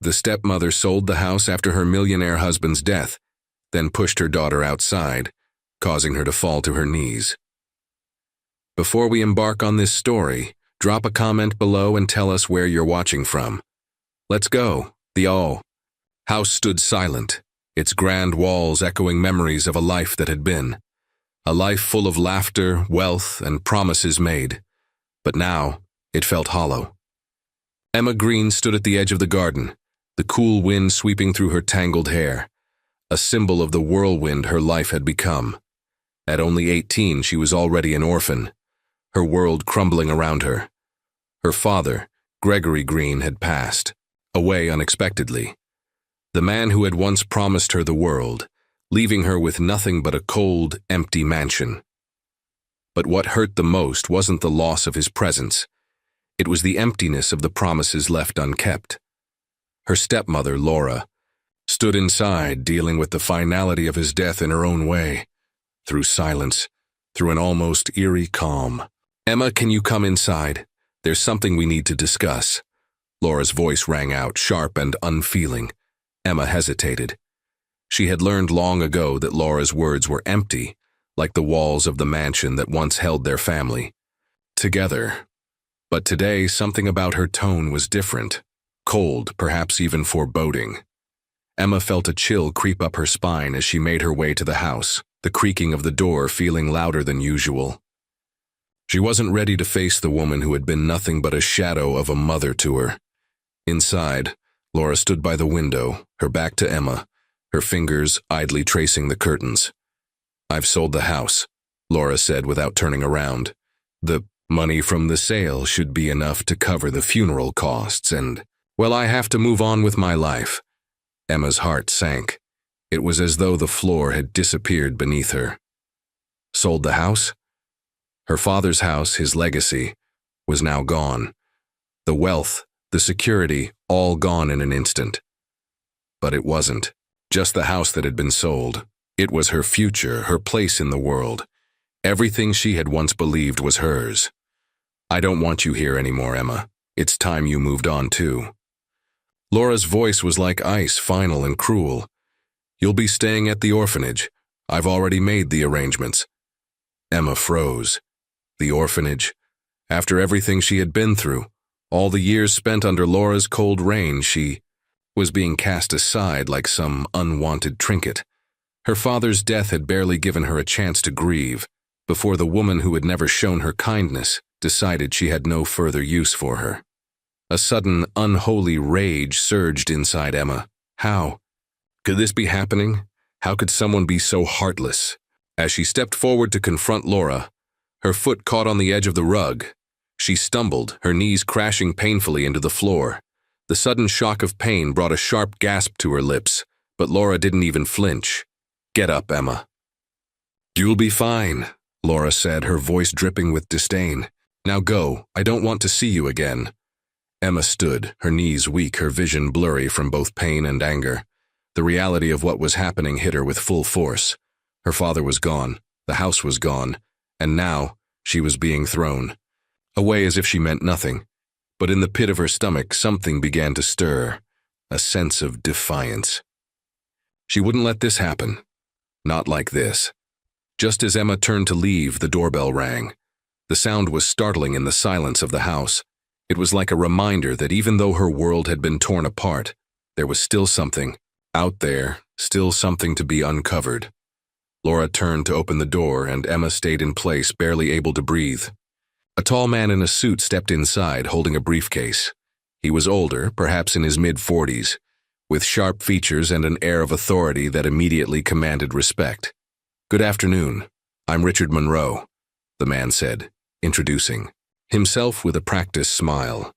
The stepmother sold the house after her millionaire husband's death, then pushed her daughter outside, causing her to fall to her knees. Before we embark on this story, drop a comment below and tell us where you're watching from. Let's go. The house stood silent, its grand walls echoing memories of a life that had been. A life full of laughter, wealth, and promises made. But now, it felt hollow. Emma Green stood at the edge of the garden, the cool wind sweeping through her tangled hair, a symbol of the whirlwind her life had become. At only 18, she was already an orphan, her world crumbling around her. Her father, Gregory Green, had passed, away unexpectedly. The man who had once promised her the world, leaving her with nothing but a cold, empty mansion. But what hurt the most wasn't the loss of his presence. It was the emptiness of the promises left unkept. Her stepmother, Laura, stood inside dealing with the finality of his death in her own way, through silence, through an almost eerie calm. "Emma, can you come inside? There's something we need to discuss." Laura's voice rang out, sharp and unfeeling. Emma hesitated. She had learned long ago that Laura's words were empty, like the walls of the mansion that once held their family together. But today, something about her tone was different, cold, perhaps even foreboding. Emma felt a chill creep up her spine as she made her way to the house, the creaking of the door feeling louder than usual. She wasn't ready to face the woman who had been nothing but a shadow of a mother to her. Inside, Laura stood by the window, her back to Emma, her fingers idly tracing the curtains. "I've sold the house," Laura said without turning around. "The money from the sale should be enough to cover the funeral costs and, well, I have to move on with my life." Emma's heart sank. It was as though the floor had disappeared beneath her. Sold the house? Her father's house, his legacy, was now gone. The wealth, the security, all gone in an instant. But it wasn't just the house that had been sold. It was her future, her place in the world. Everything she had once believed was hers. "I don't want you here anymore, Emma. It's time you moved on too." Laura's voice was like ice, final and cruel. "You'll be staying at the orphanage. I've already made the arrangements." Emma froze. The orphanage. After everything she had been through, all the years spent under Laura's cold reign, she was being cast aside like some unwanted trinket. Her father's death had barely given her a chance to grieve, before the woman who had never shown her kindness decided she had no further use for her. A sudden, unholy rage surged inside Emma. How could this be happening? How could someone be so heartless? As she stepped forward to confront Laura, her foot caught on the edge of the rug. She stumbled, her knees crashing painfully into the floor. The sudden shock of pain brought a sharp gasp to her lips, but Laura didn't even flinch. "Get up, Emma." "You'll be fine," Laura said, her voice dripping with disdain. "Now go. I don't want to see you again." Emma stood, her knees weak, her vision blurry from both pain and anger. The reality of what was happening hit her with full force. Her father was gone, the house was gone, and now she was being thrown away as if she meant nothing. But in the pit of her stomach, something began to stir, a sense of defiance. She wouldn't let this happen. Not like this. Just as Emma turned to leave, the doorbell rang. The sound was startling in the silence of the house. It was like a reminder that even though her world had been torn apart, there was still something out there, still something to be uncovered. Laura turned to open the door, and Emma stayed in place, barely able to breathe. A tall man in a suit stepped inside, holding a briefcase. He was older, perhaps in his mid-40s, with sharp features and an air of authority that immediately commanded respect. "Good afternoon. I'm Richard Monroe," the man said, introducing himself with a practiced smile.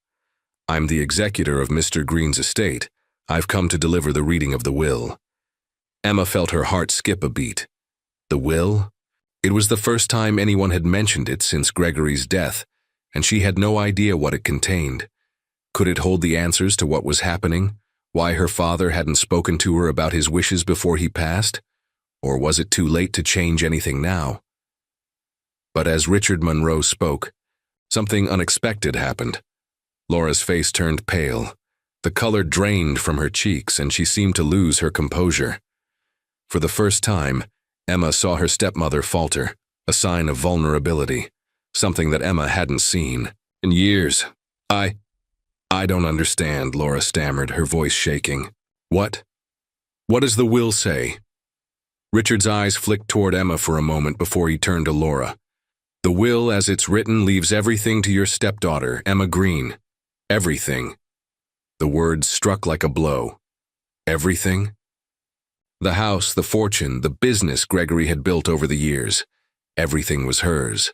"I'm the executor of Mr. Green's estate. I've come to deliver the reading of the will." Emma felt her heart skip a beat. The will? It was the first time anyone had mentioned it since Gregory's death, and she had no idea what it contained. Could it hold the answers to what was happening? Why her father hadn't spoken to her about his wishes before he passed? Or was it too late to change anything now? But as Richard Monroe spoke, something unexpected happened. Laura's face turned pale. The color drained from her cheeks and she seemed to lose her composure. For the first time, Emma saw her stepmother falter, a sign of vulnerability, something that Emma hadn't seen in years. I don't understand, Laura stammered, her voice shaking. What? What does the will say? Richard's eyes flicked toward Emma for a moment before he turned to Laura. The will, as it's written, leaves everything to your stepdaughter, Emma Green. Everything. The words struck like a blow. Everything? The house, the fortune, the business Gregory had built over the years. Everything was hers.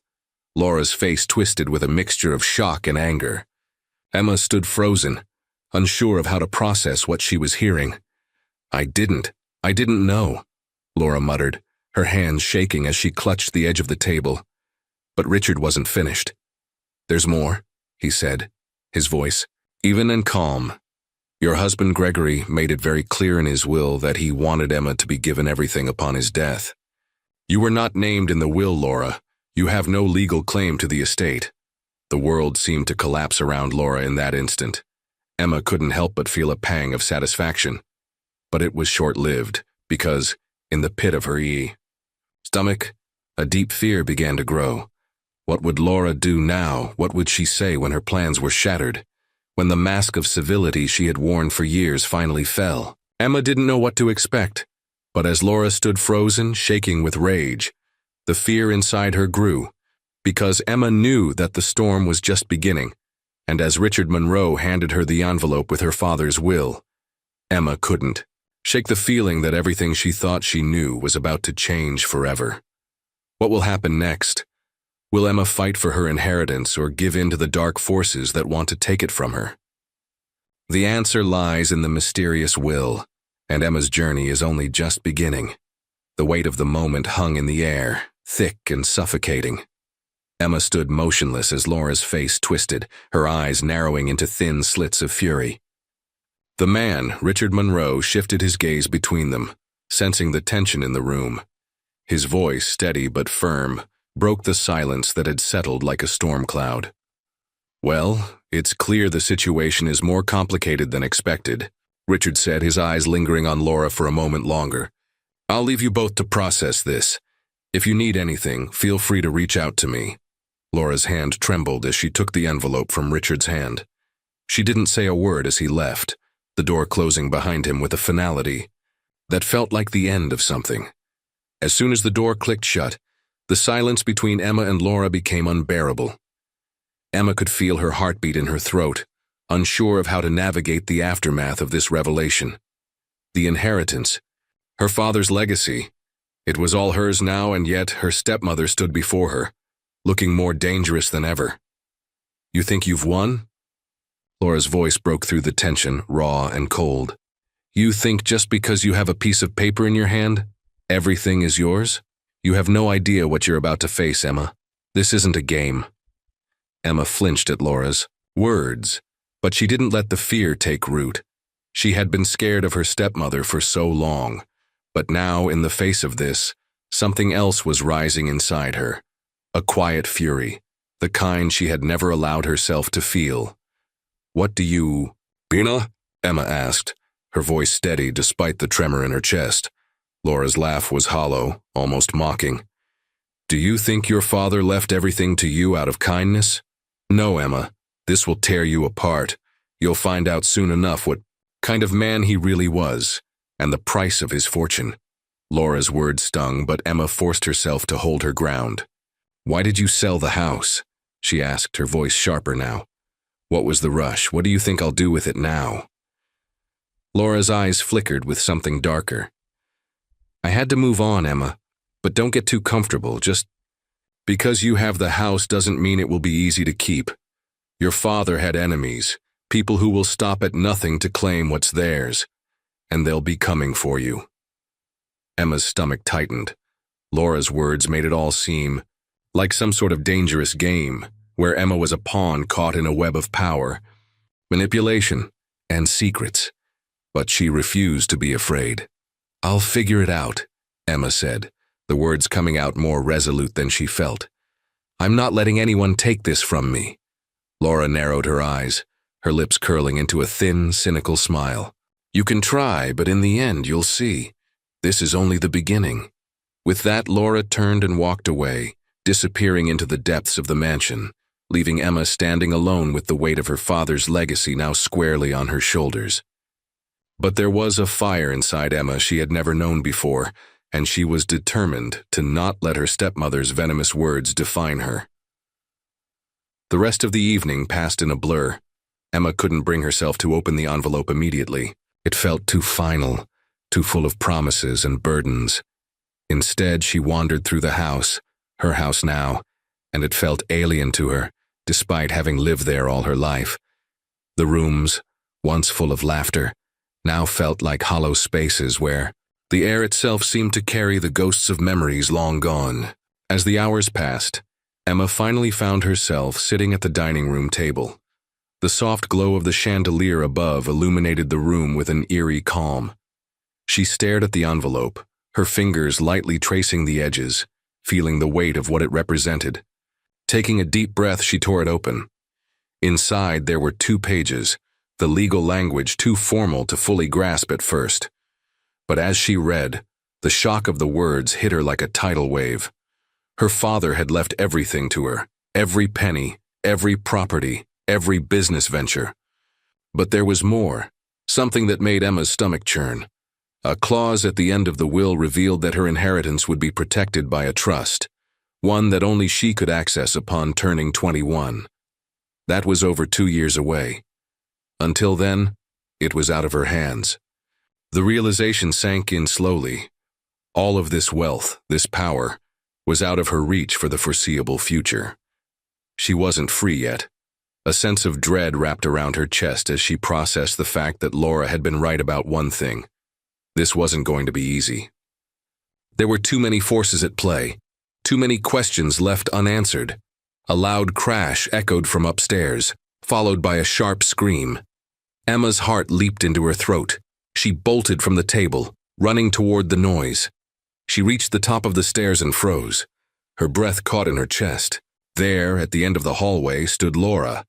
Laura's face twisted with a mixture of shock and anger. Emma stood frozen, unsure of how to process what she was hearing. I didn't know, Laura muttered, her hands shaking as she clutched the edge of the table. But Richard wasn't finished. There's more, he said, his voice even and calm. Your husband Gregory made it very clear in his will that he wanted Emma to be given everything upon his death. You were not named in the will, Laura. You have no legal claim to the estate. The world seemed to collapse around Laura in that instant. Emma couldn't help but feel a pang of satisfaction. But it was short-lived, because, in the pit of her stomach, a deep fear began to grow. What would Laura do now? What would she say when her plans were shattered? When the mask of civility she had worn for years finally fell? Emma didn't know what to expect. But as Laura stood frozen, shaking with rage, the fear inside her grew, because Emma knew that the storm was just beginning, and as Richard Monroe handed her the envelope with her father's will, Emma couldn't shake the feeling that everything she thought she knew was about to change forever. What will happen next? Will Emma fight for her inheritance or give in to the dark forces that want to take it from her? The answer lies in the mysterious will, and Emma's journey is only just beginning. The weight of the moment hung in the air, thick and suffocating. Emma stood motionless as Laura's face twisted, her eyes narrowing into thin slits of fury. The man, Richard Monroe, shifted his gaze between them, sensing the tension in the room. His voice, steady but firm, broke the silence that had settled like a storm cloud. Well, it's clear the situation is more complicated than expected, Richard said, his eyes lingering on Laura for a moment longer. I'll leave you both to process this. If you need anything, feel free to reach out to me. Laura's hand trembled as she took the envelope from Richard's hand. She didn't say a word as he left, the door closing behind him with a finality that felt like the end of something. As soon as the door clicked shut, the silence between Emma and Laura became unbearable. Emma could feel her heartbeat in her throat, unsure of how to navigate the aftermath of this revelation. The inheritance, her father's legacy. It was all hers now, and yet her stepmother stood before her, looking more dangerous than ever. You think you've won? Laura's voice broke through the tension, raw and cold. You think just because you have a piece of paper in your hand, everything is yours? You have no idea what you're about to face, Emma. This isn't a game. Emma flinched at Laura's words, but she didn't let the fear take root. She had been scared of her stepmother for so long, but now, in the face of this, something else was rising inside her. A quiet fury, the kind she had never allowed herself to feel. What do you... Bina? Emma asked, her voice steady despite the tremor in her chest. Laura's laugh was hollow, almost mocking. Do you think your father left everything to you out of kindness? No, Emma. This will tear you apart. You'll find out soon enough what kind of man he really was, and the price of his fortune. Laura's words stung, but Emma forced herself to hold her ground. Why did you sell the house? She asked, her voice sharper now. What was the rush? What do you think I'll do with it now? Laura's eyes flickered with something darker. I had to move on, Emma, but don't get too comfortable. Just because you have the house doesn't mean it will be easy to keep. Your father had enemies, people who will stop at nothing to claim what's theirs, and they'll be coming for you. Emma's stomach tightened. Laura's words made it all seem like some sort of dangerous game, where Emma was a pawn caught in a web of power, manipulation, and secrets. But she refused to be afraid. I'll figure it out, Emma said, the words coming out more resolute than she felt. I'm not letting anyone take this from me. Laura narrowed her eyes, her lips curling into a thin, cynical smile. "You can try, but in the end you'll see. This is only the beginning." With that, Laura turned and walked away, disappearing into the depths of the mansion, leaving Emma standing alone with the weight of her father's legacy now squarely on her shoulders. But there was a fire inside Emma she had never known before, and she was determined to not let her stepmother's venomous words define her. The rest of the evening passed in a blur. Emma couldn't bring herself to open the envelope immediately. It felt too final, too full of promises and burdens. Instead, she wandered through the house, her house now, and it felt alien to her, despite having lived there all her life. The rooms, once full of laughter, now felt like hollow spaces where the air itself seemed to carry the ghosts of memories long gone. As the hours passed, Emma finally found herself sitting at the dining room table. The soft glow of the chandelier above illuminated the room with an eerie calm. She stared at the envelope, her fingers lightly tracing the edges, feeling the weight of what it represented. Taking a deep breath, she tore it open. Inside, there were 2 pages, the legal language too formal to fully grasp at first. But as she read, the shock of the words hit her like a tidal wave. Her father had left everything to her, every penny, every property, every business venture. But there was more, something that made Emma's stomach churn. A clause at the end of the will revealed that her inheritance would be protected by a trust, one that only she could access upon turning 21. That was over 2 years away. Until then, it was out of her hands. The realization sank in slowly. All of this wealth, this power, was out of her reach for the foreseeable future. She wasn't free yet. A sense of dread wrapped around her chest as she processed the fact that Laura had been right about one thing. This wasn't going to be easy. There were too many forces at play, too many questions left unanswered. A loud crash echoed from upstairs, followed by a sharp scream. Emma's heart leaped into her throat. She bolted from the table, running toward the noise. She reached the top of the stairs and froze. Her breath caught in her chest. There, at the end of the hallway, stood Laura.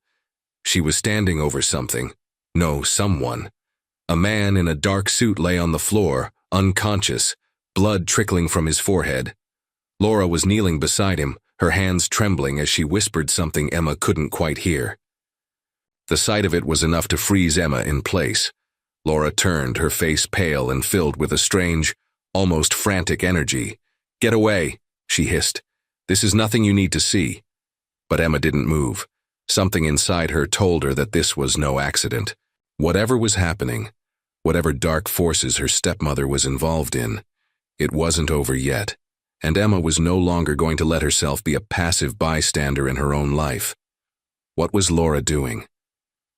She was standing over something. No, someone. A man in a dark suit lay on the floor, unconscious, blood trickling from his forehead. Laura was kneeling beside him, her hands trembling as she whispered something Emma couldn't quite hear. The sight of it was enough to freeze Emma in place. Laura turned, her face pale and filled with a strange, almost frantic energy. "Get away," she hissed. "This is nothing you need to see." But Emma didn't move. Something inside her told her that this was no accident. Whatever was happening, whatever dark forces her stepmother was involved in, it wasn't over yet, and Emma was no longer going to let herself be a passive bystander in her own life. What was Laura doing?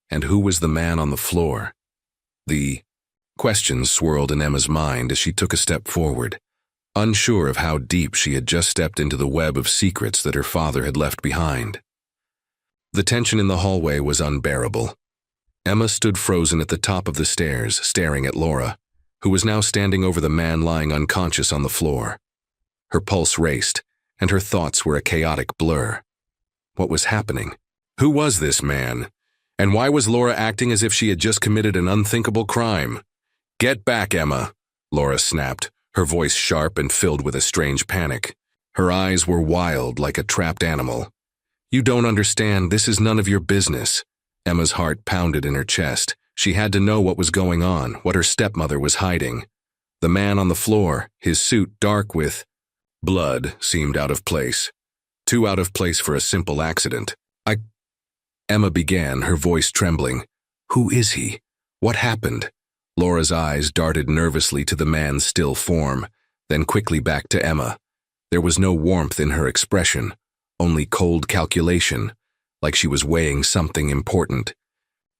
And who was the man on the floor? The questions swirled in Emma's mind as she took a step forward, unsure of how deep she had just stepped into the web of secrets that her father had left behind. The tension in the hallway was unbearable. Emma stood frozen at the top of the stairs, staring at Laura, who was now standing over the man lying unconscious on the floor. Her pulse raced, and her thoughts were a chaotic blur. What was happening? Who was this man? And why was Laura acting as if she had just committed an unthinkable crime? "Get back, Emma," Laura snapped, her voice sharp and filled with a strange panic. Her eyes were wild like a trapped animal. "You don't understand. This is none of your business." Emma's heart pounded in her chest. She had to know what was going on, what her stepmother was hiding. The man on the floor, his suit dark with blood, seemed out of place. Too out of place for a simple accident. Emma began, her voice trembling. "Who is he? What happened?" Laura's eyes darted nervously to the man's still form, then quickly back to Emma. There was no warmth in her expression, only cold calculation, like she was weighing something important.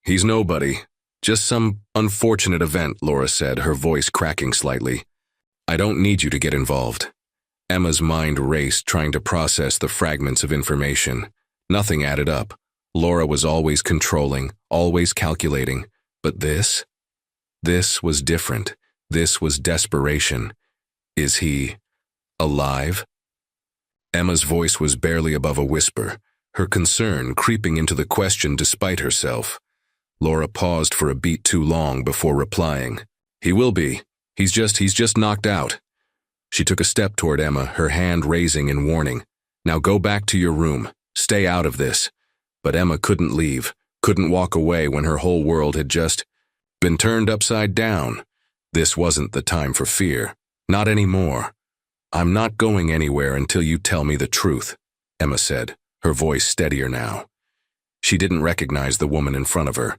"He's nobody. Just some unfortunate event," Laura said, her voice cracking slightly. "I don't need you to get involved." Emma's mind raced, trying to process the fragments of information. Nothing added up. Laura was always controlling, always calculating. But this? This was different. This was desperation. Is he alive? Emma's voice was barely above a whisper, her concern creeping into the question despite herself. Laura paused for a beat too long before replying. He will be. He's just knocked out. She took a step toward Emma, her hand raising in warning. Now go back to your room. Stay out of this. But Emma couldn't leave, couldn't walk away when her whole world had just been turned upside down. This wasn't the time for fear. Not anymore. I'm not going anywhere until you tell me the truth, Emma said, her voice steadier now. She didn't recognize the woman in front of her.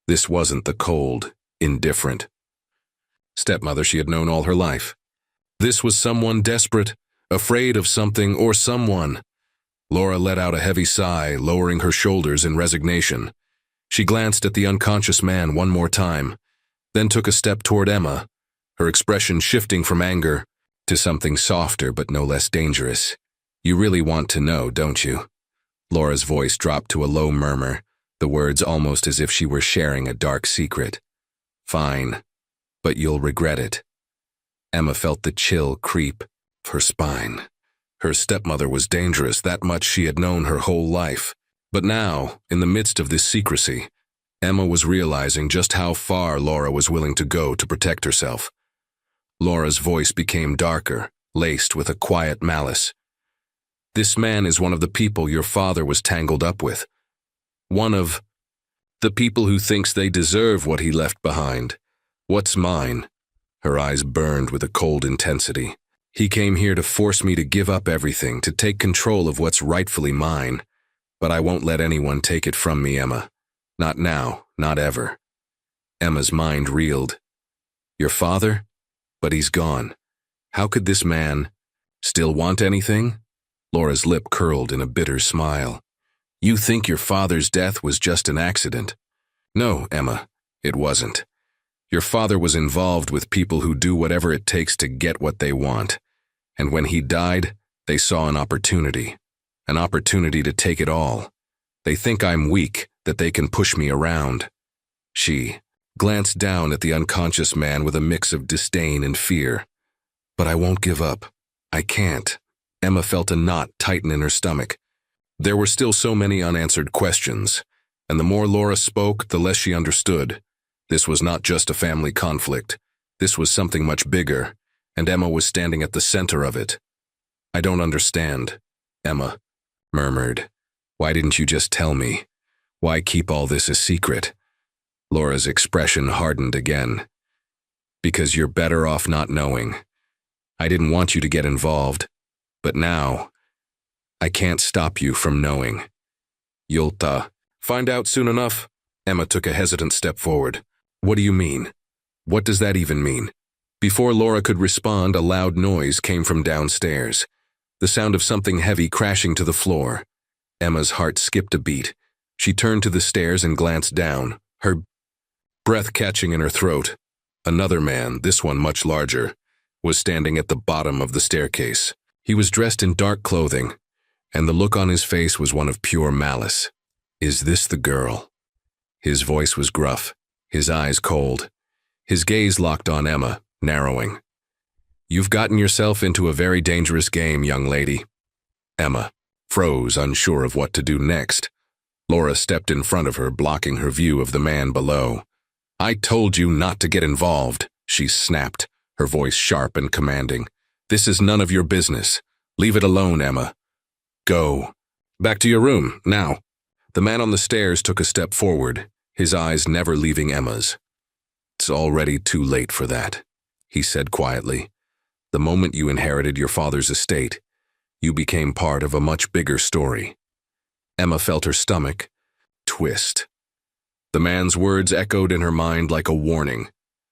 This wasn't the cold, indifferent stepmother she had known all her life. This was someone desperate, afraid of something or someone. Laura let out a heavy sigh, lowering her shoulders in resignation. She glanced at the unconscious man one more time, then took a step toward Emma, her expression shifting from anger to something softer but no less dangerous. You really want to know, don't you? Laura's voice dropped to a low murmur, the words almost as if she were sharing a dark secret. Fine, but you'll regret it. Emma felt the chill creep her spine. Her stepmother was dangerous, that much she had known her whole life. But now, in the midst of this secrecy, Emma was realizing just how far Laura was willing to go to protect herself. Laura's voice became darker, laced with a quiet malice. This man is one of the people your father was tangled up with. One of the people who thinks they deserve what he left behind. What's mine? Her eyes burned with a cold intensity. He came here to force me to give up everything, to take control of what's rightfully mine. But I won't let anyone take it from me, Emma. Not now, not ever. Emma's mind reeled. Your father? But he's gone. How could this man still want anything? Laura's lip curled in a bitter smile. You think your father's death was just an accident? No, Emma, it wasn't. Your father was involved with people who do whatever it takes to get what they want. And when he died, they saw an opportunity to take it all. They think I'm weak, that they can push me around. She glanced down at the unconscious man with a mix of disdain and fear. But I won't give up. I can't. Emma felt a knot tighten in her stomach. There were still so many unanswered questions, and the more Laura spoke, the less she understood. This was not just a family conflict. This was something much bigger, and Emma was standing at the center of it. I don't understand, Emma murmured. Why didn't you just tell me? Why keep all this a secret? Laura's expression hardened again. Because you're better off not knowing. I didn't want you to get involved, but now, I can't stop you from knowing. You'll find out soon enough. Emma took a hesitant step forward. What do you mean? What does that even mean? Before Laura could respond, a loud noise came from downstairs. The sound of something heavy crashing to the floor. Emma's heart skipped a beat. She turned to the stairs and glanced down, her breath catching in her throat. Another man, this one much larger, was standing at the bottom of the staircase. He was dressed in dark clothing, and the look on his face was one of pure malice. Is this the girl? His voice was gruff, his eyes cold. His gaze locked on Emma, narrowing. You've gotten yourself into a very dangerous game, young lady. Emma froze, unsure of what to do next. Laura stepped in front of her, blocking her view of the man below. I told you not to get involved, she snapped, her voice sharp and commanding. This is none of your business. Leave it alone, Emma. Go. Back to your room, now. The man on the stairs took a step forward, his eyes never leaving Emma's. It's already too late for that, he said quietly. The moment you inherited your father's estate, you became part of a much bigger story. Emma felt her stomach twist. The man's words echoed in her mind like a warning.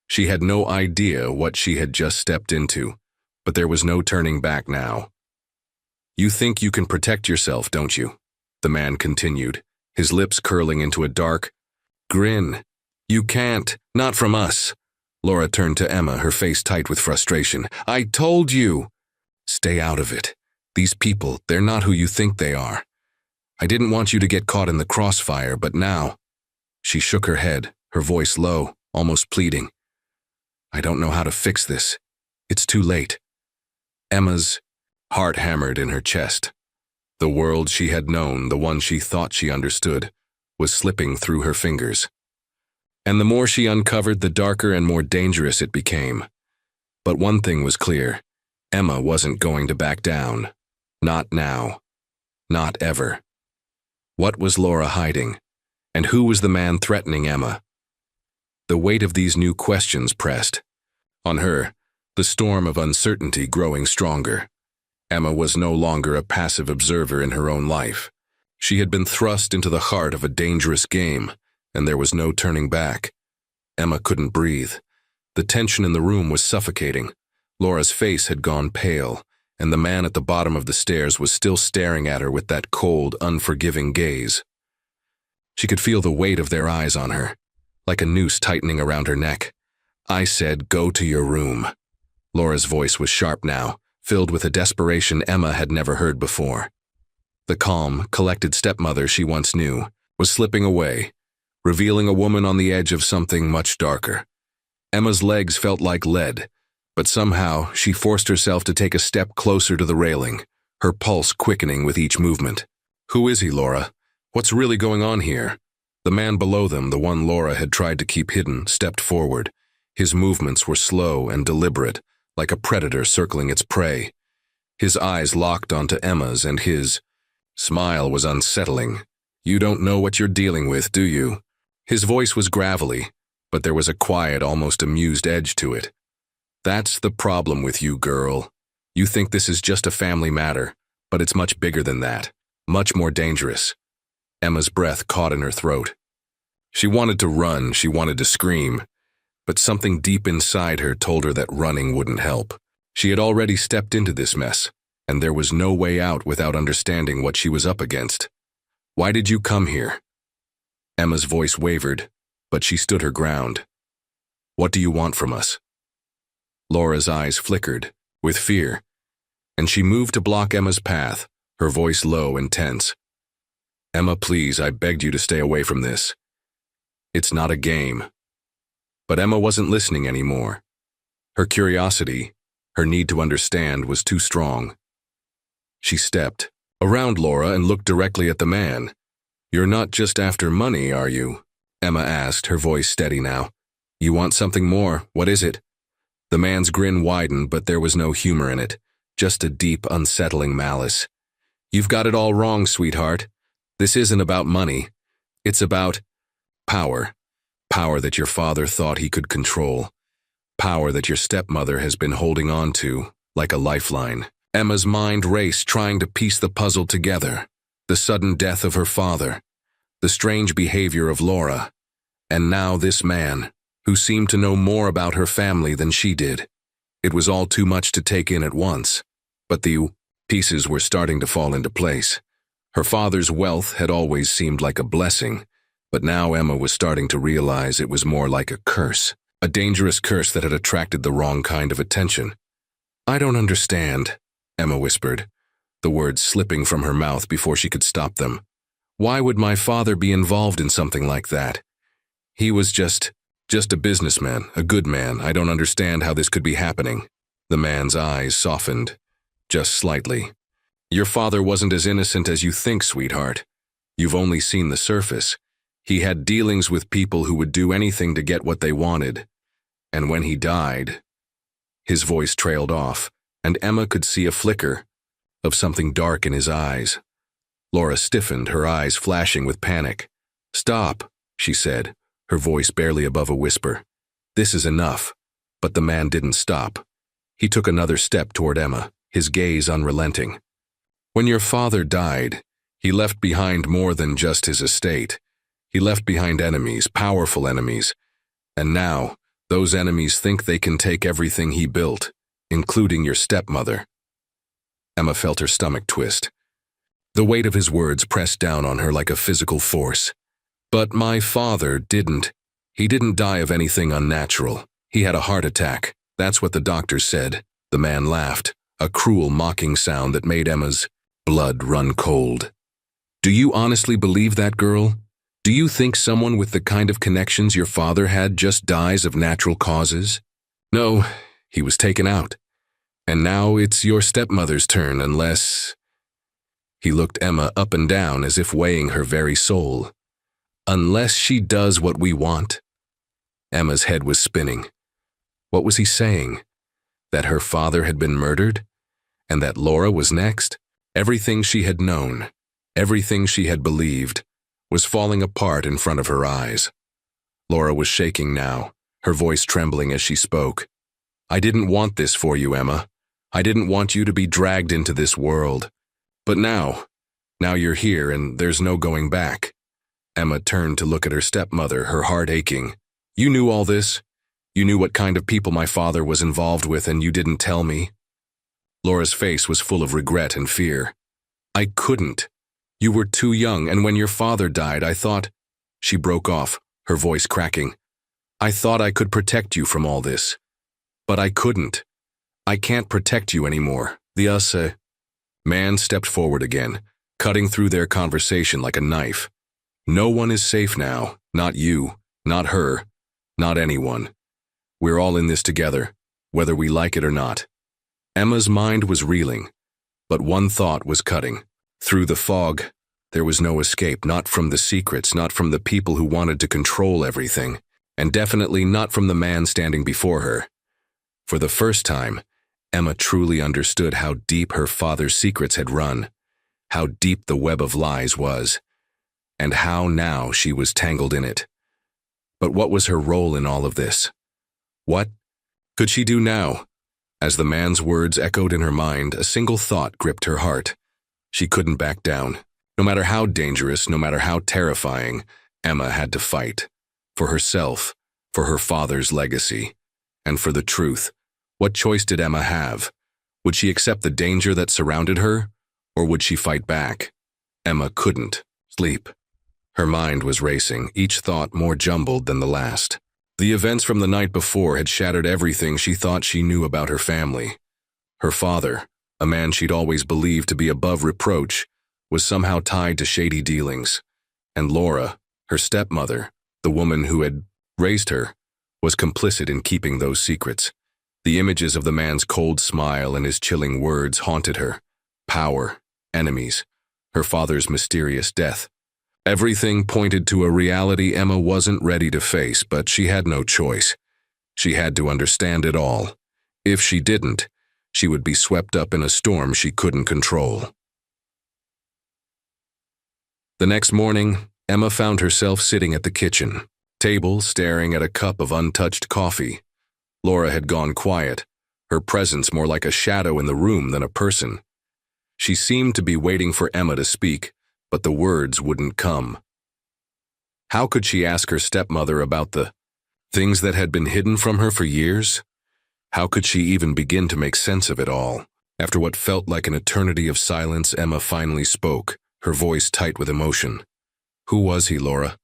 She had no idea what she had just stepped into, but there was no turning back now. You think you can protect yourself, don't you? The man continued, his lips curling into a dark grin. You can't, not from us. Laura turned to Emma, her face tight with frustration. I told you! Stay out of it. These people, they're not who you think they are. I didn't want you to get caught in the crossfire, but now... She shook her head, her voice low, almost pleading. I don't know how to fix this. It's too late. Emma's heart hammered in her chest. The world she had known, the one she thought she understood, was slipping through her fingers. And the more she uncovered, the darker and more dangerous it became. But one thing was clear. Emma wasn't going to back down. Not now. Not ever. What was Laura hiding? And who was the man threatening Emma? The weight of these new questions pressed. On her, the storm of uncertainty growing stronger. Emma was no longer a passive observer in her own life. She had been thrust into the heart of a dangerous game, and there was no turning back. Emma couldn't breathe. The tension in the room was suffocating. Laura's face had gone pale, and the man at the bottom of the stairs was still staring at her with that cold, unforgiving gaze. She could feel the weight of their eyes on her, like a noose tightening around her neck. "I said, go to your room." Laura's voice was sharp now, filled with a desperation Emma had never heard before. The calm, collected stepmother she once knew was slipping away, revealing a woman on the edge of something much darker. Emma's legs felt like lead, but somehow she forced herself to take a step closer to the railing, her pulse quickening with each movement. "Who is he, Laura? What's really going on here?" The man below them, the one Laura had tried to keep hidden, stepped forward. His movements were slow and deliberate, like a predator circling its prey. His eyes locked onto Emma's, and his smile was unsettling. "You don't know what you're dealing with, do you?" His voice was gravelly, but there was a quiet, almost amused edge to it. "That's the problem with you, girl. You think this is just a family matter, but it's much bigger than that, much more dangerous." Emma's breath caught in her throat. She wanted to run, she wanted to scream, but something deep inside her told her that running wouldn't help. She had already stepped into this mess, and there was no way out without understanding what she was up against. "Why did you come here?" Emma's voice wavered, but she stood her ground. "What do you want from us?" Laura's eyes flickered, with fear, and she moved to block Emma's path, her voice low and tense. "Emma, please, I begged you to stay away from this. It's not a game." But Emma wasn't listening anymore. Her curiosity, her need to understand, was too strong. She stepped around Laura and looked directly at the man. "You're not just after money, are you?" Emma asked, her voice steady now. "You want something more. What is it?" The man's grin widened, but there was no humor in it, just a deep, unsettling malice. "You've got it all wrong, sweetheart. This isn't about money. It's about power. Power that your father thought he could control. Power that your stepmother has been holding on to, like a lifeline." Emma's mind raced, trying to piece the puzzle together. The sudden death of her father, the strange behavior of Laura, and now this man, who seemed to know more about her family than she did. It was all too much to take in at once, but the pieces were starting to fall into place. Her father's wealth had always seemed like a blessing, but now Emma was starting to realize it was more like a curse, a dangerous curse that had attracted the wrong kind of attention. "I don't understand," Emma whispered, the words slipping from her mouth before she could stop them. "Why would my father be involved in something like that? He was just a businessman, a good man. I don't understand how this could be happening." The man's eyes softened, just slightly. "Your father wasn't as innocent as you think, sweetheart. You've only seen the surface. He had dealings with people who would do anything to get what they wanted. And when he died..." His voice trailed off, and Emma could see a flicker of something dark in his eyes. Laura stiffened, her eyes flashing with panic. "Stop," she said, her voice barely above a whisper. "This is enough." But the man didn't stop. He took another step toward Emma, his gaze unrelenting. "When your father died, he left behind more than just his estate. He left behind enemies, powerful enemies. And now, those enemies think they can take everything he built, including your stepmother." Emma felt her stomach twist. The weight of his words pressed down on her like a physical force. "But my father didn't. He didn't die of anything unnatural. He had a heart attack. That's what the doctors said." The man laughed, a cruel, mocking sound that made Emma's blood run cold. "Do you honestly believe that, girl? Do you think someone with the kind of connections your father had just dies of natural causes? No, he was taken out. And now it's your stepmother's turn unless..." He looked Emma up and down as if weighing her very soul. "Unless she does what we want." Emma's head was spinning. What was he saying? That her father had been murdered? And that Laura was next? Everything she had known, everything she had believed, was falling apart in front of her eyes. Laura was shaking now, her voice trembling as she spoke. I didn't want this for you, Emma. I didn't want you to be dragged into this world. But now you're here and there's no going back. Emma turned to look at her stepmother, her heart aching. You knew all this? You knew what kind of people my father was involved with and you didn't tell me? Laura's face was full of regret and fear. I couldn't. You were too young, and when your father died, I thought… She broke off, her voice cracking. I thought I could protect you from all this. But I couldn't. I can't protect you anymore. The man stepped forward again, cutting through their conversation like a knife. No one is safe now. Not you, not her, not anyone. We're all in this together, whether we like it or not. Emma's mind was reeling, but one thought was cutting. Through the fog, there was no escape, not from the secrets, not from the people who wanted to control everything, and definitely not from the man standing before her. For the first time, Emma truly understood how deep her father's secrets had run, how deep the web of lies was, and how now she was tangled in it. But what was her role in all of this? What could she do now? As the man's words echoed in her mind, a single thought gripped her heart. She couldn't back down. No matter how dangerous, no matter how terrifying, Emma had to fight. For herself, for her father's legacy, and for the truth. What choice did Emma have? Would she accept the danger that surrounded her, or would she fight back? Emma couldn't sleep. Her mind was racing, each thought more jumbled than the last. The events from the night before had shattered everything she thought she knew about her family. Her father, a man she'd always believed to be above reproach, was somehow tied to shady dealings. And Laura, her stepmother, the woman who had raised her, was complicit in keeping those secrets. The images of the man's cold smile and his chilling words haunted her. Power, enemies, her father's mysterious death. Everything pointed to a reality Emma wasn't ready to face, but she had no choice. She had to understand it all. If she didn't, she would be swept up in a storm she couldn't control. The next morning, Emma found herself sitting at the kitchen table, staring at a cup of untouched coffee. Laura had gone quiet, her presence more like a shadow in the room than a person. She seemed to be waiting for Emma to speak, but the words wouldn't come. How could she ask her stepmother about the things that had been hidden from her for years? How could she even begin to make sense of it all? After what felt like an eternity of silence, Emma finally spoke, her voice tight with emotion. Who was he, Laura?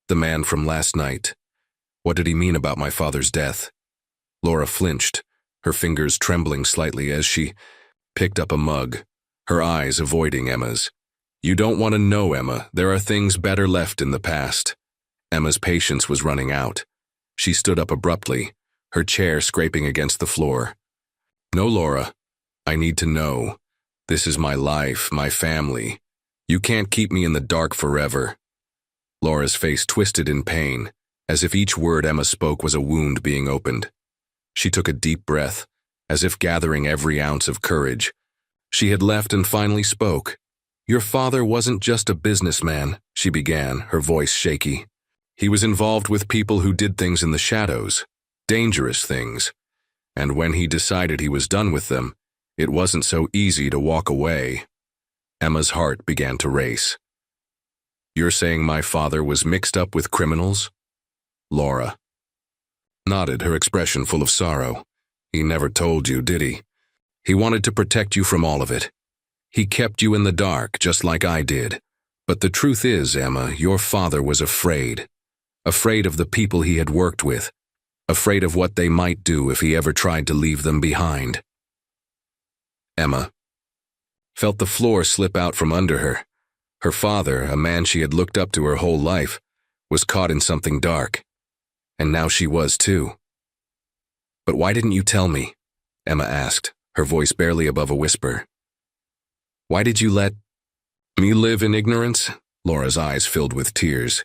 The man from last night. What did he mean about my father's death? Laura flinched, her fingers trembling slightly as she picked up a mug, her eyes avoiding Emma's. You don't want to know, Emma. There are things better left in the past. Emma's patience was running out. She stood up abruptly, her chair scraping against the floor. No, Laura. I need to know. This is my life, my family. You can't keep me in the dark forever. Laura's face twisted in pain, as if each word Emma spoke was a wound being opened. She took a deep breath, as if gathering every ounce of courage. She had left and finally spoke. Your father wasn't just a businessman, she began, her voice shaky. He was involved with people who did things in the shadows, dangerous things. And when he decided he was done with them, it wasn't so easy to walk away. Emma's heart began to race. You're saying my father was mixed up with criminals? Laura nodded, her expression full of sorrow. He never told you, did he? He wanted to protect you from all of it. He kept you in the dark, just like I did. But the truth is, Emma, your father was afraid. Afraid of the people he had worked with. Afraid of what they might do if he ever tried to leave them behind. Emma felt the floor slip out from under her. Her father, a man she had looked up to her whole life, was caught in something dark. And now she was too. But why didn't you tell me? Emma asked, her voice barely above a whisper. Why did you let me live in ignorance? Laura's eyes filled with tears.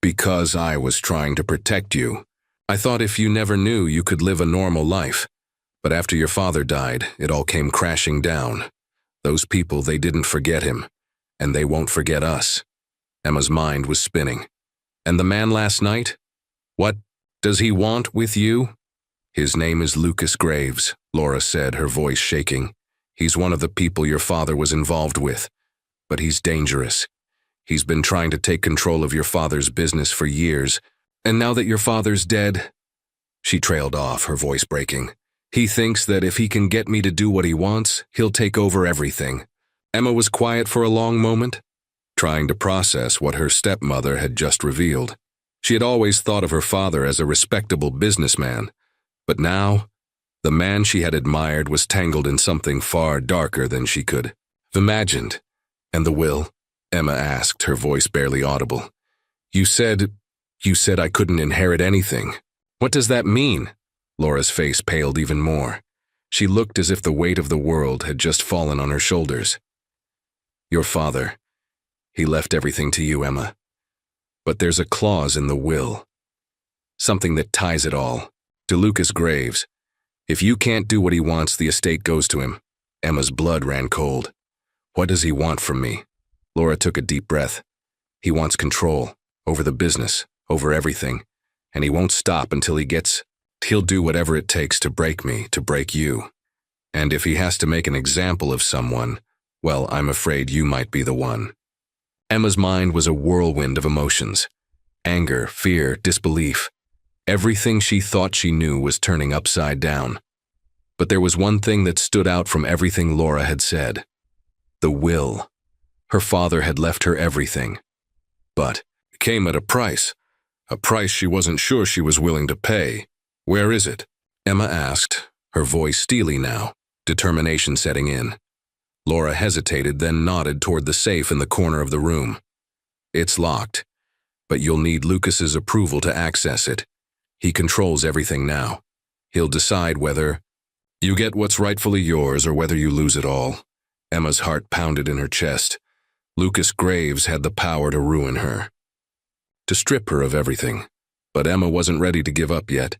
Because I was trying to protect you. I thought if you never knew, you could live a normal life. But after your father died, it all came crashing down. Those people, they didn't forget him, and they won't forget us." Emma's mind was spinning. "And the man last night? What does he want with you?" "His name is Lucas Graves," Laura said, her voice shaking. "He's one of the people your father was involved with. But he's dangerous. He's been trying to take control of your father's business for years, and now that your father's dead—" She trailed off, her voice breaking. "He thinks that if he can get me to do what he wants, he'll take over everything." Emma was quiet for a long moment, trying to process what her stepmother had just revealed. She had always thought of her father as a respectable businessman, but now, the man she had admired was tangled in something far darker than she could have imagined. "And the will?" Emma asked, her voice barely audible. You said I couldn't inherit anything. What does that mean?" Laura's face paled even more. She looked as if the weight of the world had just fallen on her shoulders. "Your father, he left everything to you, Emma. But there's a clause in the will. Something that ties it all. To Lucas Graves. If you can't do what he wants, the estate goes to him." Emma's blood ran cold. "What does he want from me?" Laura took a deep breath. "He wants control, over the business, over everything. And he won't stop until he'll do whatever it takes to break me, to break you. And if he has to make an example of someone, well, I'm afraid you might be the one." Emma's mind was a whirlwind of emotions. Anger, fear, disbelief. Everything she thought she knew was turning upside down. But there was one thing that stood out from everything Laura had said. The will. Her father had left her everything. But it came at a price she wasn't sure she was willing to pay. "Where is it?" Emma asked, her voice steely now, determination setting in. Laura hesitated, then nodded toward the safe in the corner of the room. "It's locked, but you'll need Lucas's approval to access it. He controls everything now. He'll decide whether you get what's rightfully yours or whether you lose it all." Emma's heart pounded in her chest. Lucas Graves had the power to ruin her, to strip her of everything. But Emma wasn't ready to give up yet.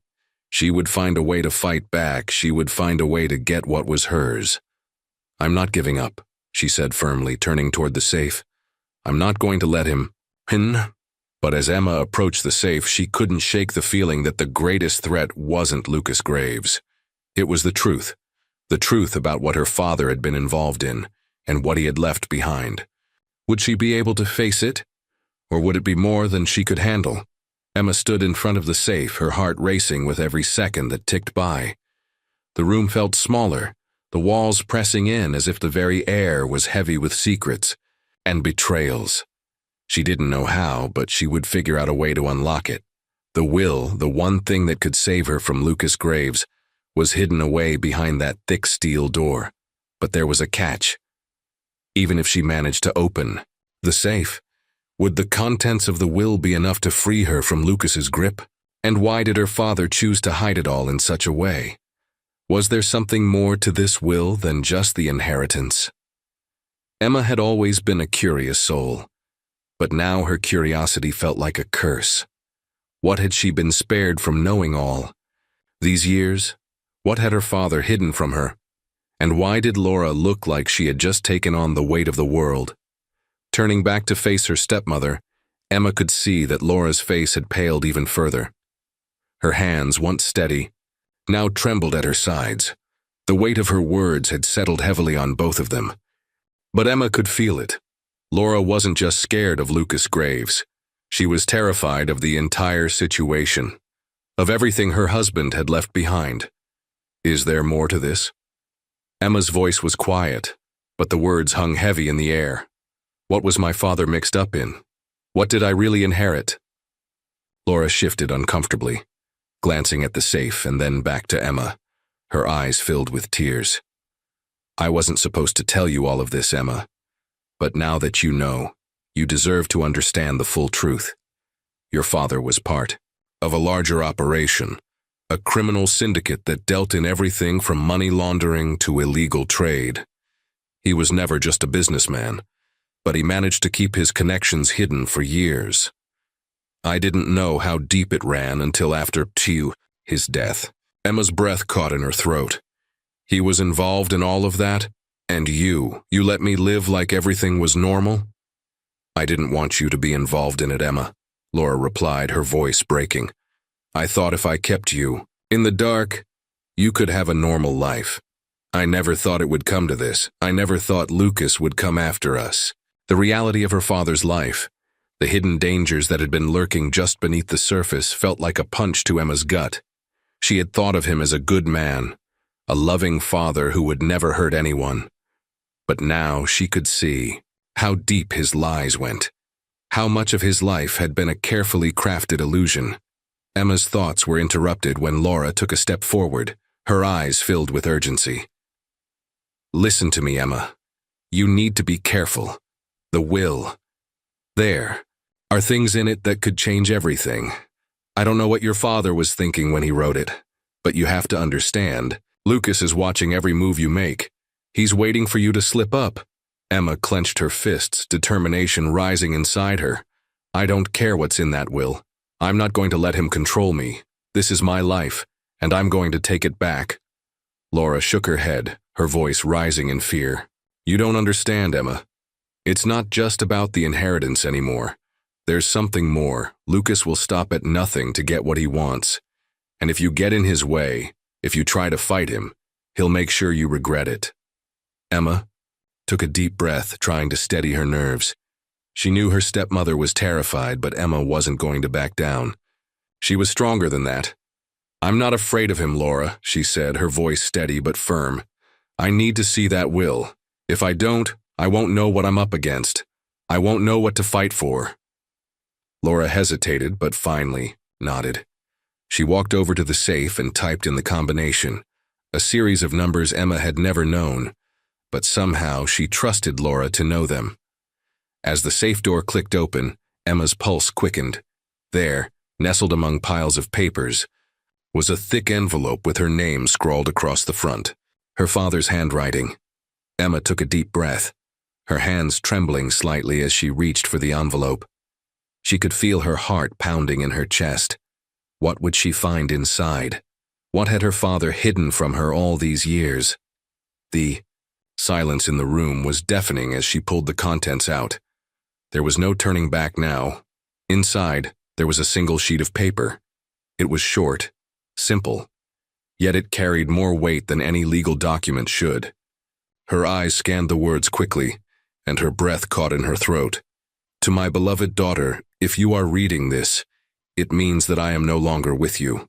She would find a way to fight back. She would find a way to get what was hers. "I'm not giving up," she said firmly, turning toward the safe. "I'm not going to let him pin." But as Emma approached the safe, she couldn't shake the feeling that the greatest threat wasn't Lucas Graves. It was the truth about what her father had been involved in, and what he had left behind. Would she be able to face it? Or would it be more than she could handle? Emma stood in front of the safe, her heart racing with every second that ticked by. The room felt smaller, the walls pressing in as if the very air was heavy with secrets and betrayals. She didn't know how, but she would figure out a way to unlock it. The will, the one thing that could save her from Lucas Graves, was hidden away behind that thick steel door. But there was a catch. Even if she managed to open the safe, would the contents of the will be enough to free her from Lucas's grip? And why did her father choose to hide it all in such a way? Was there something more to this will than just the inheritance? Emma had always been a curious soul, but now her curiosity felt like a curse. What had she been spared from knowing all? These years, what had her father hidden from her? And why did Laura look like she had just taken on the weight of the world? Turning back to face her stepmother, Emma could see that Laura's face had paled even further. Her hands, once steady, now trembled at her sides. The weight of her words had settled heavily on both of them. But Emma could feel it. Laura wasn't just scared of Lucas Graves. She was terrified of the entire situation, of everything her husband had left behind. Is there more to this? Emma's voice was quiet, but the words hung heavy in the air. What was my father mixed up in? What did I really inherit? Laura shifted uncomfortably, glancing at the safe and then back to Emma, her eyes filled with tears. I wasn't supposed to tell you all of this, Emma, but now that you know, you deserve to understand the full truth. Your father was part of a larger operation, a criminal syndicate that dealt in everything from money laundering to illegal trade. He was never just a businessman, but he managed to keep his connections hidden for years. I didn't know how deep it ran until after his death. Emma's breath caught in her throat. He was involved in all of that? And you let me live like everything was normal? I didn't want you to be involved in it, Emma, Laura replied, her voice breaking. I thought if I kept you in the dark, you could have a normal life. I never thought it would come to this. I never thought Lucas would come after us. The reality of her father's life, the hidden dangers that had been lurking just beneath the surface, felt like a punch to Emma's gut. She had thought of him as a good man, a loving father who would never hurt anyone. But now she could see how deep his lies went, how much of his life had been a carefully crafted illusion. Emma's thoughts were interrupted when Laura took a step forward, her eyes filled with urgency. Listen to me, Emma. You need to be careful. The will. There are things in it that could change everything. I don't know what your father was thinking when he wrote it, but you have to understand, Lucas is watching every move you make. He's waiting for you to slip up. Emma clenched her fists, determination rising inside her. I don't care what's in that will. I'm not going to let him control me. This is my life, and I'm going to take it back. Laura shook her head, her voice rising in fear. You don't understand, Emma. It's not just about the inheritance anymore. There's something more. Lucas will stop at nothing to get what he wants. And if you get in his way, if you try to fight him, he'll make sure you regret it. Emma took a deep breath, trying to steady her nerves. She knew her stepmother was terrified, but Emma wasn't going to back down. She was stronger than that. I'm not afraid of him, Laura, she said, her voice steady but firm. I need to see that will. If I don't, I won't know what I'm up against. I won't know what to fight for. Laura hesitated, but finally nodded. She walked over to the safe and typed in the combination, a series of numbers Emma had never known, but somehow she trusted Laura to know them. As the safe door clicked open, Emma's pulse quickened. There, nestled among piles of papers, was a thick envelope with her name scrawled across the front, her father's handwriting. Emma took a deep breath, her hands trembling slightly as she reached for the envelope. She could feel her heart pounding in her chest. What would she find inside? What had her father hidden from her all these years? The silence in the room was deafening as she pulled the contents out. There was no turning back now. Inside, there was a single sheet of paper. It was short, simple, yet it carried more weight than any legal document should. Her eyes scanned the words quickly, and her breath caught in her throat. To my beloved daughter, if you are reading this, it means that I am no longer with you.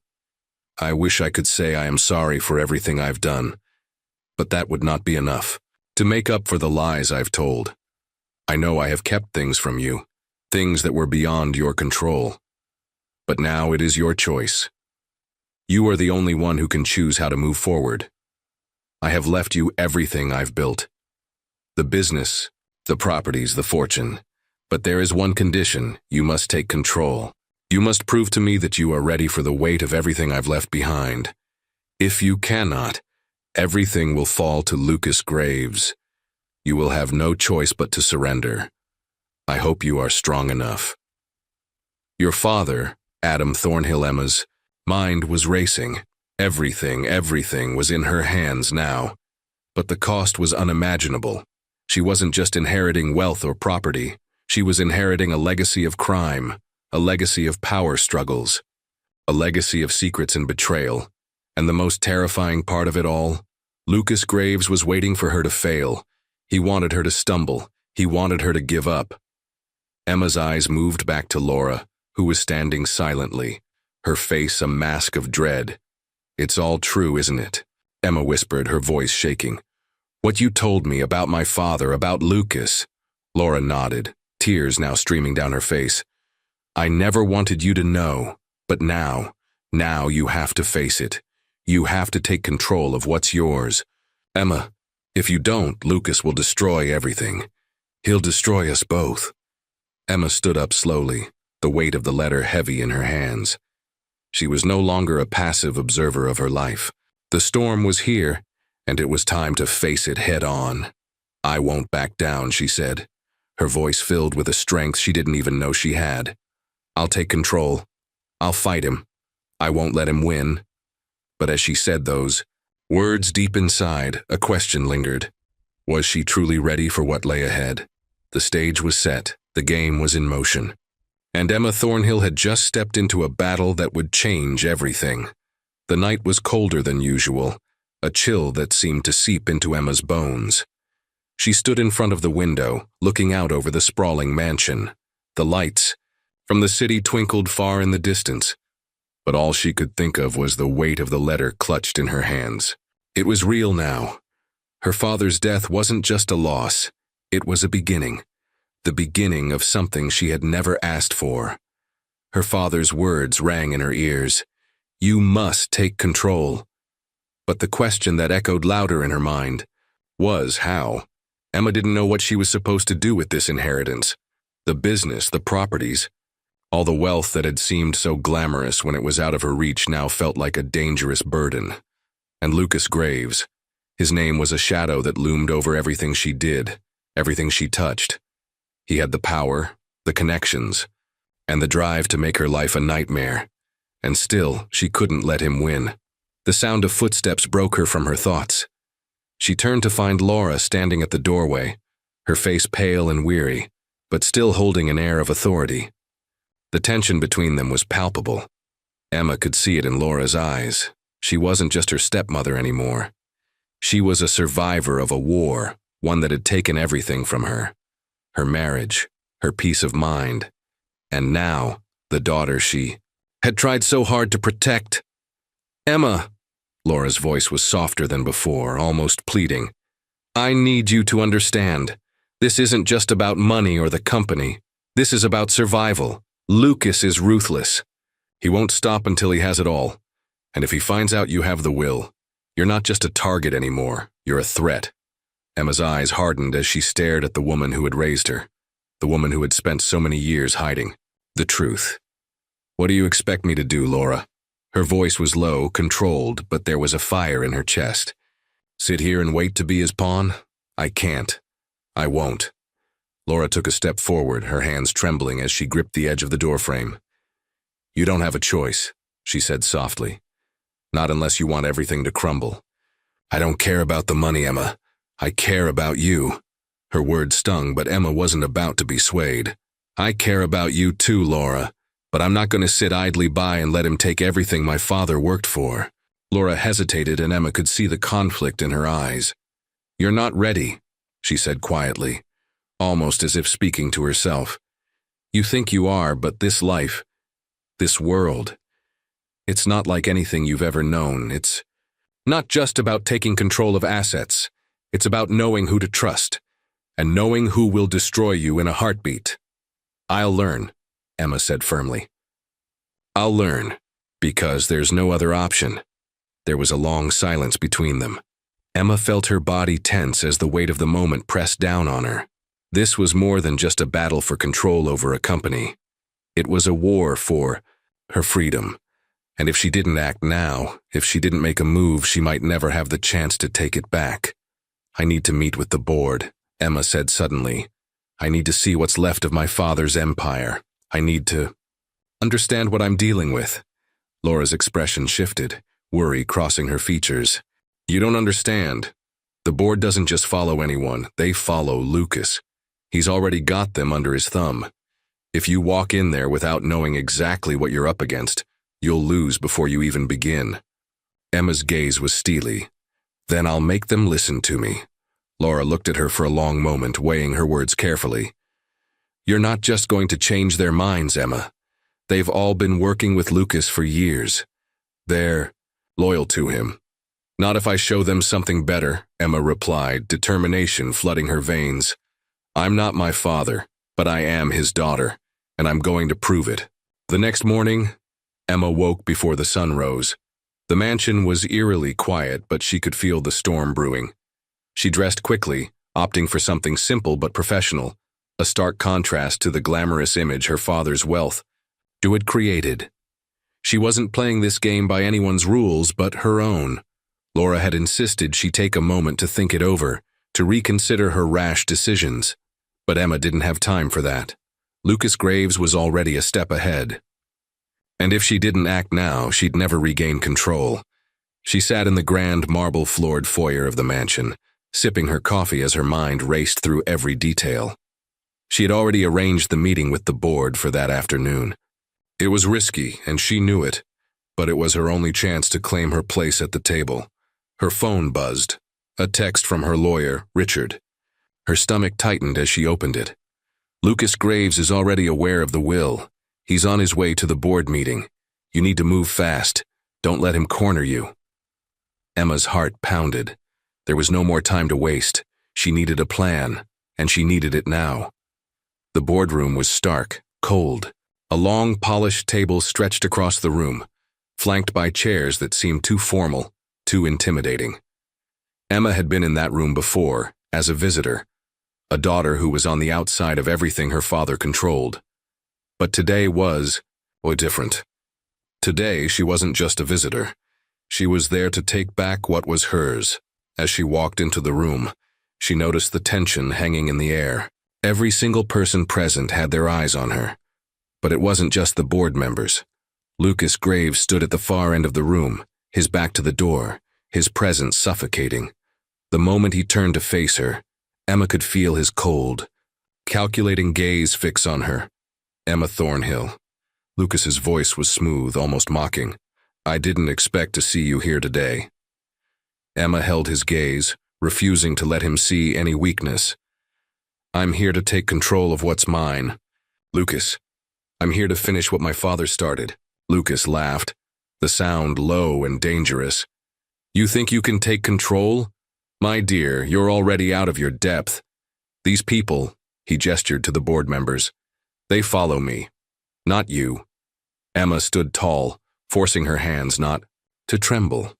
I wish I could say I am sorry for everything I've done, but that would not be enough to make up for the lies I've told. I know I have kept things from you, things that were beyond your control. But now it is your choice. You are the only one who can choose how to move forward. I have left you everything I've built. The business, the properties, the fortune. But there is one condition: you must take control. You must prove to me that you are ready for the weight of everything I've left behind. If you cannot, everything will fall to Lucas Graves. You will have no choice but to surrender. I hope you are strong enough. Your father, Adam Thornhill. Emma's mind was racing. Everything was in her hands now. But the cost was unimaginable. She wasn't just inheriting wealth or property. She was inheriting a legacy of crime, a legacy of power struggles, a legacy of secrets and betrayal. And the most terrifying part of it all, Lucas Graves was waiting for her to fail. He wanted her to stumble. He wanted her to give up. Emma's eyes moved back to Laura, who was standing silently, her face a mask of dread. It's all true, isn't it? Emma whispered, her voice shaking. What you told me about my father, about Lucas. Laura nodded, tears now streaming down her face. I never wanted you to know, but now you have to face it. You have to take control of what's yours. Emma, if you don't, Lucas will destroy everything. He'll destroy us both. Emma stood up slowly, the weight of the letter heavy in her hands. She was no longer a passive observer of her life. The storm was here, and it was time to face it head on. I won't back down, she said, her voice filled with a strength she didn't even know she had. I'll take control. I'll fight him. I won't let him win. But as she said those words deep inside, a question lingered. Was she truly ready for what lay ahead? The stage was set. The game was in motion. And Emma Thornhill had just stepped into a battle that would change everything. The night was colder than usual, a chill that seemed to seep into Emma's bones. She stood in front of the window, looking out over the sprawling mansion. The lights from the city twinkled far in the distance, but all she could think of was the weight of the letter clutched in her hands. It was real now. Her father's death wasn't just a loss, it was a beginning. The beginning of something she had never asked for. Her father's words rang in her ears. You must take control. But the question that echoed louder in her mind was how. Emma didn't know what she was supposed to do with this inheritance. The business, the properties. All the wealth that had seemed so glamorous when it was out of her reach now felt like a dangerous burden. And Lucas Graves. His name was a shadow that loomed over everything she did, everything she touched. He had the power, the connections, and the drive to make her life a nightmare. And still, she couldn't let him win. The sound of footsteps broke her from her thoughts. She turned to find Laura standing at the doorway, her face pale and weary, but still holding an air of authority. The tension between them was palpable. Emma could see it in Laura's eyes. She wasn't just her stepmother anymore. She was a survivor of a war, one that had taken everything from her. Her marriage, her peace of mind, and now the daughter she had tried so hard to protect. Emma, Laura's voice was softer than before, almost pleading. I need you to understand. This isn't just about money or the company. This is about survival. Lucas is ruthless. He won't stop until he has it all. And if he finds out you have the will, you're not just a target anymore, you're a threat. Emma's eyes hardened as she stared at the woman who had raised her, the woman who had spent so many years hiding the truth. What do you expect me to do, Laura? Her voice was low, controlled, but there was a fire in her chest. Sit here and wait to be his pawn? I can't. I won't. Laura took a step forward, her hands trembling as she gripped the edge of the doorframe. You don't have a choice, she said softly. Not unless you want everything to crumble. I don't care about the money, Emma. I care about you. Her words stung, but Emma wasn't about to be swayed. I care about you too, Laura, but I'm not going to sit idly by and let him take everything my father worked for. Laura hesitated, and Emma could see the conflict in her eyes. You're not ready, she said quietly, almost as if speaking to herself. You think you are, but this life, this world, it's not like anything you've ever known. It's not just about taking control of assets. It's about knowing who to trust, and knowing who will destroy you in a heartbeat. I'll learn, Emma said firmly. I'll learn, because there's no other option. There was a long silence between them. Emma felt her body tense as the weight of the moment pressed down on her. This was more than just a battle for control over a company. It was a war for her freedom. And if she didn't act now, if she didn't make a move, she might never have the chance to take it back. I need to meet with the board, Emma said suddenly. I need to see what's left of my father's empire. I need to understand what I'm dealing with. Laura's expression shifted, worry crossing her features. You don't understand. The board doesn't just follow anyone, they follow Lucas. He's already got them under his thumb. If you walk in there without knowing exactly what you're up against, you'll lose before you even begin. Emma's gaze was steely. Then I'll make them listen to me. Laura looked at her for a long moment, weighing her words carefully. You're not just going to change their minds, Emma. They've all been working with Lucas for years. They're loyal to him. Not if I show them something better, Emma replied, determination flooding her veins. I'm not my father, but I am his daughter, and I'm going to prove it. The next morning, Emma woke before the sun rose. The mansion was eerily quiet, but she could feel the storm brewing. She dressed quickly, opting for something simple but professional, a stark contrast to the glamorous image her father's wealth had created. She wasn't playing this game by anyone's rules but her own. Laura had insisted she take a moment to think it over, to reconsider her rash decisions. But Emma didn't have time for that. Lucas Graves was already a step ahead. And if she didn't act now, she'd never regain control. She sat in the grand marble-floored foyer of the mansion, sipping her coffee as her mind raced through every detail. She had already arranged the meeting with the board for that afternoon. It was risky, and she knew it, but it was her only chance to claim her place at the table. Her phone buzzed. A text from her lawyer, Richard. Her stomach tightened as she opened it. Lucas Graves is already aware of the will. He's on his way to the board meeting. You need to move fast. Don't let him corner you. Emma's heart pounded. There was no more time to waste. She needed a plan, and she needed it now. The boardroom was stark, cold. A long, polished table stretched across the room, flanked by chairs that seemed too formal, too intimidating. Emma had been in that room before, as a visitor, a daughter who was on the outside of everything her father controlled. But today was, different. Today, she wasn't just a visitor. She was there to take back what was hers. As she walked into the room, she noticed the tension hanging in the air. Every single person present had their eyes on her. But it wasn't just the board members. Lucas Graves stood at the far end of the room, his back to the door, his presence suffocating. The moment he turned to face her, Emma could feel his cold, calculating gaze fix on her. Emma Thornhill. Lucas's voice was smooth, almost mocking. I didn't expect to see you here today. Emma held his gaze, refusing to let him see any weakness. I'm here to take control of what's mine. Lucas, I'm here to finish what my father started. Lucas laughed, the sound low and dangerous. You think you can take control? My dear, you're already out of your depth. These people, he gestured to the board members, they follow me, not you. Emma stood tall, forcing her hands not to tremble.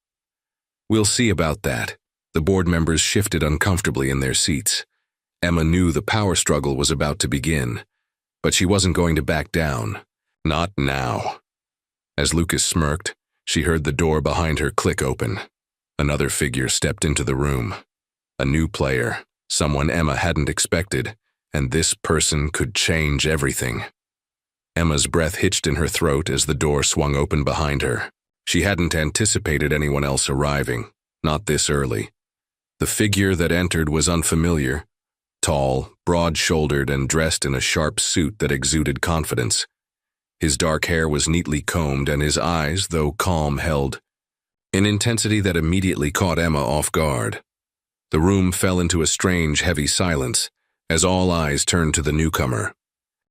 We'll see about that. The board members shifted uncomfortably in their seats. Emma knew the power struggle was about to begin, but she wasn't going to back down. Not now. As Lucas smirked, she heard the door behind her click open. Another figure stepped into the room. A new player, someone Emma hadn't expected, and this person could change everything. Emma's breath hitched in her throat as the door swung open behind her. She hadn't anticipated anyone else arriving, not this early. The figure that entered was unfamiliar, tall, broad-shouldered, and dressed in a sharp suit that exuded confidence. His dark hair was neatly combed, and his eyes, though calm, held an intensity that immediately caught Emma off guard. The room fell into a strange, heavy silence as all eyes turned to the newcomer.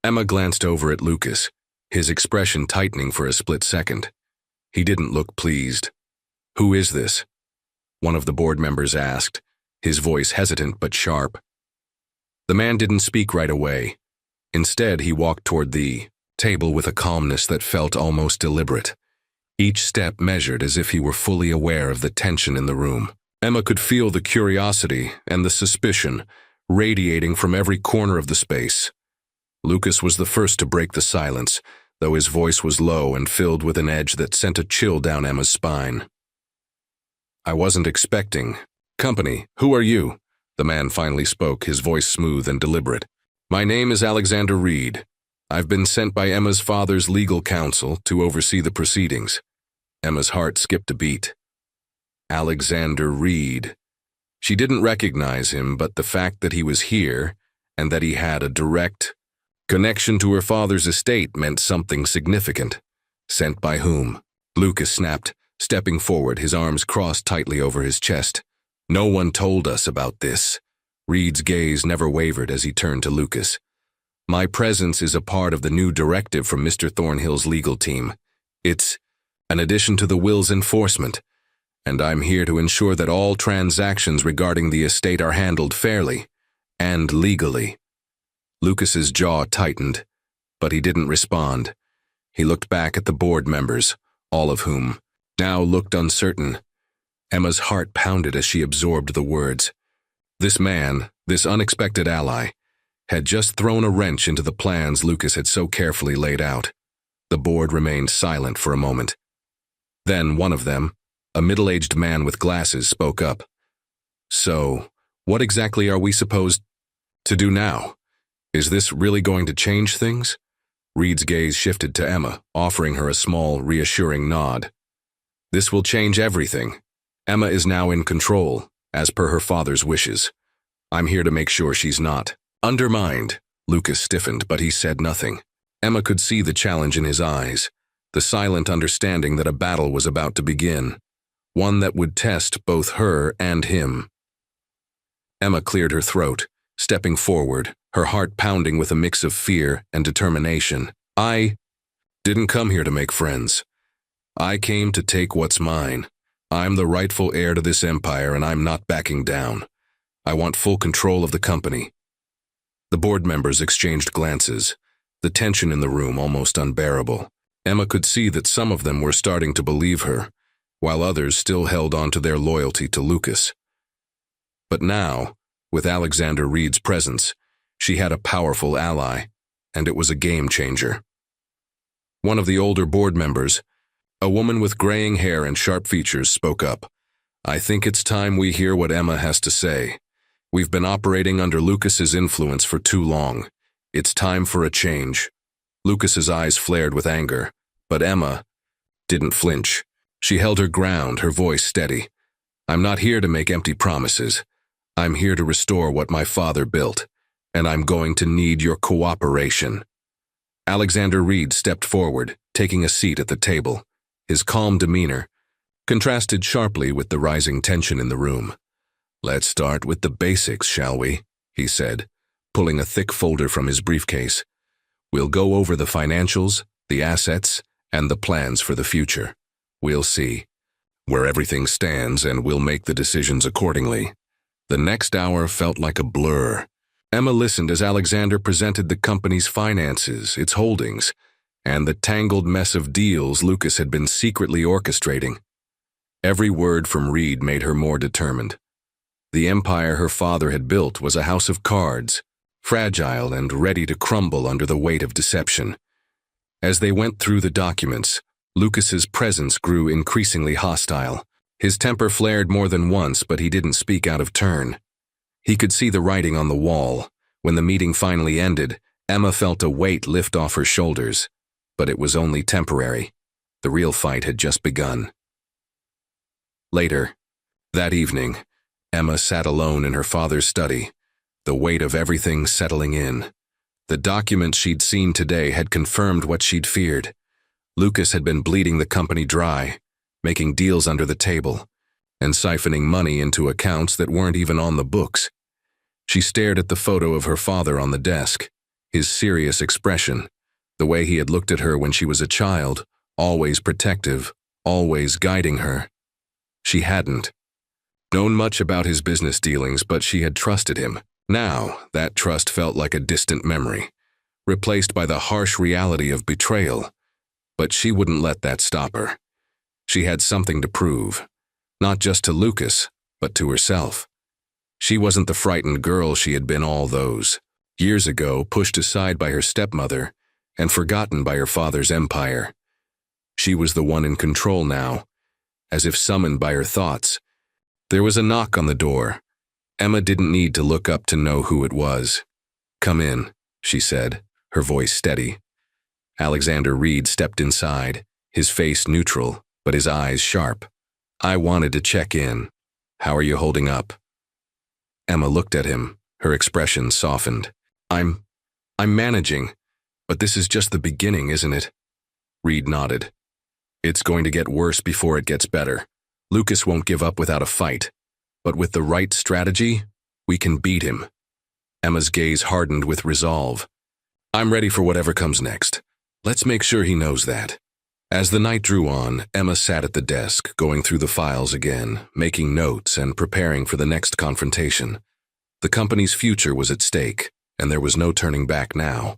Emma glanced over at Lucas, his expression tightening for a split second. He didn't look pleased. Who is this? One of the board members asked, his voice hesitant but sharp. The man didn't speak right away. Instead, he walked toward the table with a calmness that felt almost deliberate. Each step measured as if he were fully aware of the tension in the room. Emma could feel the curiosity and the suspicion radiating from every corner of the space. Lucas was the first to break the silence, though his voice was low and filled with an edge that sent a chill down Emma's spine. I wasn't expecting. Company, who are you? The man finally spoke, his voice smooth and deliberate. My name is Alexander Reed. I've been sent by Emma's father's legal counsel to oversee the proceedings. Emma's heart skipped a beat. Alexander Reed. She didn't recognize him, but the fact that he was here and that he had a direct connection to her father's estate meant something significant. Sent by whom? Lucas snapped, stepping forward, his arms crossed tightly over his chest. No one told us about this. Reed's gaze never wavered as he turned to Lucas. My presence is a part of the new directive from Mr. Thornhill's legal team. It's an addition to the will's enforcement, and I'm here to ensure that all transactions regarding the estate are handled fairly and legally. Lucas's jaw tightened, but he didn't respond. He looked back at the board members, all of whom now looked uncertain. Emma's heart pounded as she absorbed the words. This man, this unexpected ally, had just thrown a wrench into the plans Lucas had so carefully laid out. The board remained silent for a moment. Then one of them, a middle-aged man with glasses, spoke up. So, what exactly are we supposed to do now? Is this really going to change things? Reed's gaze shifted to Emma, offering her a small, reassuring nod. This will change everything. Emma is now in control, as per her father's wishes. I'm here to make sure she's not undermined. Lucas stiffened, but he said nothing. Emma could see the challenge in his eyes, the silent understanding that a battle was about to begin, one that would test both her and him. Emma cleared her throat, stepping forward, her heart pounding with a mix of fear and determination. I didn't come here to make friends. I came to take what's mine. I'm the rightful heir to this empire, and I'm not backing down. I want full control of the company. The board members exchanged glances, the tension in the room almost unbearable. Emma could see that some of them were starting to believe her, while others still held on to their loyalty to Lucas. But now, with Alexander Reed's presence, she had a powerful ally, and it was a game changer. One of the older board members, a woman with graying hair and sharp features, spoke up. I think it's time we hear what Emma has to say. We've been operating under Lucas's influence for too long. It's time for a change. Lucas's eyes flared with anger, but Emma didn't flinch. She held her ground, her voice steady. I'm not here to make empty promises. I'm here to restore what my father built, and I'm going to need your cooperation. Alexander Reed stepped forward, taking a seat at the table. His calm demeanor contrasted sharply with the rising tension in the room. Let's start with the basics, shall we? He said, pulling a thick folder from his briefcase. We'll go over the financials, the assets, and the plans for the future. We'll see where everything stands, and we'll make the decisions accordingly. The next hour felt like a blur. Emma listened as Alexander presented the company's finances, its holdings, and the tangled mess of deals Lucas had been secretly orchestrating. Every word from Reed made her more determined. The empire her father had built was a house of cards, fragile and ready to crumble under the weight of deception. As they went through the documents, Lucas's presence grew increasingly hostile. His temper flared more than once, but he didn't speak out of turn. He could see the writing on the wall. When the meeting finally ended, Emma felt a weight lift off her shoulders. But it was only temporary. The real fight had just begun. Later, that evening, Emma sat alone in her father's study, the weight of everything settling in. The documents she'd seen today had confirmed what she'd feared. Lucas had been bleeding the company dry, making deals under the table, and siphoning money into accounts that weren't even on the books. She stared at the photo of her father on the desk, his serious expression, the way he had looked at her when she was a child, always protective, always guiding her. She hadn't known much about his business dealings, but she had trusted him. Now, that trust felt like a distant memory, replaced by the harsh reality of betrayal. But she wouldn't let that stop her. She had something to prove, not just to Lucas, but to herself. She wasn't the frightened girl she had been all those years ago, pushed aside by her stepmother and forgotten by her father's empire. She was the one in control now, as if summoned by her thoughts. There was a knock on the door. Emma didn't need to look up to know who it was. Come in, she said, her voice steady. Alexander Reed stepped inside, his face neutral, but his eyes sharp. I wanted to check in. How are you holding up? Emma looked at him, her expression softened. I'm managing, but this is just the beginning, isn't it? Reed nodded. It's going to get worse before it gets better. Lucas won't give up without a fight, but with the right strategy, we can beat him. Emma's gaze hardened with resolve. I'm ready for whatever comes next. Let's make sure he knows that. As the night drew on, Emma sat at the desk, going through the files again, making notes and preparing for the next confrontation. The company's future was at stake, and there was no turning back now.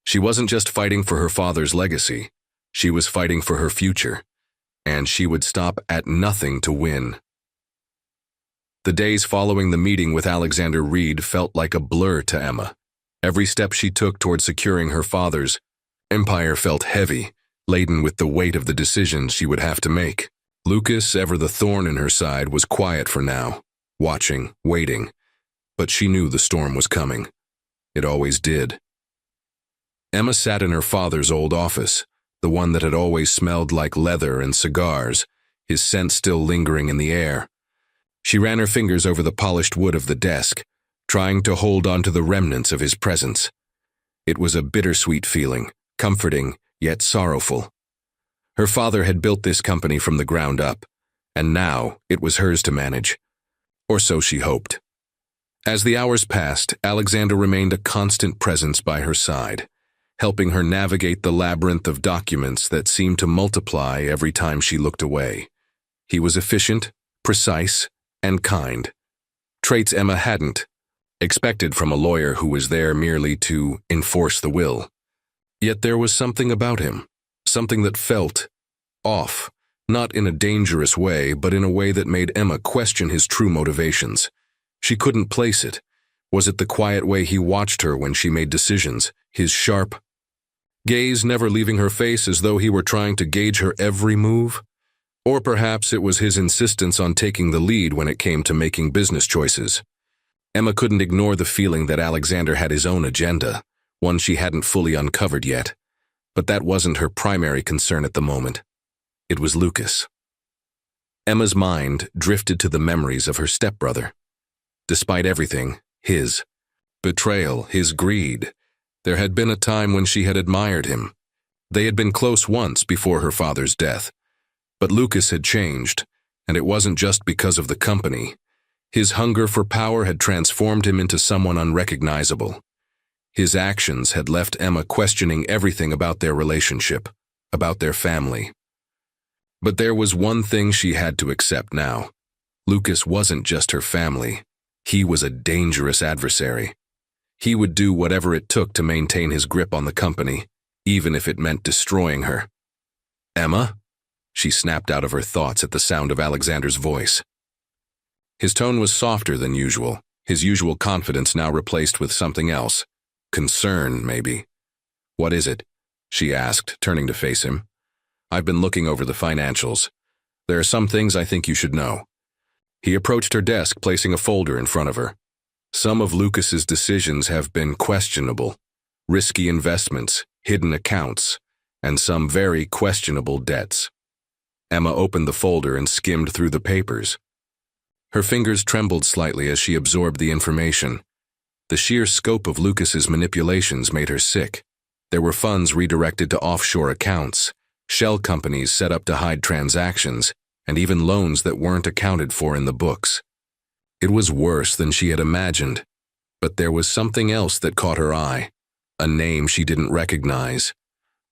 She wasn't just fighting for her father's legacy. She was fighting for her future, and she would stop at nothing to win. The days following the meeting with Alexander Reed felt like a blur to Emma. Every step she took toward securing her father's empire felt heavy, laden with the weight of the decisions she would have to make. Lucas, ever the thorn in her side, was quiet for now, watching, waiting, but she knew the storm was coming. It always did. Emma sat in her father's old office, the one that had always smelled like leather and cigars, his scent still lingering in the air. She ran her fingers over the polished wood of the desk, trying to hold on to the remnants of his presence. It was a bittersweet feeling, comforting, yet sorrowful. Her father had built this company from the ground up, and now it was hers to manage. Or so she hoped. As the hours passed, Alexander remained a constant presence by her side, helping her navigate the labyrinth of documents that seemed to multiply every time she looked away. He was efficient, precise, and kind. Traits Emma hadn't expected from a lawyer who was there merely to enforce the will. Yet there was something about him, something that felt off, not in a dangerous way, but in a way that made Emma question his true motivations. She couldn't place it. Was it the quiet way he watched her when she made decisions, his sharp gaze never leaving her face as though he were trying to gauge her every move? Or perhaps it was his insistence on taking the lead when it came to making business choices. Emma couldn't ignore the feeling that Alexander had his own agenda, one she hadn't fully uncovered yet. But that wasn't her primary concern at the moment. It was Lucas. Emma's mind drifted to the memories of her stepbrother. Despite everything, his betrayal, his greed, there had been a time when she had admired him. They had been close once before her father's death. But Lucas had changed, and it wasn't just because of the company. His hunger for power had transformed him into someone unrecognizable. His actions had left Emma questioning everything about their relationship, about their family. But there was one thing she had to accept now. Lucas wasn't just her family. He was a dangerous adversary. He would do whatever it took to maintain his grip on the company, even if it meant destroying her. "Emma?" She snapped out of her thoughts at the sound of Alexander's voice. His tone was softer than usual, his usual confidence now replaced with something else. Concern, maybe. "What is it?" she asked, turning to face him. "I've been looking over the financials. There are some things I think you should know." He approached her desk, placing a folder in front of her. "Some of Lucas's decisions have been questionable. Risky investments, hidden accounts, and some very questionable debts." Emma opened the folder and skimmed through the papers. Her fingers trembled slightly as she absorbed the information. The sheer scope of Lucas's manipulations made her sick. There were funds redirected to offshore accounts, shell companies set up to hide transactions, and even loans that weren't accounted for in the books. It was worse than she had imagined, but there was something else that caught her eye, a name she didn't recognize,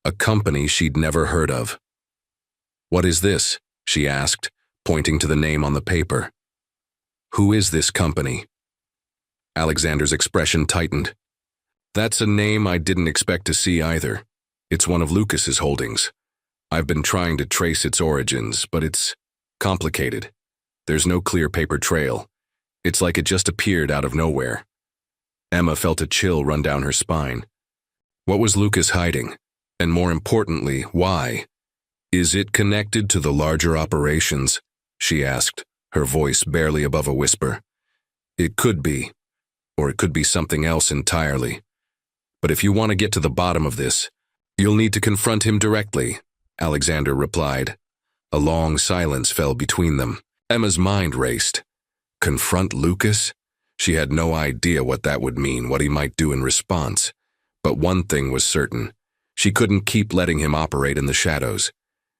a company she'd never heard of. "What is this?" she asked, pointing to the name on the paper. "Who is this company?" Alexander's expression tightened. "That's a name I didn't expect to see either. It's one of Lucas's holdings. I've been trying to trace its origins, but it's complicated. There's no clear paper trail. It's like it just appeared out of nowhere." Emma felt a chill run down her spine. What was Lucas hiding? And more importantly, why? "Is it connected to the larger operations?" she asked, her voice barely above a whisper. "It could be, or it could be something else entirely. But if you want to get to the bottom of this, you'll need to confront him directly," Alexander replied. A long silence fell between them. Emma's mind raced. Confront Lucas? She had no idea what that would mean, what he might do in response. But one thing was certain. She couldn't keep letting him operate in the shadows.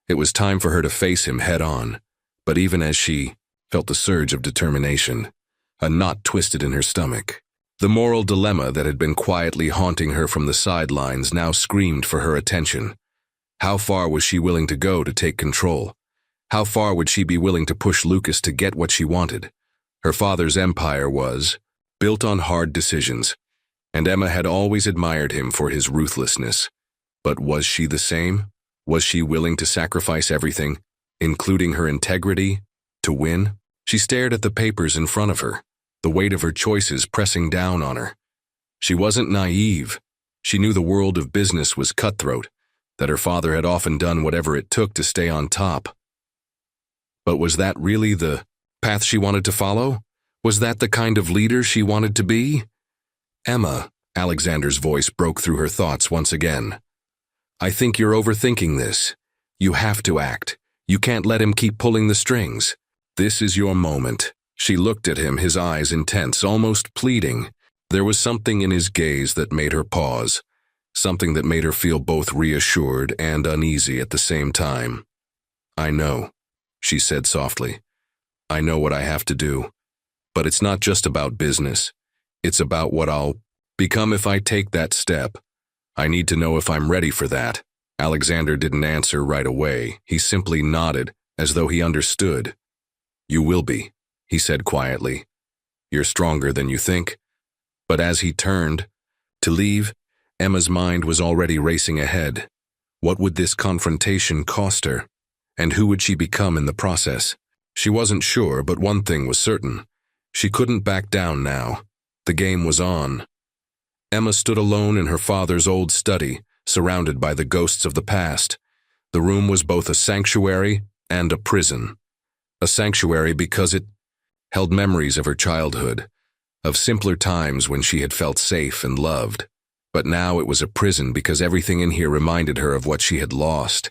It was time for her to face him head on. But even as she felt the surge of determination, a knot twisted in her stomach. The moral dilemma that had been quietly haunting her from the sidelines now screamed for her attention. How far was she willing to go to take control? How far would she be willing to push Lucas to get what she wanted? Her father's empire was built on hard decisions, and Emma had always admired him for his ruthlessness. But was she the same? Was she willing to sacrifice everything, including her integrity, to win? She stared at the papers in front of her, the weight of her choices pressing down on her. She wasn't naive. She knew the world of business was cutthroat, that her father had often done whatever it took to stay on top. But was that really the path she wanted to follow? Was that the kind of leader she wanted to be? "Emma," Alexander's voice broke through her thoughts once again. I think you're overthinking this. You have to act. You can't let him keep pulling the strings. This is your moment. She looked at him, his eyes intense, almost pleading. There was something in his gaze that made her pause, something that made her feel both reassured and uneasy at the same time. I know, she said softly. I know what I have to do. But it's not just about business. It's about what I'll become if I take that step. I need to know if I'm ready for that. Alexander didn't answer right away. He simply nodded, as though he understood. You will be, he said quietly. You're stronger than you think. But as he turned to leave, Emma's mind was already racing ahead. What would this confrontation cost her? And who would she become in the process? She wasn't sure, but one thing was certain. She couldn't back down now. The game was on. Emma stood alone in her father's old study, surrounded by the ghosts of the past. The room was both a sanctuary and a prison. A sanctuary because it held memories of her childhood, of simpler times when she had felt safe and loved. But now it was a prison because everything in here reminded her of what she had lost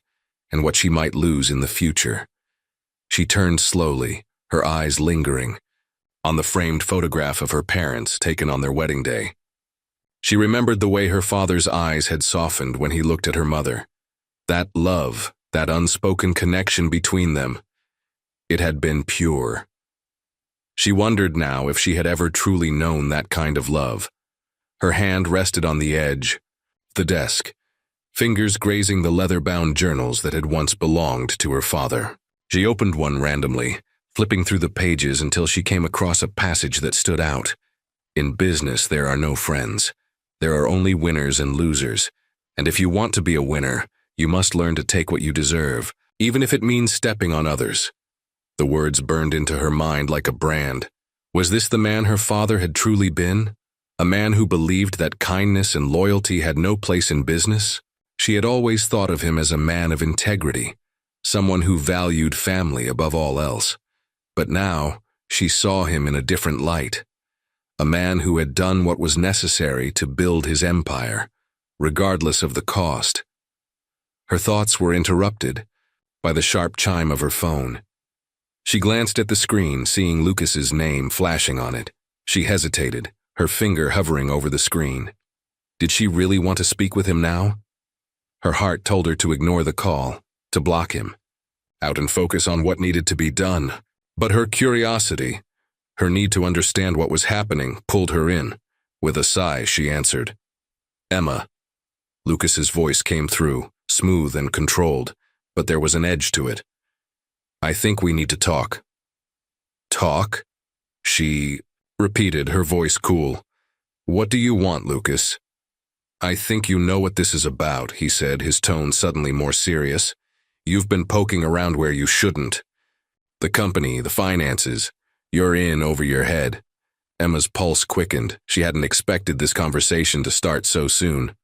and what she might lose in the future. She turned slowly, her eyes lingering, on the framed photograph of her parents taken on their wedding day. She remembered the way her father's eyes had softened when he looked at her mother. That love, that unspoken connection between them, it had been pure. She wondered now if she had ever truly known that kind of love. Her hand rested on the edge of the desk, fingers grazing the leather-bound journals that had once belonged to her father. She opened one randomly, flipping through the pages until she came across a passage that stood out. In business, there are no friends. There are only winners and losers. And if you want to be a winner, you must learn to take what you deserve, even if it means stepping on others. The words burned into her mind like a brand. Was this the man her father had truly been? A man who believed that kindness and loyalty had no place in business? She had always thought of him as a man of integrity, someone who valued family above all else. But now, she saw him in a different light. A man who had done what was necessary to build his empire, regardless of the cost. Her thoughts were interrupted by the sharp chime of her phone. She glanced at the screen, seeing Lucas's name flashing on it. She hesitated, her finger hovering over the screen. Did she really want to speak with him now? Her heart told her to ignore the call, to block him, out and focus on what needed to be done. But her curiosity, her need to understand what was happening, pulled her in. With a sigh, she answered. Emma. Lucas's voice came through, smooth and controlled, but there was an edge to it. I think we need to talk. Talk? She repeated, her voice cool. What do you want, Lucas? I think you know what this is about, he said, his tone suddenly more serious. You've been poking around where you shouldn't. The company, the finances, you're in over your head. Emma's pulse quickened. She hadn't expected this conversation to start so soon.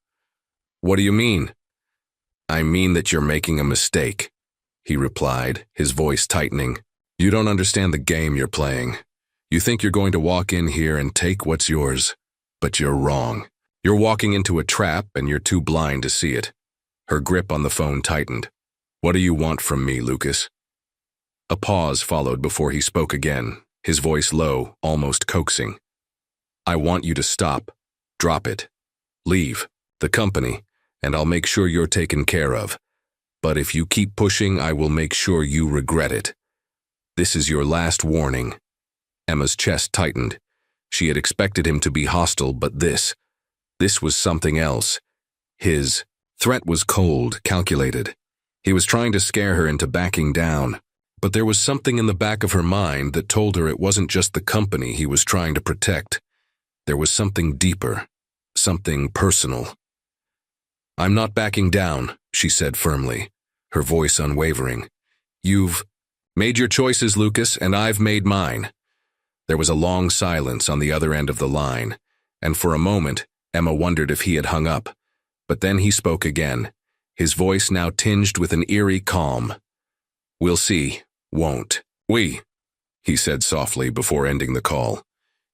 What do you mean? I mean that you're making a mistake, he replied, his voice tightening. You don't understand the game you're playing. You think you're going to walk in here and take what's yours, but you're wrong. You're walking into a trap and you're too blind to see it. Her grip on the phone tightened. What do you want from me, Lucas? A pause followed before he spoke again, his voice low, almost coaxing. I want you to stop. Drop it. Leave the company, and I'll make sure you're taken care of. But if you keep pushing, I will make sure you regret it. This is your last warning. Emma's chest tightened. She had expected him to be hostile, but this was something else. His threat was cold, calculated. He was trying to scare her into backing down. But there was something in the back of her mind that told her it wasn't just the company he was trying to protect. There was something deeper, something personal. I'm not backing down, she said firmly, her voice unwavering. You've made your choices, Lucas, and I've made mine. There was a long silence on the other end of the line, and for a moment, Emma wondered if he had hung up. But then he spoke again, his voice now tinged with an eerie calm. We'll see, won't we? He said softly before ending the call.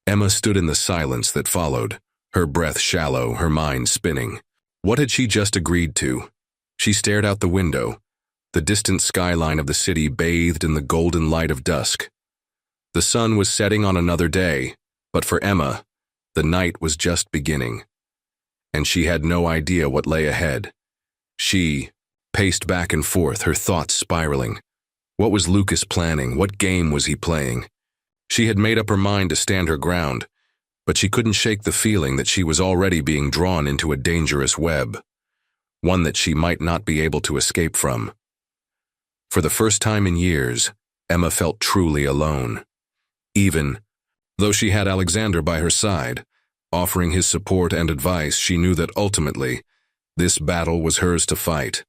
Emma stood in the silence that followed, her breath shallow, her mind spinning. What had she just agreed to? She stared out the window, the distant skyline of the city bathed in the golden light of dusk. The sun was setting on another day, but for Emma, the night was just beginning. And she had no idea what lay ahead. She paced back and forth, her thoughts spiraling. What was Lucas planning? What game was he playing? She had made up her mind to stand her ground, but she couldn't shake the feeling that she was already being drawn into a dangerous web, one that she might not be able to escape from. For the first time in years, Emma felt truly alone. Even though she had Alexander by her side, offering his support and advice, she knew that ultimately, this battle was hers to fight.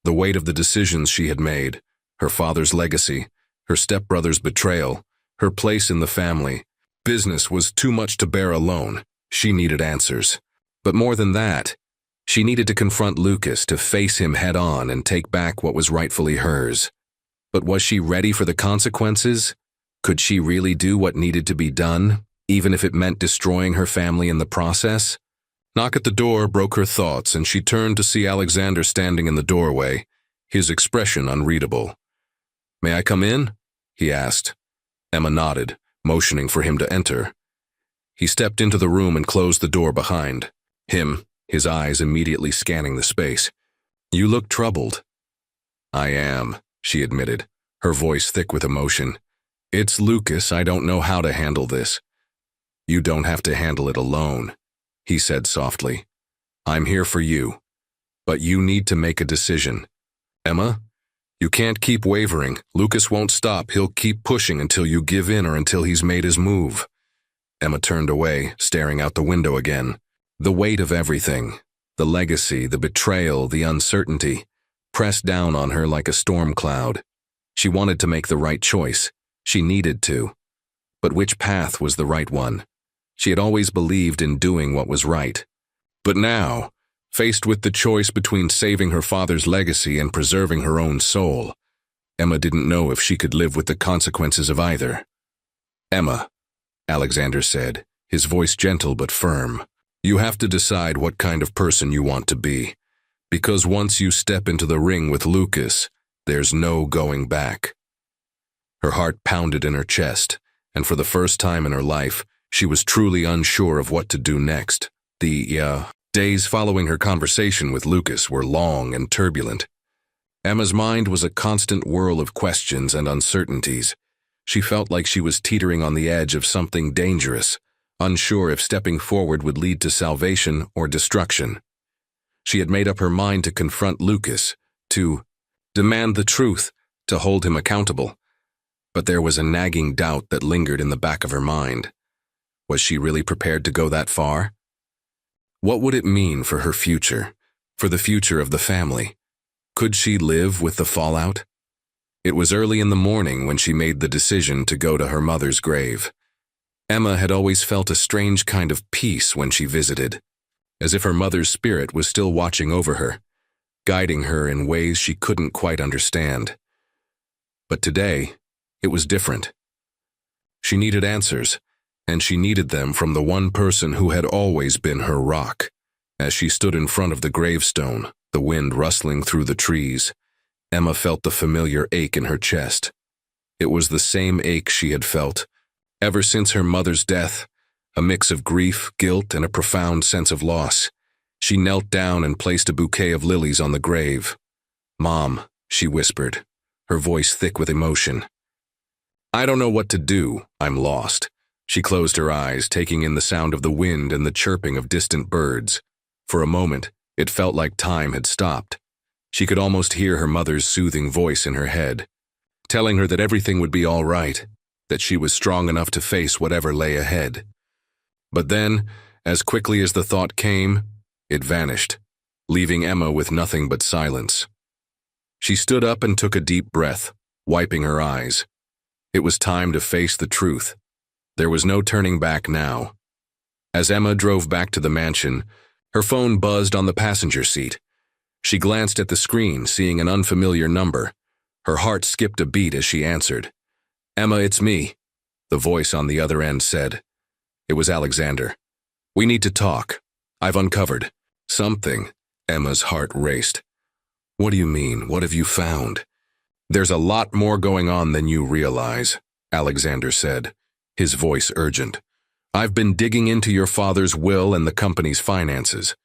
The weight of the decisions she had made, her father's legacy, her stepbrother's betrayal, her place in the family, business was too much to bear alone. She needed answers. But more than that, she needed to confront Lucas, to face him head-on and take back what was rightfully hers. But was she ready for the consequences? Could she really do what needed to be done, even if it meant destroying her family in the process? Knock at the door broke her thoughts, and she turned to see Alexander standing in the doorway, his expression unreadable. "May I come in?" he asked. Emma nodded, motioning for him to enter. He stepped into the room and closed the door behind him, his eyes immediately scanning the space. "You look troubled." "I am," she admitted, her voice thick with emotion. "It's Lucas. I don't know how to handle this." "You don't have to handle it alone," he said softly. "I'm here for you. But you need to make a decision. Emma, you can't keep wavering. Lucas won't stop. He'll keep pushing until you give in or until he's made his move." Emma turned away, staring out the window again. The weight of everything, the legacy, the betrayal, the uncertainty, pressed down on her like a storm cloud. She wanted to make the right choice. She needed to. But which path was the right one? She had always believed in doing what was right. But now, faced with the choice between saving her father's legacy and preserving her own soul, Emma didn't know if she could live with the consequences of either. "Emma," Alexander said, his voice gentle but firm, "you have to decide what kind of person you want to be. Because once you step into the ring with Lucas, there's no going back." Her heart pounded in her chest, and for the first time in her life, she was truly unsure of what to do next. The days following her conversation with Lucas were long and turbulent. Emma's mind was a constant whirl of questions and uncertainties. She felt like she was teetering on the edge of something dangerous, unsure if stepping forward would lead to salvation or destruction. She had made up her mind to confront Lucas, to demand the truth, to hold him accountable. But there was a nagging doubt that lingered in the back of her mind. Was she really prepared to go that far? What would it mean for her future, for the future of the family? Could she live with the fallout? It was early in the morning when she made the decision to go to her mother's grave. Emma had always felt a strange kind of peace when she visited, as if her mother's spirit was still watching over her, guiding her in ways she couldn't quite understand. But today, it was different. She needed answers, and she needed them from the one person who had always been her rock. As she stood in front of the gravestone, the wind rustling through the trees, Emma felt the familiar ache in her chest. It was the same ache she had felt ever since her mother's death, a mix of grief, guilt, and a profound sense of loss. She knelt down and placed a bouquet of lilies on the grave. "Mom," she whispered, her voice thick with emotion. "I don't know what to do. I'm lost." She closed her eyes, taking in the sound of the wind and the chirping of distant birds. For a moment, it felt like time had stopped. She could almost hear her mother's soothing voice in her head, telling her that everything would be all right, that she was strong enough to face whatever lay ahead. But then, as quickly as the thought came, it vanished, leaving Emma with nothing but silence. She stood up and took a deep breath, wiping her eyes. It was time to face the truth. There was no turning back now. As Emma drove back to the mansion, her phone buzzed on the passenger seat. She glanced at the screen, seeing an unfamiliar number. Her heart skipped a beat as she answered. "Emma, it's me," the voice on the other end said. It was Alexander. We need to talk. I've uncovered something. Emma's heart raced. What do you mean? What have you found? There's a lot more going on than you realize, Alexander said, his voice urgent. I've been digging into your father's will and the company's finances.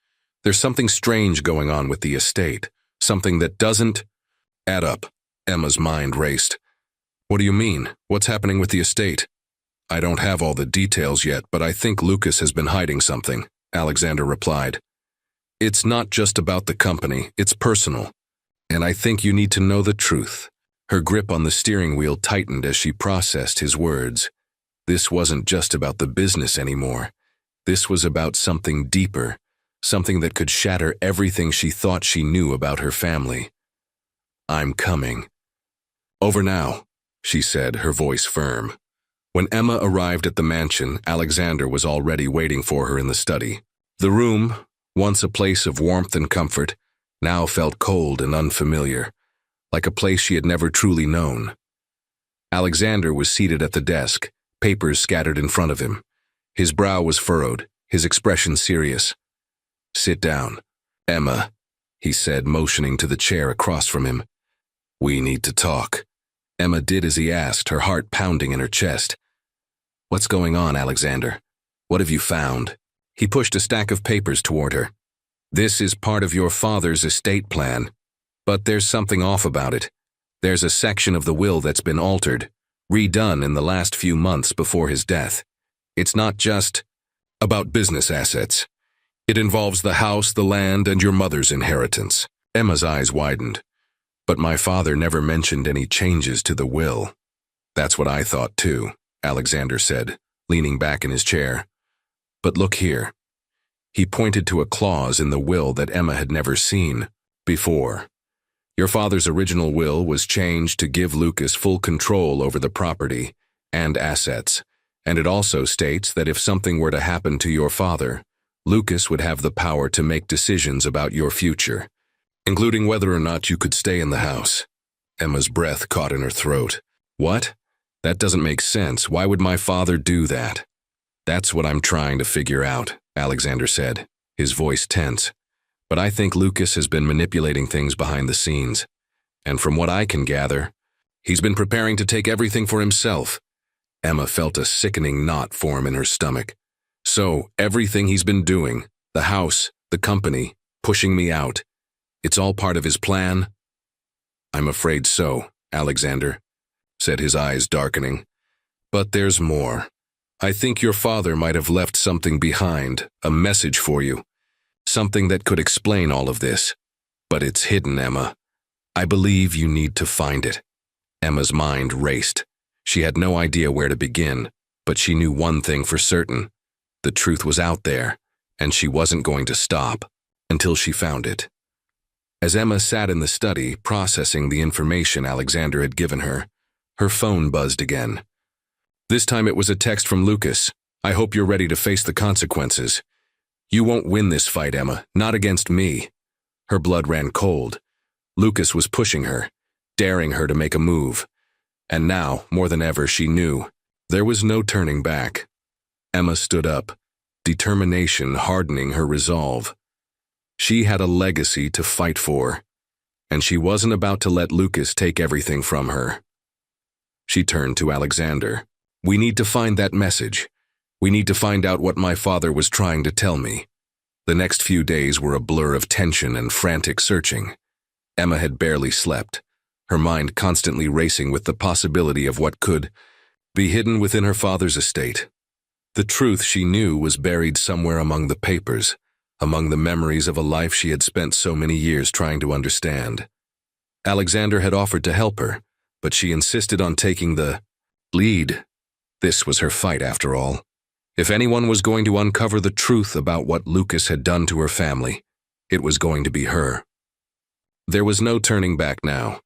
There's something strange going on with the estate, something that doesn't add up. Emma's mind raced. What do you mean? What's happening with the estate? I don't have all the details yet, but I think Lucas has been hiding something, Alexander replied. It's not just about the company, it's personal. And I think you need to know the truth. Her grip on the steering wheel tightened as she processed his words. This wasn't just about the business anymore. This was about something deeper, something that could shatter everything she thought she knew about her family. I'm coming. Over now, she said, her voice firm. When Emma arrived at the mansion, Alexander was already waiting for her in the study. The room, once a place of warmth and comfort, now felt cold and unfamiliar, like a place she had never truly known. Alexander was seated at the desk, papers scattered in front of him. His brow was furrowed, his expression serious. Sit down, Emma, he said, motioning to the chair across from him. We need to talk. Emma did as he asked, her heart pounding in her chest. What's going on, Alexander? What have you found? He pushed a stack of papers toward her. This is part of your father's estate plan, but there's something off about it. There's a section of the will that's been altered, redone in the last few months before his death. It's not just about business assets. It involves the house, the land, and your mother's inheritance. Emma's eyes widened. But my father never mentioned any changes to the will. That's what I thought too, Alexander said, leaning back in his chair. But look here. He pointed to a clause in the will that Emma had never seen before. Your father's original will was changed to give Lucas full control over the property and assets, and it also states that if something were to happen to your father, Lucas would have the power to make decisions about your future, including whether or not you could stay in the house. Emma's breath caught in her throat. What? That doesn't make sense. Why would my father do that? That's what I'm trying to figure out, Alexander said, his voice tense. But I think Lucas has been manipulating things behind the scenes. And from what I can gather, he's been preparing to take everything for himself. Emma felt a sickening knot form in her stomach. So, everything he's been doing, the house, the company, pushing me out, it's all part of his plan? I'm afraid so, Alexander, said his eyes darkening. But there's more. I think your father might have left something behind, a message for you. Something that could explain all of this. But it's hidden, Emma. I believe you need to find it. Emma's mind raced. She had no idea where to begin, but she knew one thing for certain. The truth was out there, and she wasn't going to stop until she found it. As Emma sat in the study, processing the information Alexander had given her, her phone buzzed again. This time it was a text from Lucas. I hope you're ready to face the consequences. You won't win this fight, Emma, not against me. Her blood ran cold. Lucas was pushing her, daring her to make a move. And now, more than ever, she knew. There was no turning back. Emma stood up, determination hardening her resolve. She had a legacy to fight for, and she wasn't about to let Lucas take everything from her. She turned to Alexander. We need to find that message. We need to find out what my father was trying to tell me. The next few days were a blur of tension and frantic searching. Emma had barely slept, her mind constantly racing with the possibility of what could be hidden within her father's estate. The truth, she knew, was buried somewhere among the papers, among the memories of a life she had spent so many years trying to understand. Alexander had offered to help her, but she insisted on taking the lead. This was her fight, after all. If anyone was going to uncover the truth about what Lucas had done to her family, it was going to be her. There was no turning back now.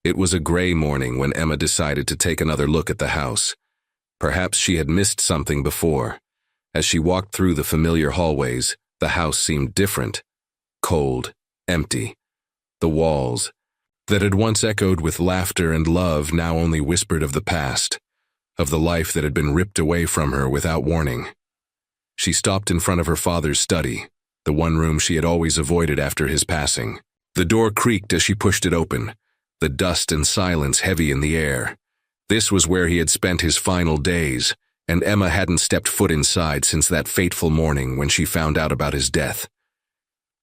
It was a gray morning when Emma decided to take another look at the house. Perhaps she had missed something before. As she walked through the familiar hallways, the house seemed different. Cold, empty. The walls, that had once echoed with laughter and love, now only whispered of the past, of the life that had been ripped away from her without warning. She stopped in front of her father's study, the one room she had always avoided after his passing. The door creaked as she pushed it open, the dust and silence heavy in the air. This was where he had spent his final days, and Emma hadn't stepped foot inside since that fateful morning when she found out about his death.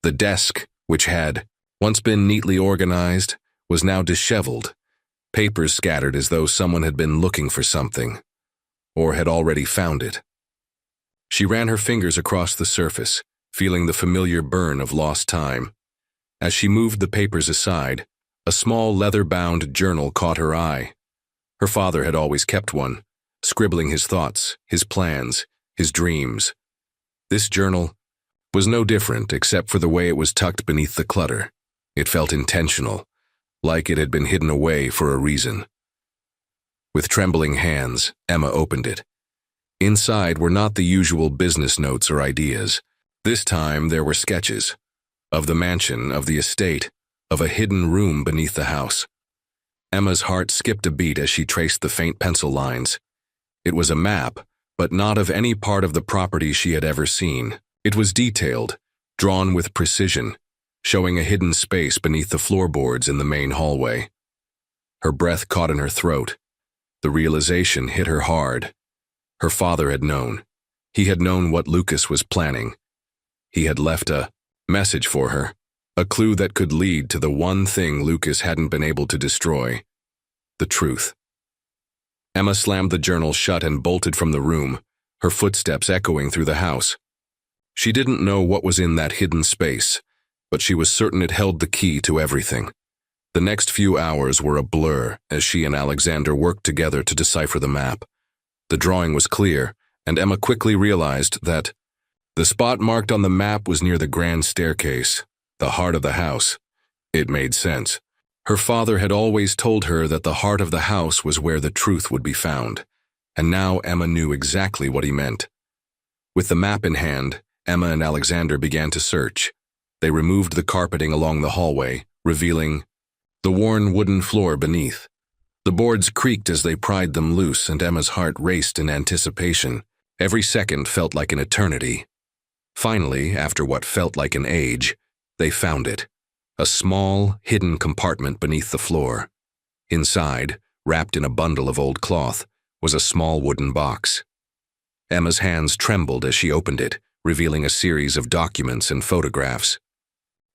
The desk, which had once been neatly organized, was now disheveled, papers scattered as though someone had been looking for something, or had already found it. She ran her fingers across the surface, feeling the familiar burn of lost time. As she moved the papers aside, a small leather-bound journal caught her eye. Her father had always kept one, scribbling his thoughts, his plans, his dreams. This journal was no different except for the way it was tucked beneath the clutter. It felt intentional, like it had been hidden away for a reason. With trembling hands, Emma opened it. Inside were not the usual business notes or ideas. This time there were sketches of the mansion, of the estate, of a hidden room beneath the house. Emma's heart skipped a beat as she traced the faint pencil lines. It was a map, but not of any part of the property she had ever seen. It was detailed, drawn with precision, showing a hidden space beneath the floorboards in the main hallway. Her breath caught in her throat. The realization hit her hard. Her father had known. He had known what Lucas was planning. He had left a message for her, a clue that could lead to the one thing Lucas hadn't been able to destroy: the truth. Emma slammed the journal shut and bolted from the room, her footsteps echoing through the house. She didn't know what was in that hidden space, but she was certain it held the key to everything. The next few hours were a blur as she and Alexander worked together to decipher the map. The drawing was clear, and Emma quickly realized that the spot marked on the map was near the grand staircase, the heart of the house. It made sense. Her father had always told her that the heart of the house was where the truth would be found, and now Emma knew exactly what he meant. With the map in hand, Emma and Alexander began to search. They removed the carpeting along the hallway, revealing the worn wooden floor beneath. The boards creaked as they pried them loose, and Emma's heart raced in anticipation. Every second felt like an eternity. Finally, after what felt like an age, they found it. A small, hidden compartment beneath the floor. Inside, wrapped in a bundle of old cloth, was a small wooden box. Emma's hands trembled as she opened it, revealing a series of documents and photographs.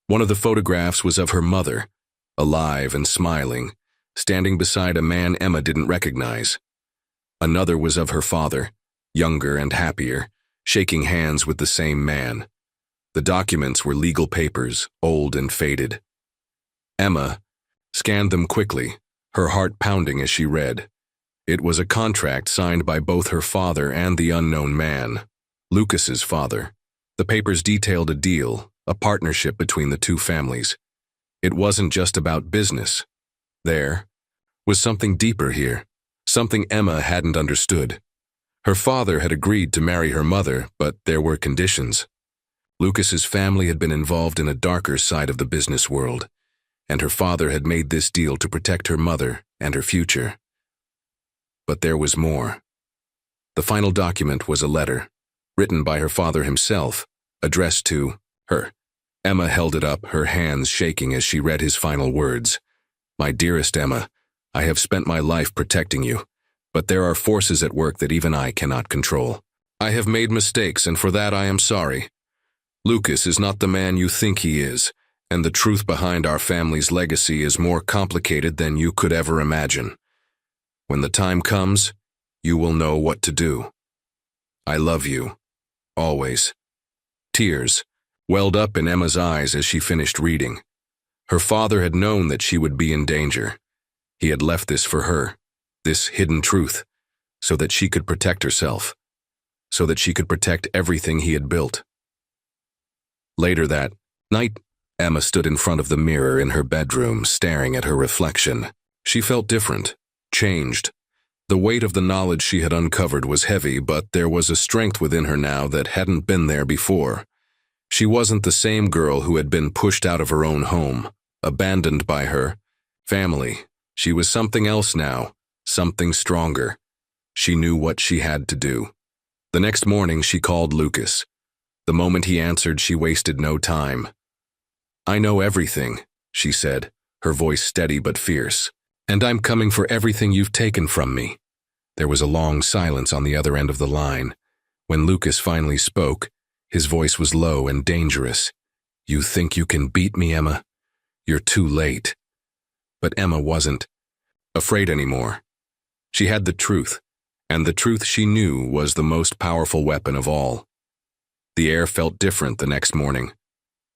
One of the photographs was of her mother, alive and smiling, standing beside a man Emma didn't recognize. Another was of her father, younger and happier, shaking hands with the same man. The documents were legal papers, old and faded. Emma scanned them quickly, her heart pounding as she read. It was a contract signed by both her father and the unknown man, Lucas's father. The papers detailed a deal, a partnership between the two families. It wasn't just about business. There was something deeper here, something Emma hadn't understood. Her father had agreed to marry her mother, but there were conditions. Lucas's family had been involved in a darker side of the business world, and her father had made this deal to protect her mother and her future. But there was more. The final document was a letter, written by her father himself, addressed to her. Emma held it up, her hands shaking as she read his final words. "My dearest Emma, I have spent my life protecting you, but there are forces at work that even I cannot control. I have made mistakes, and for that I am sorry. Lucas is not the man you think he is, and the truth behind our family's legacy is more complicated than you could ever imagine. When the time comes, you will know what to do. I love you. Always." Tears welled up in Emma's eyes as she finished reading. Her father had known that she would be in danger. He had left this for her, this hidden truth, so that she could protect herself, so that she could protect everything he had built. Later that night, Emma stood in front of the mirror in her bedroom, staring at her reflection. She felt different, changed. The weight of the knowledge she had uncovered was heavy, but there was a strength within her now that hadn't been there before. She wasn't the same girl who had been pushed out of her own home, abandoned by her family. She was something else now, something stronger. She knew what she had to do. The next morning, she called Lucas. The moment he answered, she wasted no time. "I know everything," she said, her voice steady but fierce. "And I'm coming for everything you've taken from me." There was a long silence on the other end of the line. When Lucas finally spoke, his voice was low and dangerous. "You think you can beat me, Emma? You're too late." But Emma wasn't afraid anymore. She had the truth, and the truth she knew was the most powerful weapon of all. The air felt different the next morning.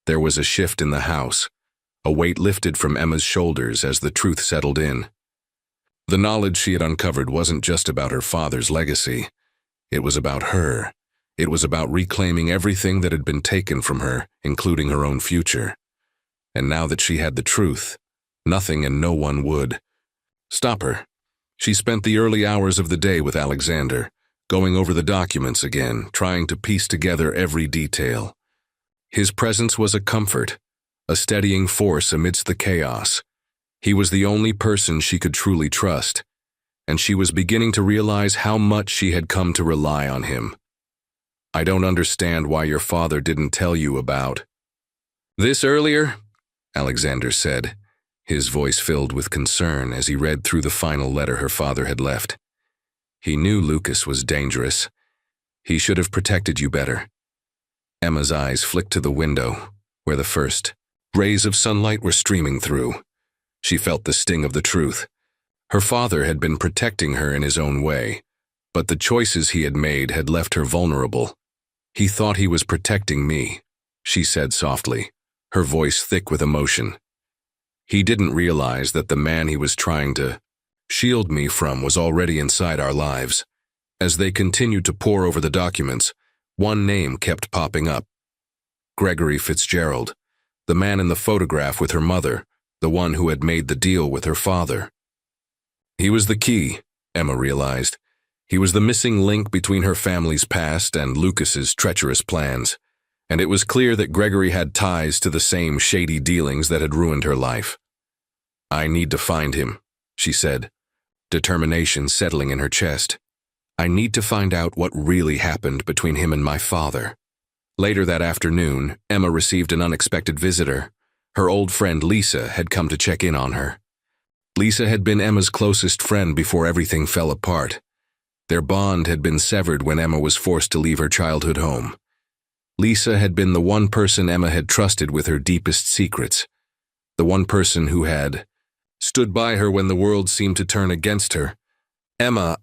There was a shift in the house. A weight lifted from Emma's shoulders as the truth settled in. The knowledge she had uncovered wasn't just about her father's legacy. It was about her. It was about reclaiming everything that had been taken from her, including her own future. And now that she had the truth, nothing and no one would stop her. She spent the early hours of the day with Alexander, going over the documents again, trying to piece together every detail. His presence was a comfort, a steadying force amidst the chaos. He was the only person she could truly trust, and she was beginning to realize how much she had come to rely on him. "I don't understand why your father didn't tell you about this earlier," Alexander said, his voice filled with concern as he read through the final letter her father had left. "He knew Lucas was dangerous. He should have protected you better." Emma's eyes flicked to the window, where the first rays of sunlight were streaming through. She felt the sting of the truth. Her father had been protecting her in his own way, but the choices he had made had left her vulnerable. "He thought he was protecting me," she said softly, her voice thick with emotion. "He didn't realize that the man he was trying to shield me from was already inside our lives." As they continued to pore over the documents, one name kept popping up. Gregory Fitzgerald, the man in the photograph with her mother, the one who had made the deal with her father. He was the key, Emma realized. He was the missing link between her family's past and Lucas's treacherous plans, and it was clear that Gregory had ties to the same shady dealings that had ruined her life. "I need to find him," she said, determination settling in her chest. "I need to find out what really happened between him and my father." Later that afternoon, Emma received an unexpected visitor. Her old friend Lisa had come to check in on her. Lisa had been Emma's closest friend before everything fell apart. Their bond had been severed when Emma was forced to leave her childhood home. Lisa had been the one person Emma had trusted with her deepest secrets, the one person who had stood by her when the world seemed to turn against her. "Emma,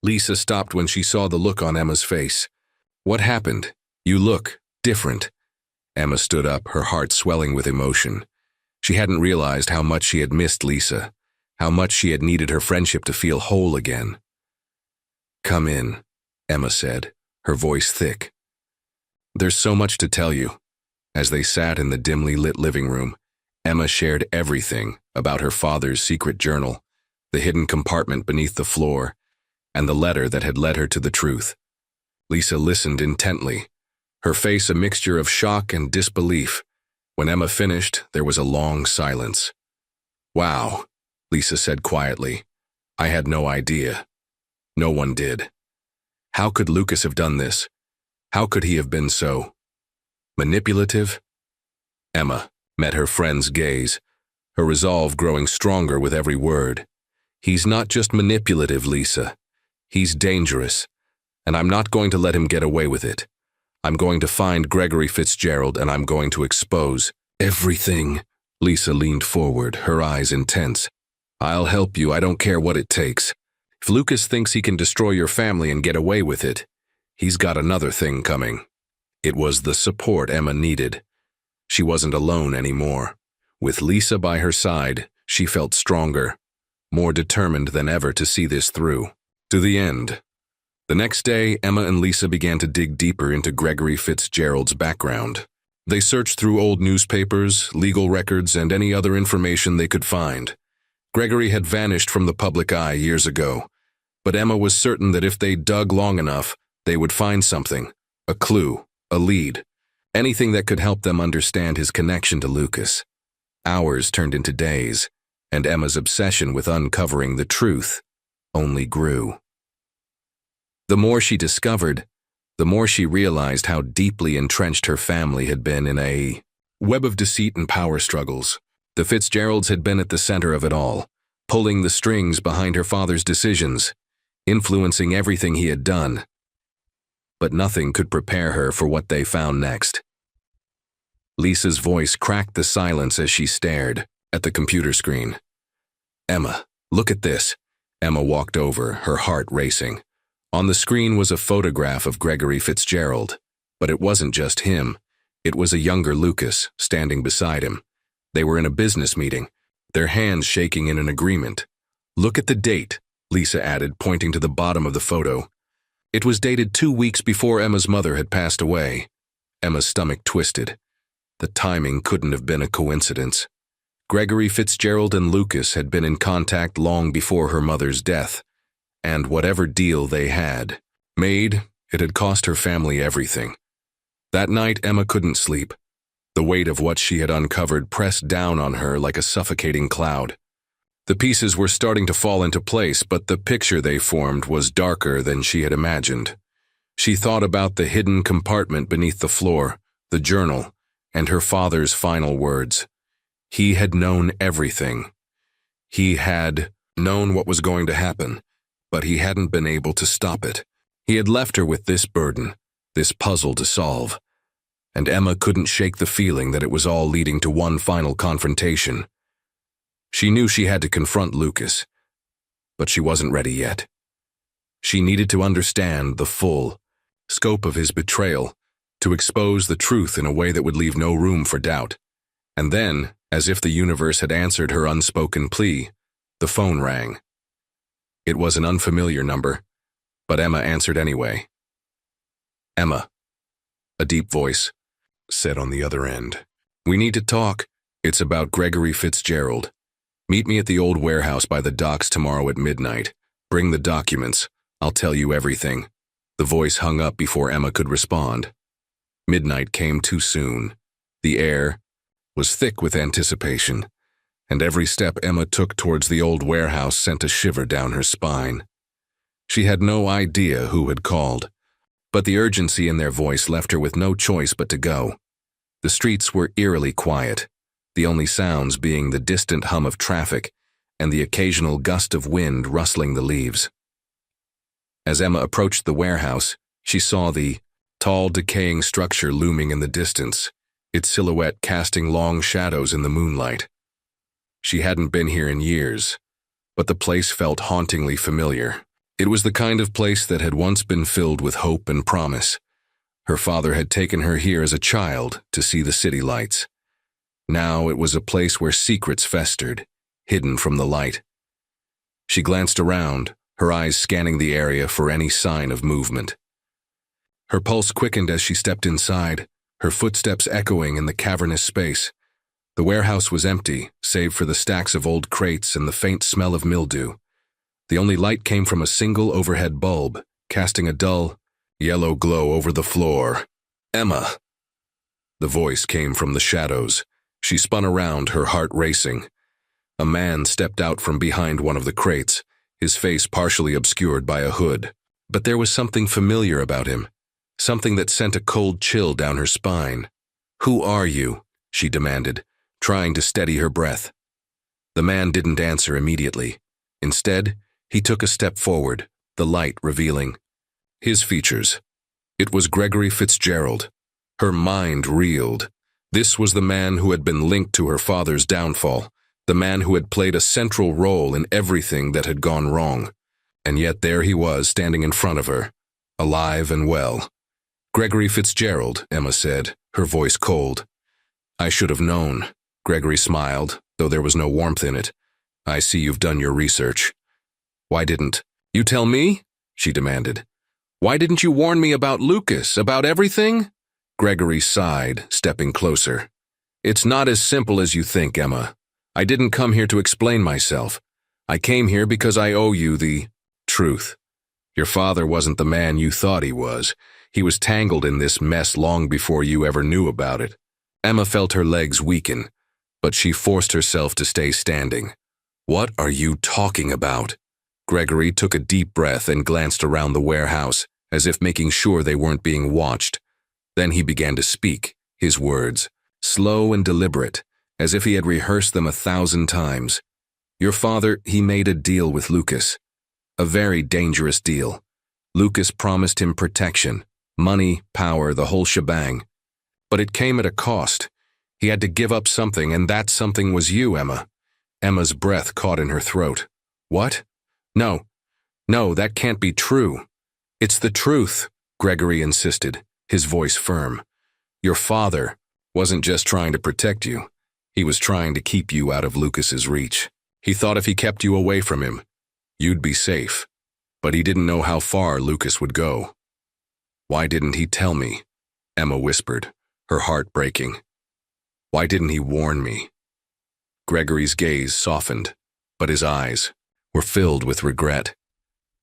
Lisa stopped when she saw the look on Emma's face. "What happened? You look different." Emma stood up, her heart swelling with emotion. She hadn't realized how much she had missed Lisa, how much she had needed her friendship to feel whole again. "Come in," Emma said, her voice thick. "There's so much to tell you." As they sat in the dimly lit living room, Emma shared everything about her father's secret journal, the hidden compartment beneath the floor, and the letter that had led her to the truth. Lisa listened intently, her face a mixture of shock and disbelief. When Emma finished, there was a long silence. "Wow," Lisa said quietly. "I had no idea. No one did. How could Lucas have done this? How could he have been so manipulative?" Emma met her friend's gaze, her resolve growing stronger with every word. "He's not just manipulative, Lisa. He's dangerous, and I'm not going to let him get away with it. I'm going to find Gregory Fitzgerald, and I'm going to expose everything." Lisa leaned forward, her eyes intense. "I'll help you, I don't care what it takes. If Lucas thinks he can destroy your family and get away with it, he's got another thing coming." It was the support Emma needed. She wasn't alone anymore. With Lisa by her side, she felt stronger, more determined than ever to see this through, to the end. The next day, Emma and Lisa began to dig deeper into Gregory Fitzgerald's background. They searched through old newspapers, legal records, and any other information they could find. Gregory had vanished from the public eye years ago, but Emma was certain that if they dug long enough, they would find something, a clue, a lead, anything that could help them understand his connection to Lucas. Hours turned into days, and Emma's obsession with uncovering the truth only grew. The more she discovered, the more she realized how deeply entrenched her family had been in a web of deceit and power struggles. The Fitzgeralds had been at the center of it all, pulling the strings behind her father's decisions, influencing everything he had done. But nothing could prepare her for what they found next. Lisa's voice cracked the silence as she stared at the computer screen. "Emma, look at this." Emma walked over, her heart racing. On the screen was a photograph of Gregory Fitzgerald, but it wasn't just him. It was a younger Lucas standing beside him. They were in a business meeting, their hands shaking in an agreement. "Look at the date," Lisa added, pointing to the bottom of the photo. It was dated 2 weeks before Emma's mother had passed away. Emma's stomach twisted. The timing couldn't have been a coincidence. Gregory Fitzgerald and Lucas had been in contact long before her mother's death, and whatever deal they had made, it had cost her family everything. That night, Emma couldn't sleep. The weight of what she had uncovered pressed down on her like a suffocating cloud. The pieces were starting to fall into place, but the picture they formed was darker than she had imagined. She thought about the hidden compartment beneath the floor, the journal, and her father's final words. He had known everything. He had known what was going to happen, but he hadn't been able to stop it. He had left her with this burden, this puzzle to solve, and Emma couldn't shake the feeling that it was all leading to one final confrontation. She knew she had to confront Lucas, but she wasn't ready yet. She needed to understand the full scope of his betrayal, to expose the truth in a way that would leave no room for doubt. And then, as if the universe had answered her unspoken plea, the phone rang. It was an unfamiliar number, but Emma answered anyway. "Emma," a deep voice said on the other end. "We need to talk. It's about Gregory Fitzgerald. Meet me at the old warehouse by the docks tomorrow at midnight. Bring the documents. I'll tell you everything." The voice hung up before Emma could respond. Midnight came too soon. The air was thick with anticipation, and every step Emma took towards the old warehouse sent a shiver down her spine. She had no idea who had called, but the urgency in their voice left her with no choice but to go. The streets were eerily quiet, the only sounds being the distant hum of traffic and the occasional gust of wind rustling the leaves. As Emma approached the warehouse, she saw the tall, decaying structure looming in the distance, its silhouette casting long shadows in the moonlight. She hadn't been here in years, but the place felt hauntingly familiar. It was the kind of place that had once been filled with hope and promise. Her father had taken her here as a child to see the city lights. Now it was a place where secrets festered, hidden from the light. She glanced around, her eyes scanning the area for any sign of movement. Her pulse quickened as she stepped inside, her footsteps echoing in the cavernous space. The warehouse was empty, save for the stacks of old crates and the faint smell of mildew. The only light came from a single overhead bulb, casting a dull, yellow glow over the floor. "Emma!" The voice came from the shadows. She spun around, her heart racing. A man stepped out from behind one of the crates, his face partially obscured by a hood. But there was something familiar about him, something that sent a cold chill down her spine. "Who are you?" she demanded, trying to steady her breath. The man didn't answer immediately. Instead, he took a step forward, the light revealing his features. It was Gregory Fitzgerald. Her mind reeled. This was the man who had been linked to her father's downfall, the man who had played a central role in everything that had gone wrong. And yet there he was, standing in front of her, alive and well. "Gregory Fitzgerald," Emma said, her voice cold. "I should have known." Gregory smiled, though there was no warmth in it. "I see you've done your research." "Why didn't you tell me?" she demanded. "Why didn't you warn me about Lucas, about everything?" Gregory sighed, stepping closer. "It's not as simple as you think, Emma. I didn't come here to explain myself. I came here because I owe you the truth. Your father wasn't the man you thought he was. He was tangled in this mess long before you ever knew about it." Emma felt her legs weaken, but she forced herself to stay standing. "What are you talking about?" Gregory took a deep breath and glanced around the warehouse, as if making sure they weren't being watched. Then he began to speak, his words, slow and deliberate, as if he had rehearsed them 1,000 times. Your father, he made a deal with Lucas. A very dangerous deal. Lucas promised him protection, money, power, the whole shebang. But it came at a cost. He had to give up something, and that something was you, Emma. Emma's breath caught in her throat. What? No, that can't be true. It's the truth, Gregory insisted, his voice firm. Your father wasn't just trying to protect you. He was trying to keep you out of Lucas's reach. He thought if he kept you away from him, you'd be safe. But he didn't know how far Lucas would go. Why didn't he tell me? Emma whispered, her heart breaking. Why didn't he warn me? Gregory's gaze softened, but his eyes were filled with regret.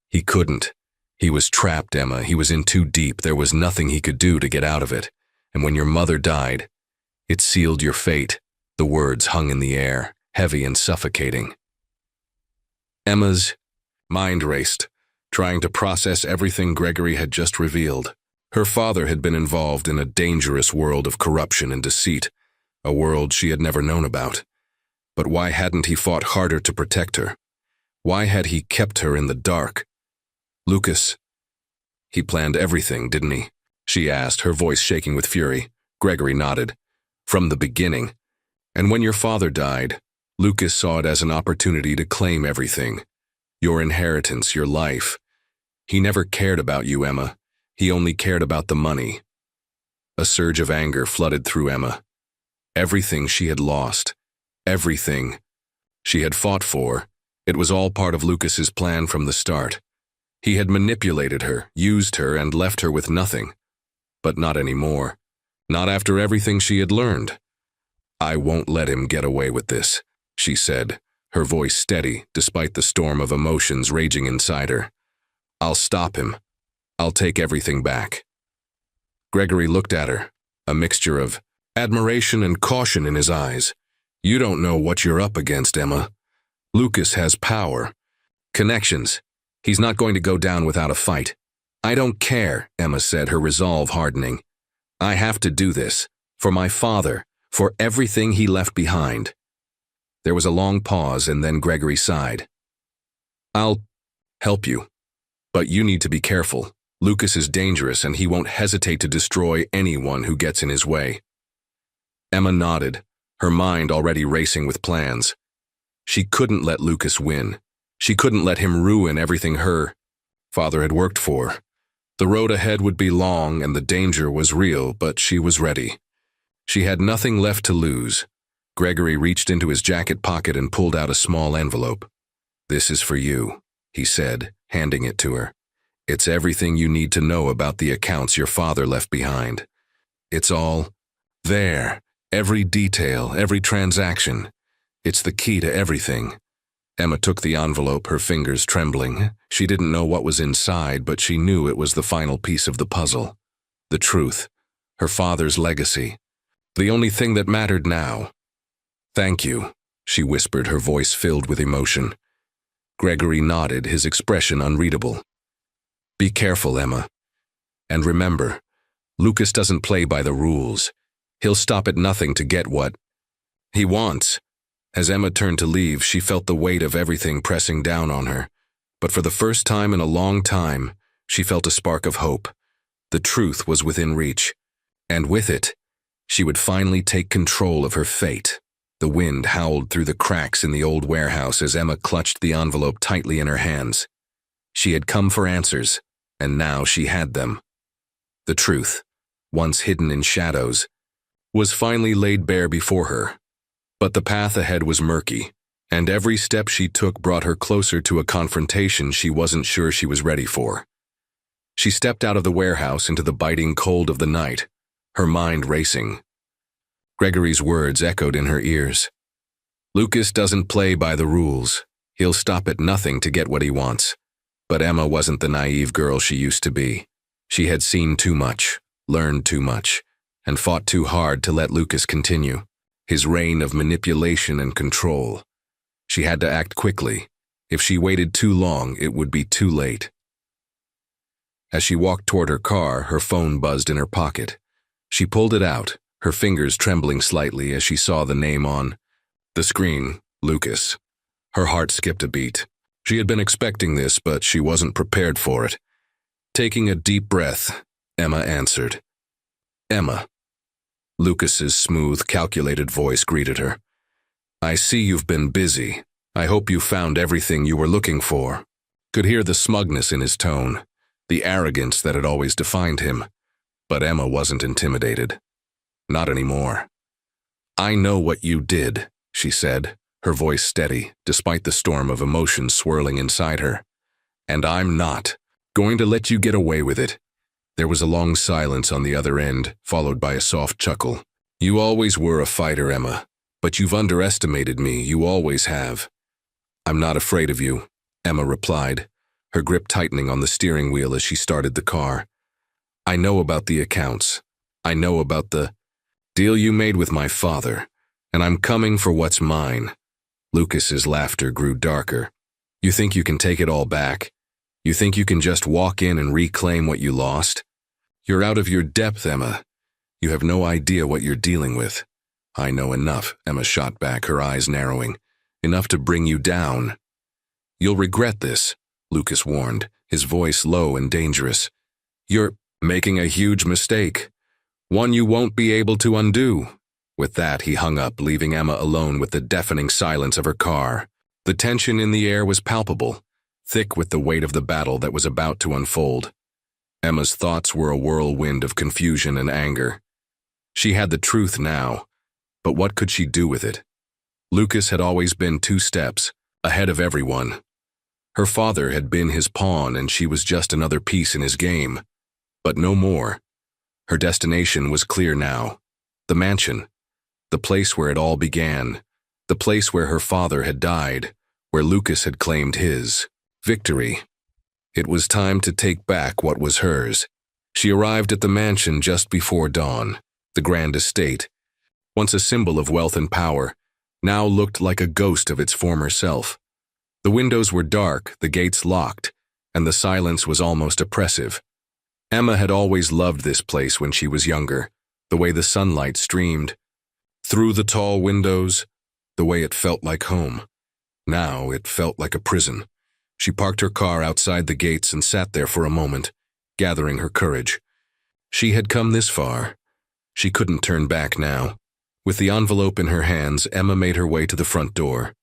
He couldn't. He was trapped, Emma. He was in too deep. There was nothing he could do to get out of it. And when your mother died, it sealed your fate. The words hung in the air, heavy and suffocating. Emma's mind raced, trying to process everything Gregory had just revealed. Her father had been involved in a dangerous world of corruption and deceit, a world she had never known about. But why hadn't he fought harder to protect her? Why had he kept her in the dark? Lucas, he planned everything, didn't he? She asked, her voice shaking with fury. Gregory nodded. From the beginning. And when your father died, Lucas saw it as an opportunity to claim everything. Your inheritance, your life. He never cared about you, Emma. He only cared about the money. A surge of anger flooded through Emma. Everything she had lost, everything she had fought for, it was all part of Lucas's plan from the start. He had manipulated her, used her, and left her with nothing. But not anymore. Not after everything she had learned. I won't let him get away with this, she said, her voice steady despite the storm of emotions raging inside her. I'll stop him. I'll take everything back. Gregory looked at her, a mixture of admiration and caution in his eyes. You don't know what you're up against, Emma. Lucas has power. Connections. He's not going to go down without a fight. I don't care, Emma said, her resolve hardening. I have to do this. For my father. For everything he left behind. There was a long pause, and then Gregory sighed. I'll help you. But you need to be careful. Lucas is dangerous, and he won't hesitate to destroy anyone who gets in his way. Emma nodded, her mind already racing with plans. She couldn't let Lucas win. She couldn't let him ruin everything her father had worked for. The road ahead would be long, and the danger was real, but she was ready. She had nothing left to lose. Gregory reached into his jacket pocket and pulled out a small envelope. This is for you, he said, handing it to her. It's everything you need to know about the accounts your father left behind. It's all there, every detail, every transaction. It's the key to everything. Emma took the envelope, her fingers trembling. She didn't know what was inside, but she knew it was the final piece of the puzzle. The truth, her father's legacy. The only thing that mattered now. Thank you, she whispered, her voice filled with emotion. Gregory nodded, his expression unreadable. Be careful, Emma. And remember, Lucas doesn't play by the rules. He'll stop at nothing to get what he wants. As Emma turned to leave, she felt the weight of everything pressing down on her. But for the first time in a long time, she felt a spark of hope. The truth was within reach. And with it, she would finally take control of her fate. The wind howled through the cracks in the old warehouse as Emma clutched the envelope tightly in her hands. She had come for answers, and now she had them. The truth, once hidden in shadows, was finally laid bare before her. But the path ahead was murky, and every step she took brought her closer to a confrontation she wasn't sure she was ready for. She stepped out of the warehouse into the biting cold of the night, her mind racing. Gregory's words echoed in her ears. Lucas doesn't play by the rules. He'll stop at nothing to get what he wants. But Emma wasn't the naive girl she used to be. She had seen too much, learned too much, and fought too hard to let Lucas continue. His reign of manipulation and control. She had to act quickly. If she waited too long, it would be too late. As she walked toward her car, her phone buzzed in her pocket. She pulled it out, her fingers trembling slightly as she saw the name on the screen, Lucas. Her heart skipped a beat. She had been expecting this, but she wasn't prepared for it. Taking a deep breath, Emma answered. Emma. Lucas's smooth, calculated voice greeted her. I see you've been busy. I hope you found everything you were looking for. Could hear the smugness in his tone, the arrogance that had always defined him. But Emma wasn't intimidated. Not anymore. I know what you did, she said, her voice steady, despite the storm of emotion swirling inside her. And I'm not going to let you get away with it. There was a long silence on the other end, followed by a soft chuckle. You always were a fighter, Emma, but you've underestimated me, you always have. I'm not afraid of you, Emma replied, her grip tightening on the steering wheel as she started the car. I know about the accounts. I know about the deal you made with my father, and I'm coming for what's mine. Lucas's laughter grew darker. You think you can take it all back? You think you can just walk in and reclaim what you lost? You're out of your depth, Emma. You have no idea what you're dealing with. I know enough, Emma shot back, her eyes narrowing. Enough to bring you down. You'll regret this, Lucas warned, his voice low and dangerous. You're making a huge mistake. One you won't be able to undo. With that, he hung up, leaving Emma alone with the deafening silence of her car. The tension in the air was palpable, thick with the weight of the battle that was about to unfold. Emma's thoughts were a whirlwind of confusion and anger. She had the truth now, but what could she do with it? Lucas had always been 2 steps ahead of everyone. Her father had been his pawn, and she was just another piece in his game. But no more. Her destination was clear now. The mansion. The place where it all began. The place where her father had died, where Lucas had claimed his victory. It was time to take back what was hers. She arrived at the mansion just before dawn. The grand estate, once a symbol of wealth and power, now looked like a ghost of its former self. The windows were dark, the gates locked, and the silence was almost oppressive. Emma had always loved this place when she was younger, the way the sunlight streamed through the tall windows, the way it felt like home. Now it felt like a prison. She parked her car outside the gates and sat there for a moment, gathering her courage. She had come this far. She couldn't turn back now. With the envelope in her hands, Emma made her way to the front door.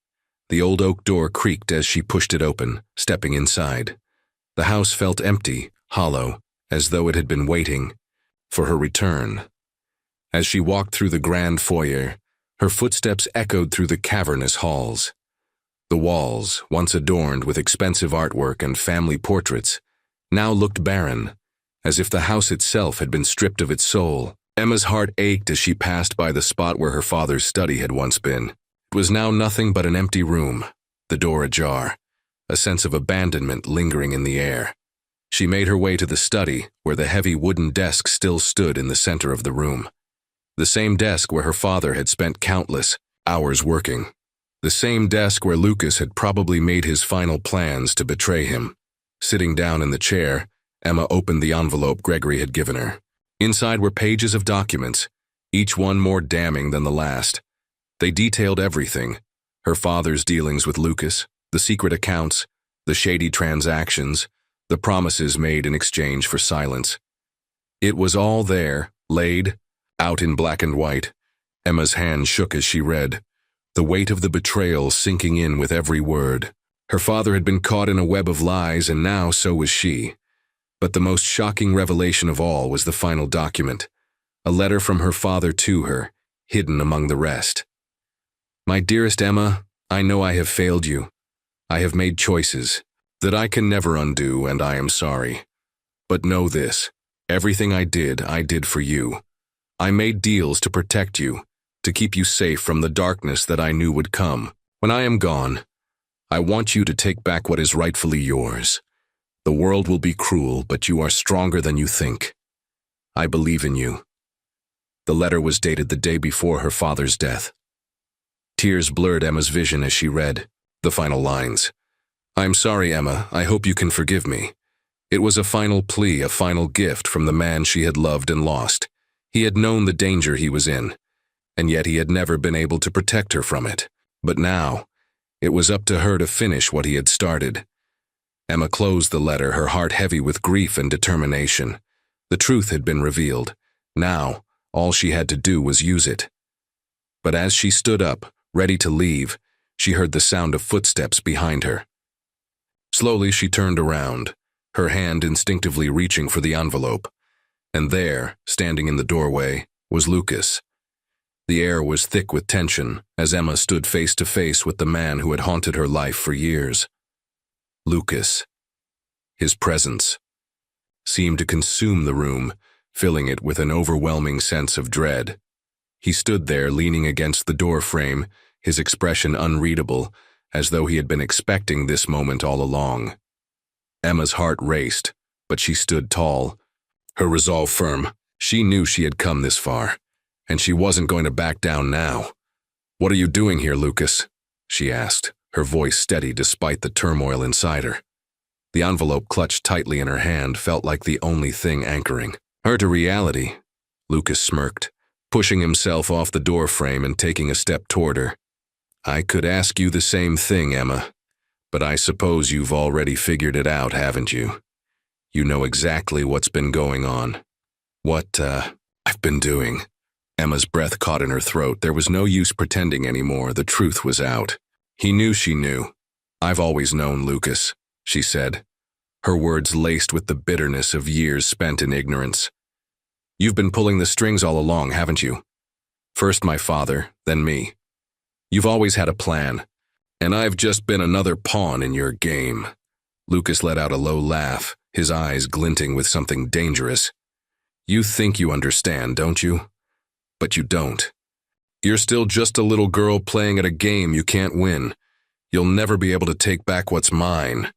The old oak door creaked as she pushed it open, stepping inside. The house felt empty, hollow, as though it had been waiting for her return. As she walked through the grand foyer, her footsteps echoed through the cavernous halls. The walls, once adorned with expensive artwork and family portraits, now looked barren, as if the house itself had been stripped of its soul. Emma's heart ached as she passed by the spot where her father's study had once been. It was now nothing but an empty room, the door ajar, a sense of abandonment lingering in the air. She made her way to the study, where the heavy wooden desk still stood in the center of the room. The same desk where her father had spent countless hours working. The same desk where Lucas had probably made his final plans to betray him. Sitting down in the chair, Emma opened the envelope Gregory had given her. Inside were pages of documents, each one more damning than the last. They detailed everything: her father's dealings with Lucas, the secret accounts, the shady transactions, the promises made in exchange for silence. It was all there, laid out in black and white. Emma's hand shook as she read, the weight of the betrayal sinking in with every word. Her father had been caught in a web of lies, and now so was she. But the most shocking revelation of all was the final document, a letter from her father to her, hidden among the rest. My dearest Emma, I know I have failed you. I have made choices that I can never undo, and I am sorry. But know this, everything I did for you. I made deals to protect you, to keep you safe from the darkness that I knew would come. When I am gone, I want you to take back what is rightfully yours. The world will be cruel, but you are stronger than you think. I believe in you. The letter was dated the day before her father's death. Tears blurred Emma's vision as she read the final lines. I'm sorry, Emma. I hope you can forgive me. It was a final plea, a final gift from the man she had loved and lost. He had known the danger he was in, and yet he had never been able to protect her from it. But now, it was up to her to finish what he had started. Emma closed the letter, her heart heavy with grief and determination. The truth had been revealed. Now, all she had to do was use it. But as she stood up, ready to leave, she heard the sound of footsteps behind her. Slowly she turned around, her hand instinctively reaching for the envelope. And there, standing in the doorway, was Lucas. The air was thick with tension as Emma stood face to face with the man who had haunted her life for years. Lucas. His presence seemed to consume the room, filling it with an overwhelming sense of dread. He stood there leaning against the door frame, his expression unreadable, as though he had been expecting this moment all along. Emma's heart raced, but she stood tall, her resolve firm. She knew she had come this far, and she wasn't going to back down now. "What are you doing here, Lucas?" she asked, her voice steady despite the turmoil inside her. The envelope clutched tightly in her hand felt like the only thing anchoring her to reality. Lucas smirked, pushing himself off the door frame and taking a step toward her. "I could ask you the same thing, Emma, but I suppose you've already figured it out, haven't you? You know exactly what's been going on." "What, I've been doing?" Emma's breath caught in her throat. There was no use pretending anymore. The truth was out. He knew she knew. "I've always known, Lucas," she said, her words laced with the bitterness of years spent in ignorance. "You've been pulling the strings all along, haven't you? First my father, then me. You've always had a plan, and I've just been another pawn in your game." Lucas let out a low laugh, his eyes glinting with something dangerous. "You think you understand, don't you? But you don't. You're still just a little girl playing at a game you can't win. You'll never be able to take back what's mine."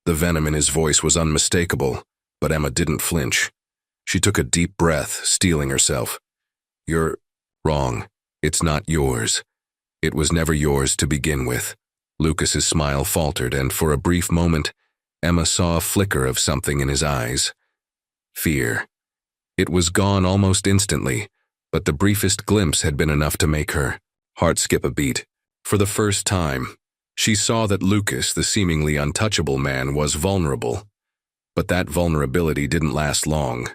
The venom in his voice was unmistakable, but Emma didn't flinch. She took a deep breath, steeling herself. "You're wrong. It's not yours. It was never yours to begin with." Lucas's smile faltered, and for a brief moment, Emma saw a flicker of something in his eyes. Fear. It was gone almost instantly, but the briefest glimpse had been enough to make her heart skip a beat. For the first time, she saw that Lucas, the seemingly untouchable man, was vulnerable. But that vulnerability didn't last long.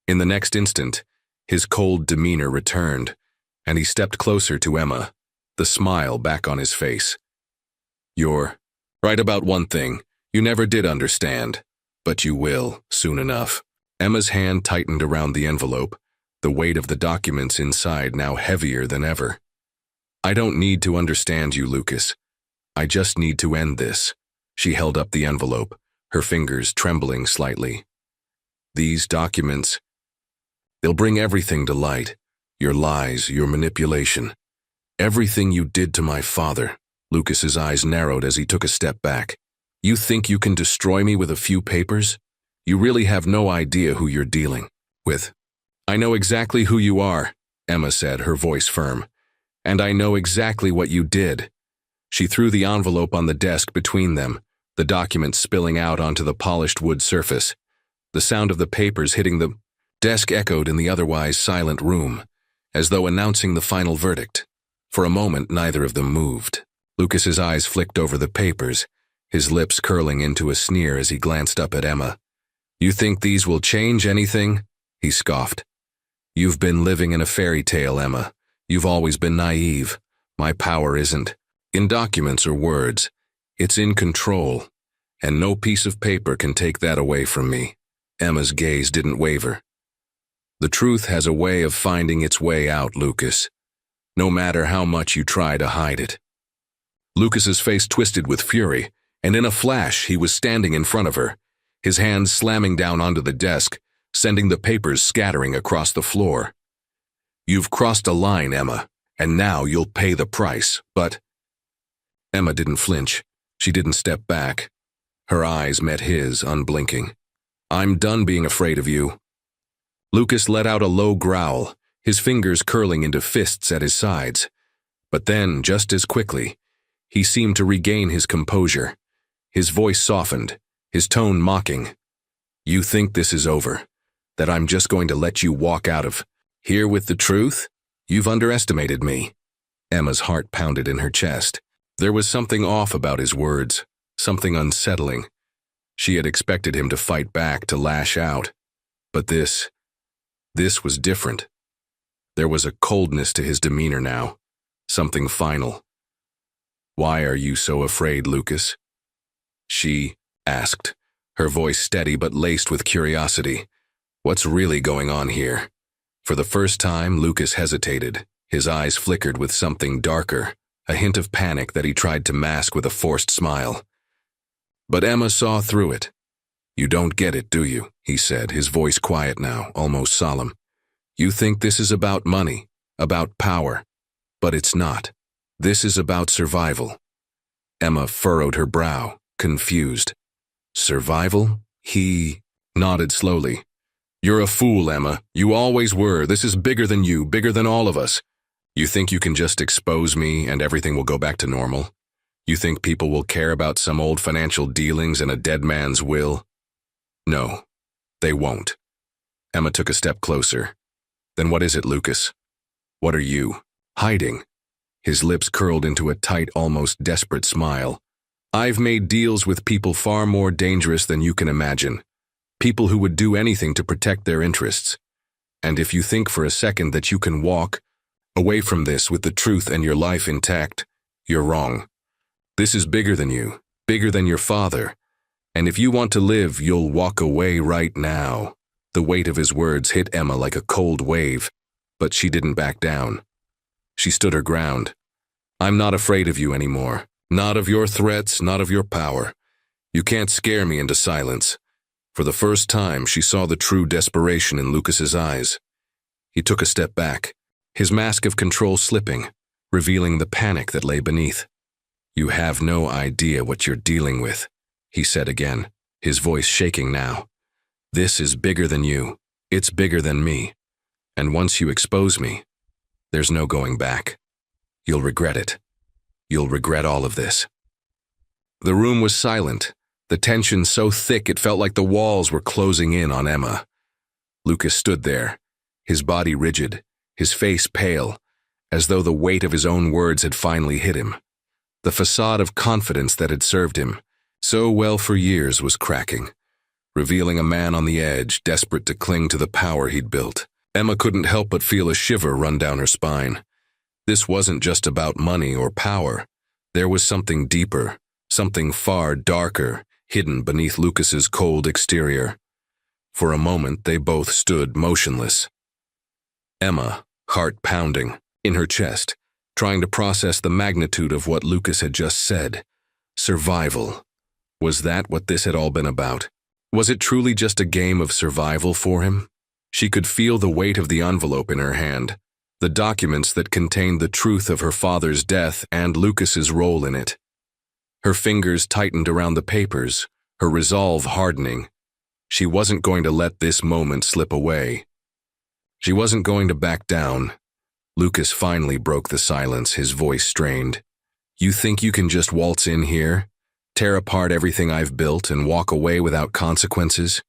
In the next instant, his cold demeanor returned, and he stepped closer to Emma, the smile back on his face. "You're right about one thing. You never did understand, but you will, soon enough." Emma's hand tightened around the envelope, the weight of the documents inside now heavier than ever. "I don't need to understand you, Lucas. I just need to end this." She held up the envelope, her fingers trembling slightly. "These documents, they'll bring everything to light. Your lies, your manipulation. Everything you did to my father." Lucas's eyes narrowed as he took a step back. "You think you can destroy me with a few papers? You really have no idea who you're dealing with." "I know exactly who you are," Emma said, her voice firm. "And I know exactly what you did." She threw the envelope on the desk between them, the documents spilling out onto the polished wood surface. The sound of the papers hitting the desk echoed in the otherwise silent room, as though announcing the final verdict. For a moment, neither of them moved. Lucas's eyes flicked over the papers, his lips curling into a sneer as he glanced up at Emma. "You think these will change anything?" he scoffed. "You've been living in a fairy tale, Emma. You've always been naive. My power isn't in documents or words. It's in control, and no piece of paper can take that away from me." Emma's gaze didn't waver. "The truth has a way of finding its way out, Lucas, no matter how much you try to hide it." Lucas's face twisted with fury, and in a flash he was standing in front of her, his hands slamming down onto the desk, sending the papers scattering across the floor. "You've crossed a line, Emma, and now you'll pay the price, but—" Emma didn't flinch. She didn't step back. Her eyes met his, unblinking. "I'm done being afraid of you." Lucas let out a low growl, his fingers curling into fists at his sides. But then, just as quickly, he seemed to regain his composure. His voice softened, his tone mocking. You think this is over? That I'm just going to let you walk out of here with the truth? You've underestimated me. Emma's heart pounded in her chest. There was something off about his words, something unsettling. She had expected him to fight back, to lash out. But this was different. There was a coldness to his demeanor now, something final. Why are you so afraid, Lucas? She asked, her voice steady but laced with curiosity. What's really going on here? For the first time, Lucas hesitated. His eyes flickered with something darker, a hint of panic that he tried to mask with a forced smile. But Emma saw through it. You don't get it, do you? He said, his voice quiet now, almost solemn. You think this is about money, about power, but it's not. This is about survival. Emma furrowed her brow, confused. Survival? He nodded slowly. You're a fool, Emma. You always were. This is bigger than you, bigger than all of us. You think you can just expose me and everything will go back to normal? You think people will care about some old financial dealings and a dead man's will? No, they won't. Emma took a step closer. Then what is it, Lucas? What are you hiding? His lips curled into a tight, almost desperate smile. I've made deals with people far more dangerous than you can imagine. People who would do anything to protect their interests. And if you think for a second that you can walk away from this with the truth and your life intact, you're wrong. This is bigger than you, bigger than your father. And if you want to live, you'll walk away right now. The weight of his words hit Emma like a cold wave, but she didn't back down. She stood her ground. I'm not afraid of you anymore. Not of your threats, not of your power. You can't scare me into silence. For the first time, she saw the true desperation in Lucas's eyes. He took a step back, his mask of control slipping, revealing the panic that lay beneath. You have no idea what you're dealing with, he said again, his voice shaking now. This is bigger than you. It's bigger than me. And once you expose me, there's no going back. You'll regret it. You'll regret all of this. The room was silent, the tension so thick it felt like the walls were closing in on Emma. Lucas stood there, his body rigid, his face pale, as though the weight of his own words had finally hit him. The facade of confidence that had served him so well for years was cracking, revealing a man on the edge, desperate to cling to the power he'd built. Emma couldn't help but feel a shiver run down her spine. This wasn't just about money or power. There was something deeper, something far darker, hidden beneath Lucas's cold exterior. For a moment, they both stood motionless. Emma, heart pounding, in her chest, trying to process the magnitude of what Lucas had just said. Survival. Was that what this had all been about? Was it truly just a game of survival for him? She could feel the weight of the envelope in her hand, the documents that contained the truth of her father's death and Lucas's role in it. Her fingers tightened around the papers, her resolve hardening. She wasn't going to let this moment slip away. She wasn't going to back down. Lucas finally broke the silence, his voice strained. You think you can just waltz in here, tear apart everything I've built, and walk away without consequences?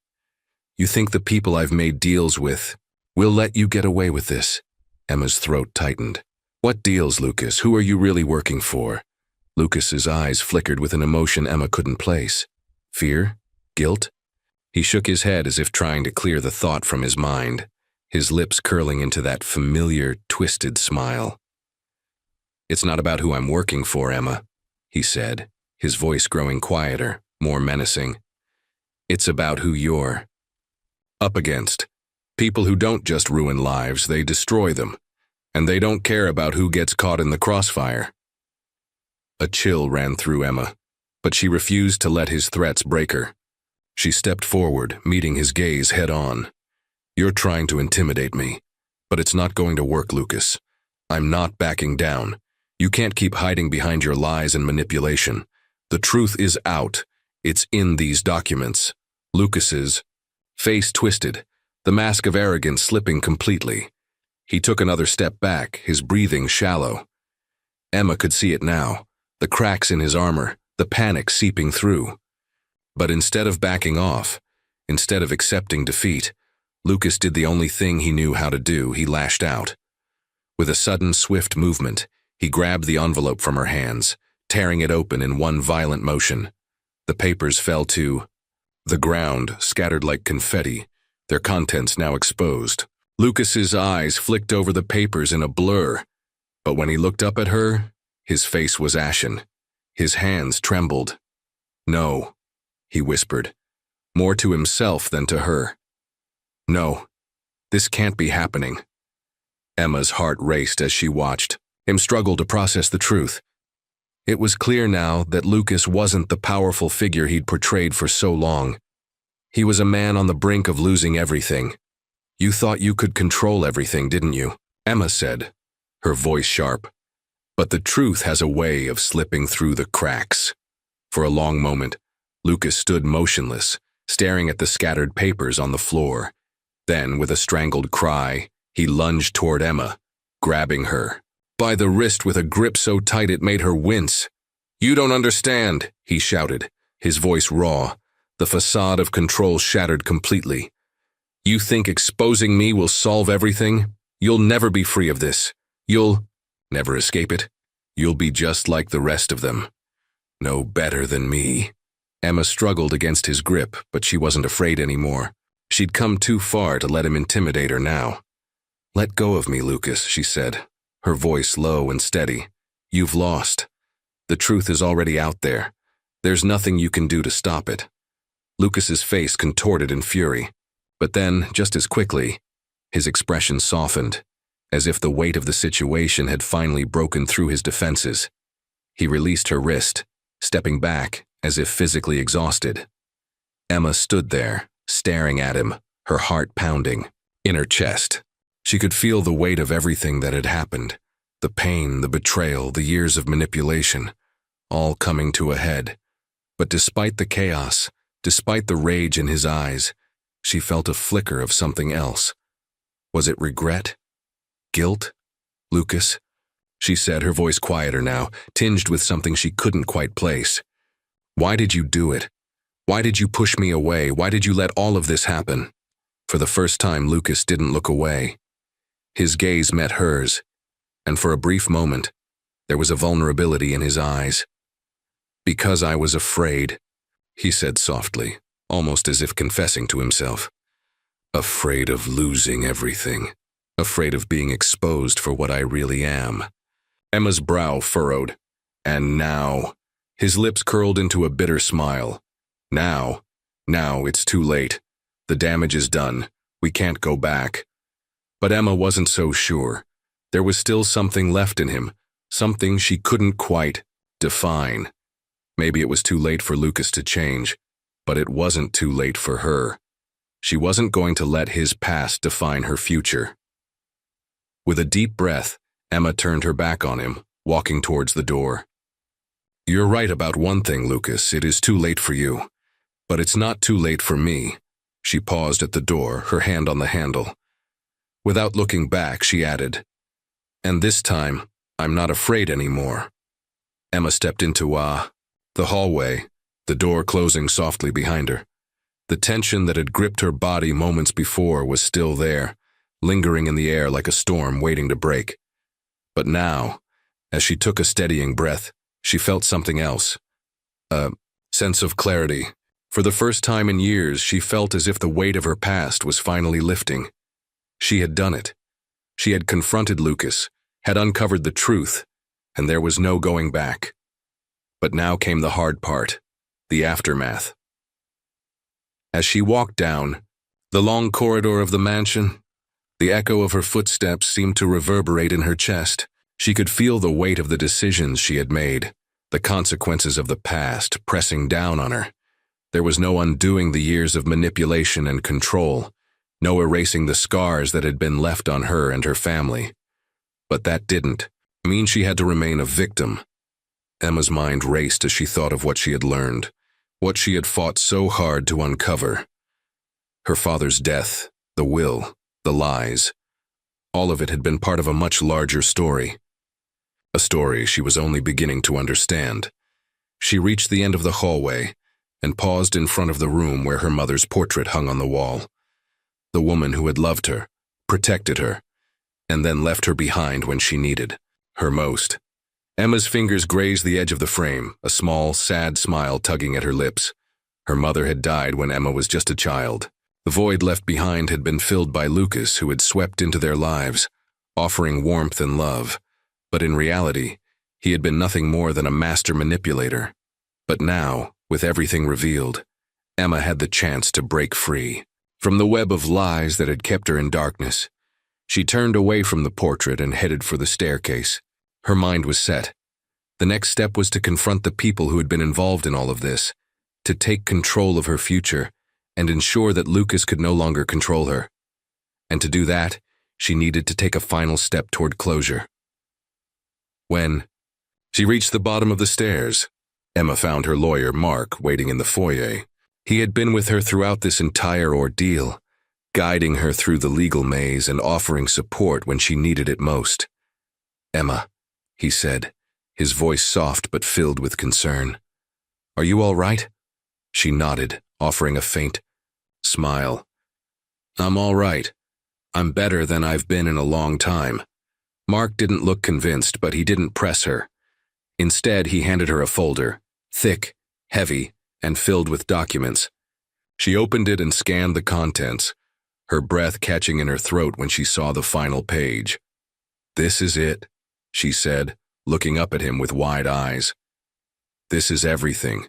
You think the people I've made deals with will let you get away with this? Emma's throat tightened. What deals, Lucas? Who are you really working for? Lucas's eyes flickered with an emotion Emma couldn't place. Fear? Guilt? He shook his head as if trying to clear the thought from his mind, his lips curling into that familiar, twisted smile. It's not about who I'm working for, Emma, he said, his voice growing quieter, more menacing. It's about who you're up against. People who don't just ruin lives, they destroy them. And they don't care about who gets caught in the crossfire. A chill ran through Emma, but she refused to let his threats break her. She stepped forward, meeting his gaze head-on. You're trying to intimidate me, but it's not going to work, Lucas. I'm not backing down. You can't keep hiding behind your lies and manipulation. The truth is out. It's in these documents. Lucas's face twisted, the mask of arrogance slipping completely. He took another step back, his breathing shallow. Emma could see it now, the cracks in his armor, the panic seeping through. But instead of backing off, instead of accepting defeat, Lucas did the only thing he knew how to do. He lashed out. With a sudden, swift movement, he grabbed the envelope from her hands, tearing it open in one violent motion. The papers fell to the ground, scattered like confetti, their contents now exposed. Lucas's eyes flicked over the papers in a blur, but when he looked up at her, his face was ashen. His hands trembled. "No," he whispered, more to himself than to her. "No, this can't be happening." Emma's heart raced as she watched him struggle to process the truth. It was clear now that Lucas wasn't the powerful figure he'd portrayed for so long. He was a man on the brink of losing everything. "You thought you could control everything, didn't you?" Emma said, her voice sharp. "But the truth has a way of slipping through the cracks." For a long moment, Lucas stood motionless, staring at the scattered papers on the floor. Then, with a strangled cry, he lunged toward Emma, grabbing her by the wrist with a grip so tight it made her wince. "You don't understand," he shouted, his voice raw, the facade of control shattered completely. "You think exposing me will solve everything? You'll never be free of this. You'll never escape it. You'll be just like the rest of them. No better than me." Emma struggled against his grip, but she wasn't afraid anymore. She'd come too far to let him intimidate her now. "Let go of me, Lucas," she said, her voice low and steady. "You've lost. The truth is already out there. There's nothing you can do to stop it." Lucas's face contorted in fury, but then, just as quickly, his expression softened, as if the weight of the situation had finally broken through his defenses. He released her wrist, stepping back as if physically exhausted. Emma stood there, staring at him, her heart pounding. In her chest, she could feel the weight of everything that had happened, the pain, the betrayal, the years of manipulation, all coming to a head. But despite the chaos, despite the rage in his eyes, she felt a flicker of something else. Was it regret? Guilt? "Lucas," she said, her voice quieter now, tinged with something she couldn't quite place. "Why did you do it? Why did you push me away? Why did you let all of this happen?" For the first time, Lucas didn't look away. His gaze met hers, and for a brief moment, there was a vulnerability in his eyes. "Because I was afraid," he said softly, almost as if confessing to himself. "Afraid of losing everything. Afraid of being exposed for what I really am." Emma's brow furrowed. "And now," his lips curled into a bitter smile. Now it's too late. The damage is done. We can't go back." But Emma wasn't so sure. There was still something left in him, something she couldn't quite define. Maybe it was too late for Lucas to change, but it wasn't too late for her. She wasn't going to let his past define her future. With a deep breath, Emma turned her back on him, walking towards the door. "You're right about one thing, Lucas. It is too late for you. But it's not too late for me." She paused at the door, her hand on the handle. Without looking back, she added, "And this time, I'm not afraid anymore." Emma stepped into the hallway, the door closing softly behind her. The tension that had gripped her body moments before was still there, lingering in the air like a storm waiting to break. But now, as she took a steadying breath, she felt something else. A sense of clarity. For the first time in years, she felt as if the weight of her past was finally lifting. She had done it. She had confronted Lucas, had uncovered the truth, and there was no going back. But now came the hard part, the aftermath. As she walked down the long corridor of the mansion, the echo of her footsteps seemed to reverberate in her chest. She could feel the weight of the decisions she had made, the consequences of the past pressing down on her. There was no undoing the years of manipulation and control, no erasing the scars that had been left on her and her family. But that didn't mean she had to remain a victim. Emma's mind raced as she thought of what she had learned, what she had fought so hard to uncover. Her father's death, the will, the lies. All of it had been part of a much larger story. A story she was only beginning to understand. She reached the end of the hallway and paused in front of the room where her mother's portrait hung on the wall. The woman who had loved her, protected her, and then left her behind when she needed her most. Emma's fingers grazed the edge of the frame, a small, sad smile tugging at her lips. Her mother had died when Emma was just a child. The void left behind had been filled by Lucas, who had swept into their lives, offering warmth and love. But in reality, he had been nothing more than a master manipulator. But now, with everything revealed, Emma had the chance to break free from the web of lies that had kept her in darkness. She turned away from the portrait and headed for the staircase. Her mind was set. The next step was to confront the people who had been involved in all of this, to take control of her future and ensure that Lucas could no longer control her. And to do that, she needed to take a final step toward closure. When she reached the bottom of the stairs, Emma found her lawyer, Mark, waiting in the foyer. He had been with her throughout this entire ordeal, guiding her through the legal maze and offering support when she needed it most. "Emma," he said, his voice soft but filled with concern. "Are you all right?" She nodded, offering a faint smile. "I'm all right. I'm better than I've been in a long time." Mark didn't look convinced, but he didn't press her. Instead, he handed her a folder, thick, heavy, and filled with documents. She opened it and scanned the contents, her breath catching in her throat when she saw the final page. "This is it," she said, looking up at him with wide eyes. "This is everything.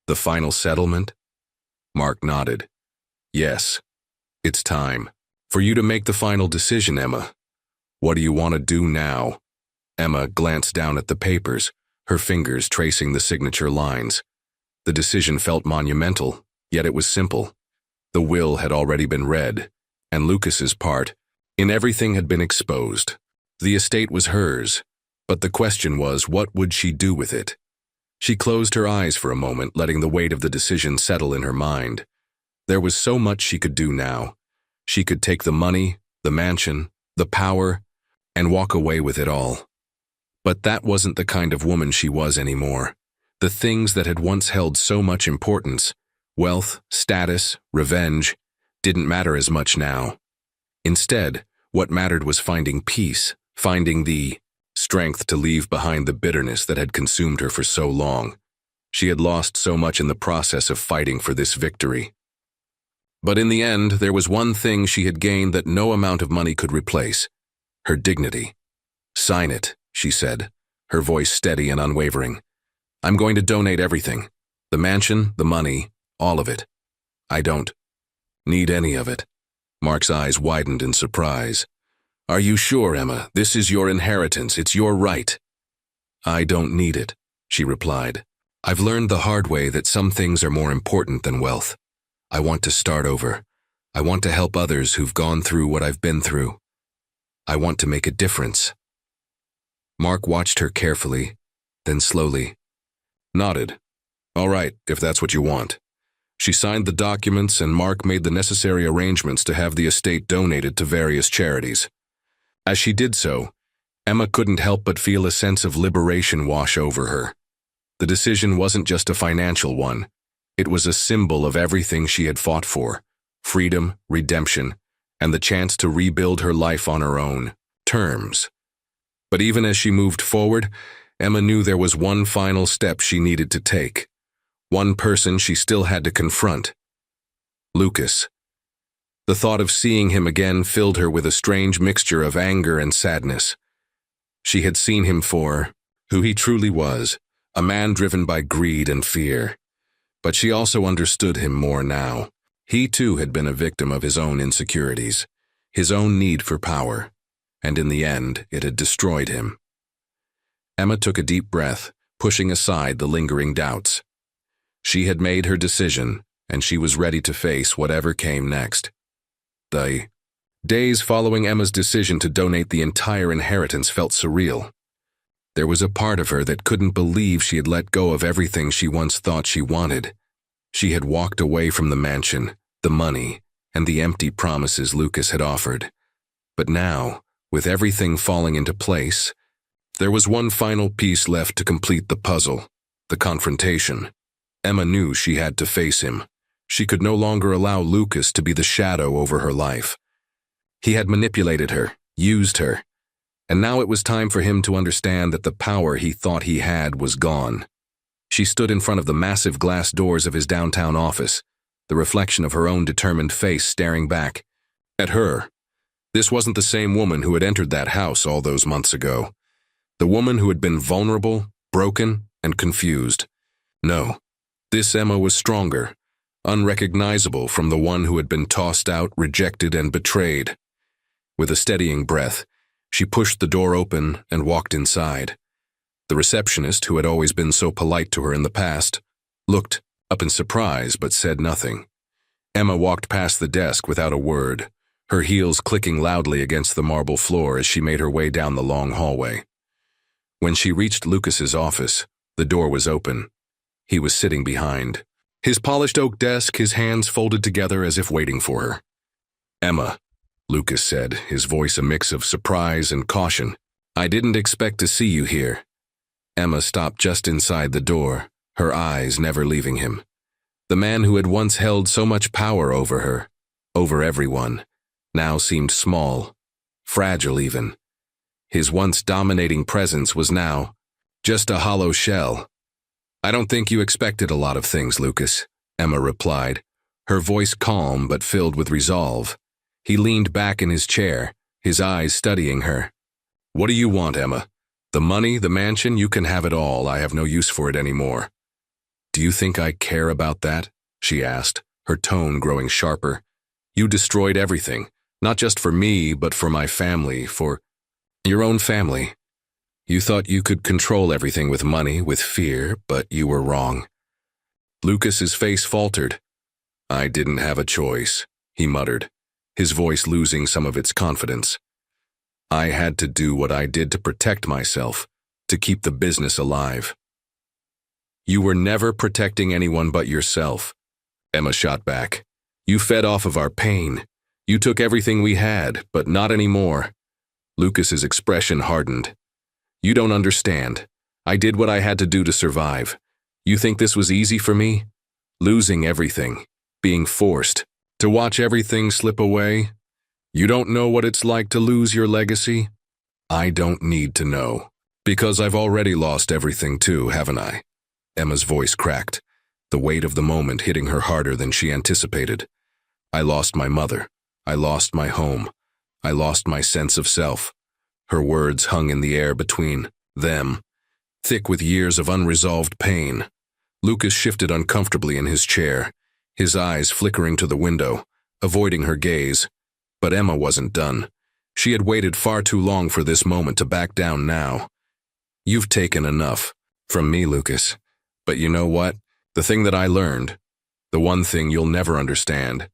The final settlement?" Mark nodded. "Yes. It's time for you to make the final decision, Emma. What do you want to do now?" Emma glanced down at the papers, her fingers tracing the signature lines. The decision felt monumental, yet it was simple. The will had already been read, and Lucas's part in everything had been exposed. The estate was hers, but the question was, what would she do with it? She closed her eyes for a moment, letting the weight of the decision settle in her mind. There was so much she could do now. She could take the money, the mansion, the power, and walk away with it all. But that wasn't the kind of woman she was anymore. The things that had once held so much importance, wealth, status, revenge, didn't matter as much now. Instead, what mattered was finding peace, finding the strength to leave behind the bitterness that had consumed her for so long. She had lost so much in the process of fighting for this victory. But in the end, there was one thing she had gained that no amount of money could replace: her dignity. "Sign it," she said, her voice steady and unwavering. "I'm going to donate everything. The mansion, the money, all of it. I don't need any of it." Mark's eyes widened in surprise. "Are you sure, Emma? This is your inheritance. It's your right." "I don't need it," she replied. "I've learned the hard way that some things are more important than wealth. I want to start over. I want to help others who've gone through what I've been through. I want to make a difference." Mark watched her carefully, then slowly nodded. "All right, if that's what you want." She signed the documents, and Mark made the necessary arrangements to have the estate donated to various charities. As she did so, Emma couldn't help but feel a sense of liberation wash over her. The decision wasn't just a financial one. It was a symbol of everything she had fought for: freedom, redemption, and the chance to rebuild her life on her own terms. But even as she moved forward, Emma knew there was one final step she needed to take. One person she still had to confront: Lucas. The thought of seeing him again filled her with a strange mixture of anger and sadness. She had seen him for who he truly was, a man driven by greed and fear. But she also understood him more now. He too had been a victim of his own insecurities, his own need for power, and in the end, it had destroyed him. Emma took a deep breath, pushing aside the lingering doubts. She had made her decision, and she was ready to face whatever came next. The days following Emma's decision to donate the entire inheritance felt surreal. There was a part of her that couldn't believe she had let go of everything she once thought she wanted. She had walked away from the mansion, the money, and the empty promises Lucas had offered. But now, with everything falling into place, there was one final piece left to complete the puzzle: the confrontation. Emma knew she had to face him. She could no longer allow Lucas to be the shadow over her life. He had manipulated her, used her, and now it was time for him to understand that the power he thought he had was gone. She stood in front of the massive glass doors of his downtown office, the reflection of her own determined face staring back at her. This wasn't the same woman who had entered that house all those months ago. The woman who had been vulnerable, broken, and confused. No, this Emma was stronger, unrecognizable from the one who had been tossed out, rejected, and betrayed. With a steadying breath, she pushed the door open and walked inside. The receptionist, who had always been so polite to her in the past, looked up in surprise but said nothing. Emma walked past the desk without a word, her heels clicking loudly against the marble floor as she made her way down the long hallway. When she reached Lucas's office, the door was open. He was sitting behind, his polished oak desk, his hands folded together as if waiting for her. "Emma," Lucas said, his voice a mix of surprise and caution. "I didn't expect to see you here." Emma stopped just inside the door, her eyes never leaving him. The man who had once held so much power over her, over everyone, now seemed small, fragile even. His once dominating presence was now just a hollow shell. "I don't think you expected a lot of things, Lucas," Emma replied, her voice calm but filled with resolve. He leaned back in his chair, his eyes studying her. "What do you want, Emma? The money, the mansion, you can have it all. I have no use for it anymore." "Do you think I care about that?" she asked, her tone growing sharper. "You destroyed everything, not just for me, but for my family, for your own family. You thought you could control everything with money, with fear, but you were wrong." Lucas's face faltered. "I didn't have a choice," he muttered, his voice losing some of its confidence. "I had to do what I did to protect myself, to keep the business alive." "You were never protecting anyone but yourself," Emma shot back. "You fed off of our pain. You took everything we had, but not anymore." Lucas's expression hardened. "You don't understand. I did what I had to do to survive. You think this was easy for me? Losing everything, being forced to watch everything slip away? You don't know what it's like to lose your legacy? I don't need to know, because I've already lost everything too, haven't I?" Emma's voice cracked, the weight of the moment hitting her harder than she anticipated. "I lost my mother. I lost my home. I lost my sense of self." Her words hung in the air between them, thick with years of unresolved pain. Lucas shifted uncomfortably in his chair, his eyes flickering to the window, avoiding her gaze. But Emma wasn't done. She had waited far too long for this moment to back down now. "You've taken enough from me, Lucas. But you know what? The thing that I learned, the one thing you'll never understand,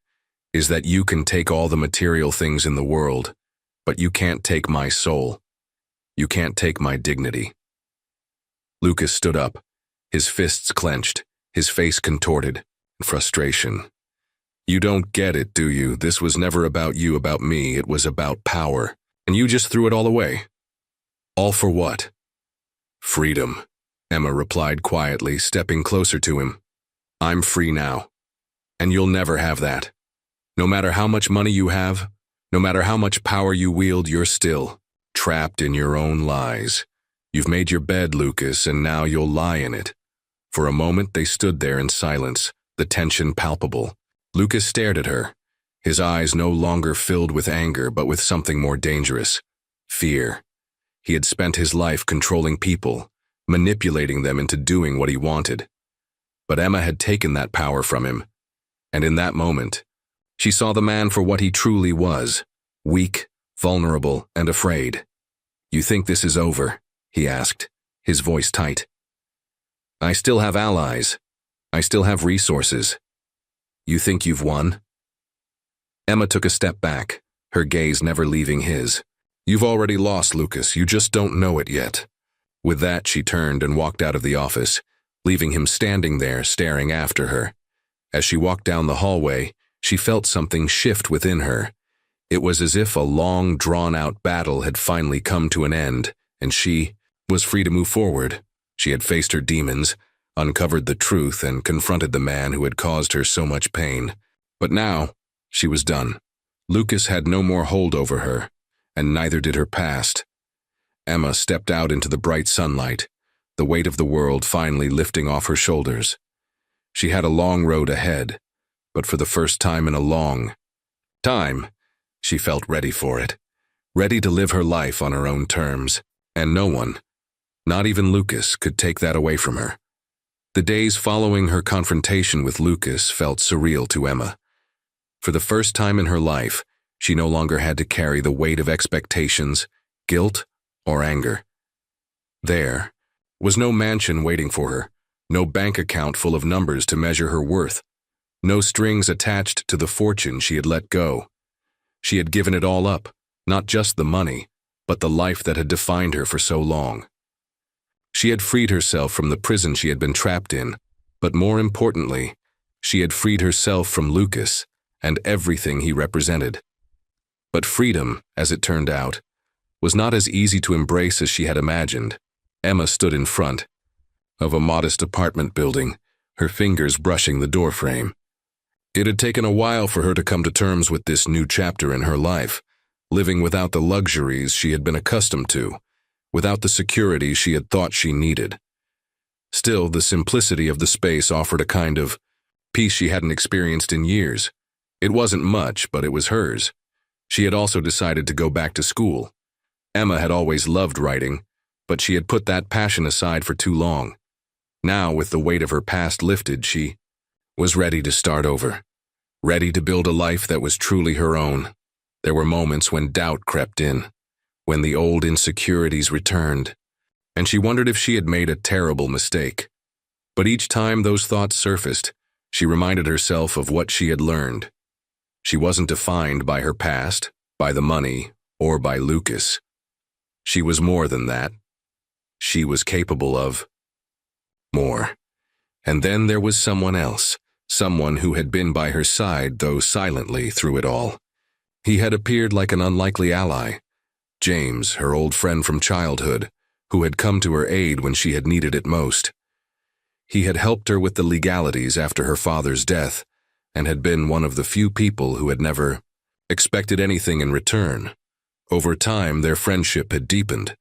is that you can take all the material things in the world, but you can't take my soul. You can't take my dignity." Lucas stood up, his fists clenched, his face contorted in frustration. "You don't get it, do you? This was never about you, about me. It was about power. And you just threw it all away. All for what?" "Freedom," Emma replied quietly, stepping closer to him. "I'm free now. And you'll never have that. No matter how much money you have, no matter how much power you wield, you're still trapped in your own lies. You've made your bed, Lucas, and now you'll lie in it." For a moment they stood there in silence, the tension palpable. Lucas stared at her, his eyes no longer filled with anger but with something more dangerous, fear. He had spent his life controlling people, manipulating them into doing what he wanted. But Emma had taken that power from him, and in that moment, she saw the man for what he truly was, weak, vulnerable, and afraid. "You think this is over?" he asked, his voice tight. "I still have allies. I still have resources. You think you've won?" Emma took a step back, her gaze never leaving his. "You've already lost, Lucas. You just don't know it yet." With that, she turned and walked out of the office, leaving him standing there staring after her. As she walked down the hallway, she felt something shift within her. It was as if a long, drawn-out battle had finally come to an end, and she was free to move forward. She had faced her demons, uncovered the truth, and confronted the man who had caused her so much pain. But now, she was done. Lucas had no more hold over her, and neither did her past. Emma stepped out into the bright sunlight, the weight of the world finally lifting off her shoulders. She had a long road ahead, but for the first time in a long time, she felt ready for it, ready to live her life on her own terms, and no one, not even Lucas, could take that away from her. The days following her confrontation with Lucas felt surreal to Emma. For the first time in her life, she no longer had to carry the weight of expectations, guilt, or anger. There was no mansion waiting for her, no bank account full of numbers to measure her worth, no strings attached to the fortune she had let go. She had given it all up, not just the money, but the life that had defined her for so long. She had freed herself from the prison she had been trapped in, but more importantly, she had freed herself from Lucas and everything he represented. But freedom, as it turned out, was not as easy to embrace as she had imagined. Emma stood in front of a modest apartment building, her fingers brushing the doorframe. It had taken a while for her to come to terms with this new chapter in her life, living without the luxuries she had been accustomed to, without the security she had thought she needed. Still, the simplicity of the space offered a kind of peace she hadn't experienced in years. It wasn't much, but it was hers. She had also decided to go back to school. Emma had always loved writing, but she had put that passion aside for too long. Now, with the weight of her past lifted, she was ready to start over, ready to build a life that was truly her own. There were moments when doubt crept in, when the old insecurities returned, and she wondered if she had made a terrible mistake. But each time those thoughts surfaced, she reminded herself of what she had learned. She wasn't defined by her past, by the money, or by Lucas. She was more than that. She was capable of more. And then there was someone else, someone who had been by her side, though silently, through it all. He had appeared like an unlikely ally. James, her old friend from childhood, who had come to her aid when she had needed it most. He had helped her with the legalities after her father's death, and had been one of the few people who had never expected anything in return. Over time, their friendship had deepened,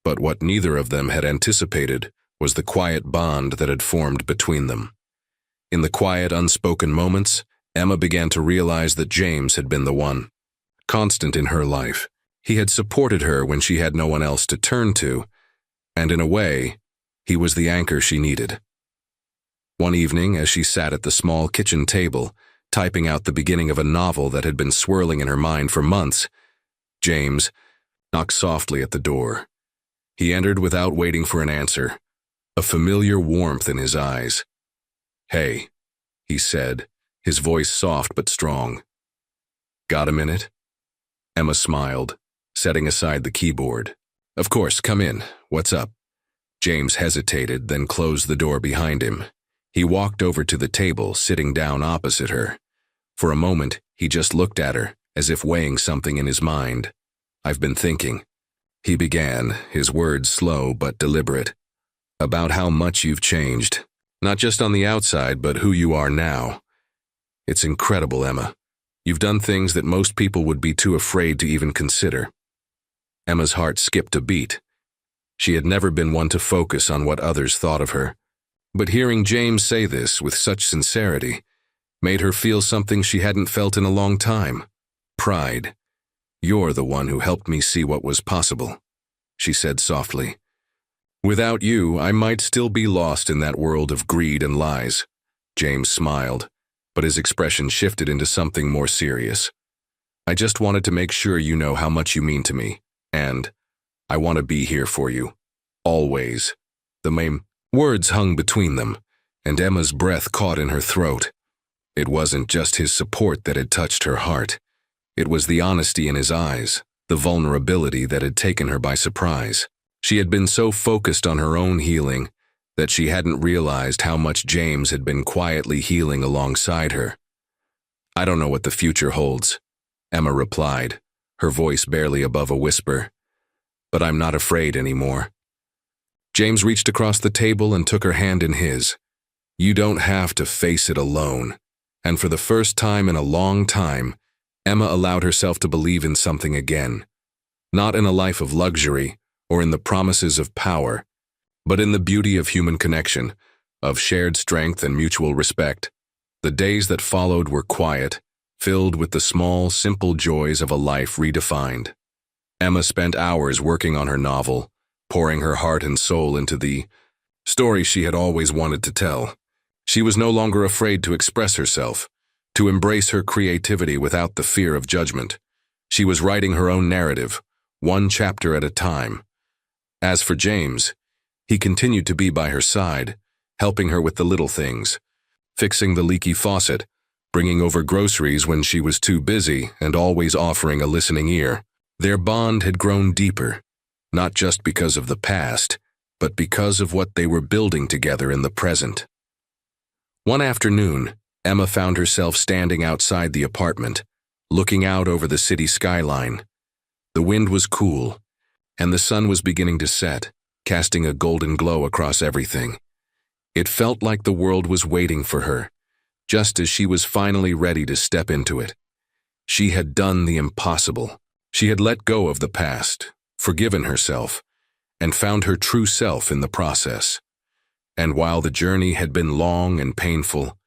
but what neither of them had anticipated was the quiet bond that had formed between them. In the quiet, unspoken moments, Emma began to realize that James had been the one constant in her life. He had supported her when she had no one else to turn to, and in a way, he was the anchor she needed. One evening, as she sat at the small kitchen table, typing out the beginning of a novel that had been swirling in her mind for months, James knocked softly at the door. He entered without waiting for an answer, a familiar warmth in his eyes. "Hey," he said, his voice soft but strong. "Got a minute?" Emma smiled, setting aside the keyboard. "Of course, come in. What's up?" James hesitated, then closed the door behind him. He walked over to the table, sitting down opposite her. For a moment, he just looked at her, as if weighing something in his mind. "I've been thinking," he began, his words slow but deliberate, "about how much you've changed, not just on the outside, but who you are now. It's incredible, Emma. You've done things that most people would be too afraid to even consider." Emma's heart skipped a beat. She had never been one to focus on what others thought of her. But hearing James say this with such sincerity made her feel something she hadn't felt in a long time: pride. "You're the one who helped me see what was possible," she said softly. "Without you, I might still be lost in that world of greed and lies." James smiled, but his expression shifted into something more serious. "I just wanted to make sure you know how much you mean to me, and I want to be here for you. Always." The words hung between them, and Emma's breath caught in her throat. It wasn't just his support that had touched her heart. It was the honesty in his eyes, the vulnerability that had taken her by surprise. She had been so focused on her own healing that she hadn't realized how much James had been quietly healing alongside her. "I don't know what the future holds," Emma replied, her voice barely above a whisper, "but I'm not afraid anymore." James reached across the table and took her hand in his. You don't have to face it alone. And for the first time in a long time, Emma allowed herself to believe in something again. Not in a life of luxury or in the promises of power, but in the beauty of human connection, of shared strength and mutual respect. The days that followed were quiet, filled with the small, simple joys of a life redefined. Emma spent hours working on her novel, pouring her heart and soul into the story she had always wanted to tell. She was no longer afraid to express herself, to embrace her creativity without the fear of judgment. She was writing her own narrative, one chapter at a time. As for James, he continued to be by her side, helping her with the little things, fixing the leaky faucet, bringing over groceries when she was too busy, and always offering a listening ear. Their bond had grown deeper, not just because of the past, but because of what they were building together in the present. One afternoon, Emma found herself standing outside the apartment, looking out over the city skyline. The wind was cool, and the sun was beginning to set, casting a golden glow across everything. It felt like the world was waiting for her, just as she was finally ready to step into it. She had done the impossible. She had let go of the past, forgiven herself, and found her true self in the process. And while the journey had been long and painful,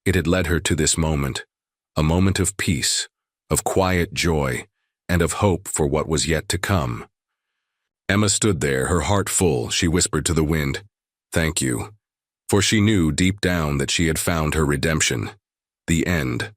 it had led her to this moment, a moment of peace, of quiet joy, and of hope for what was yet to come. Emma stood there, her heart full. She whispered to the wind, "Thank you," for she knew deep down that she had found her redemption, the end.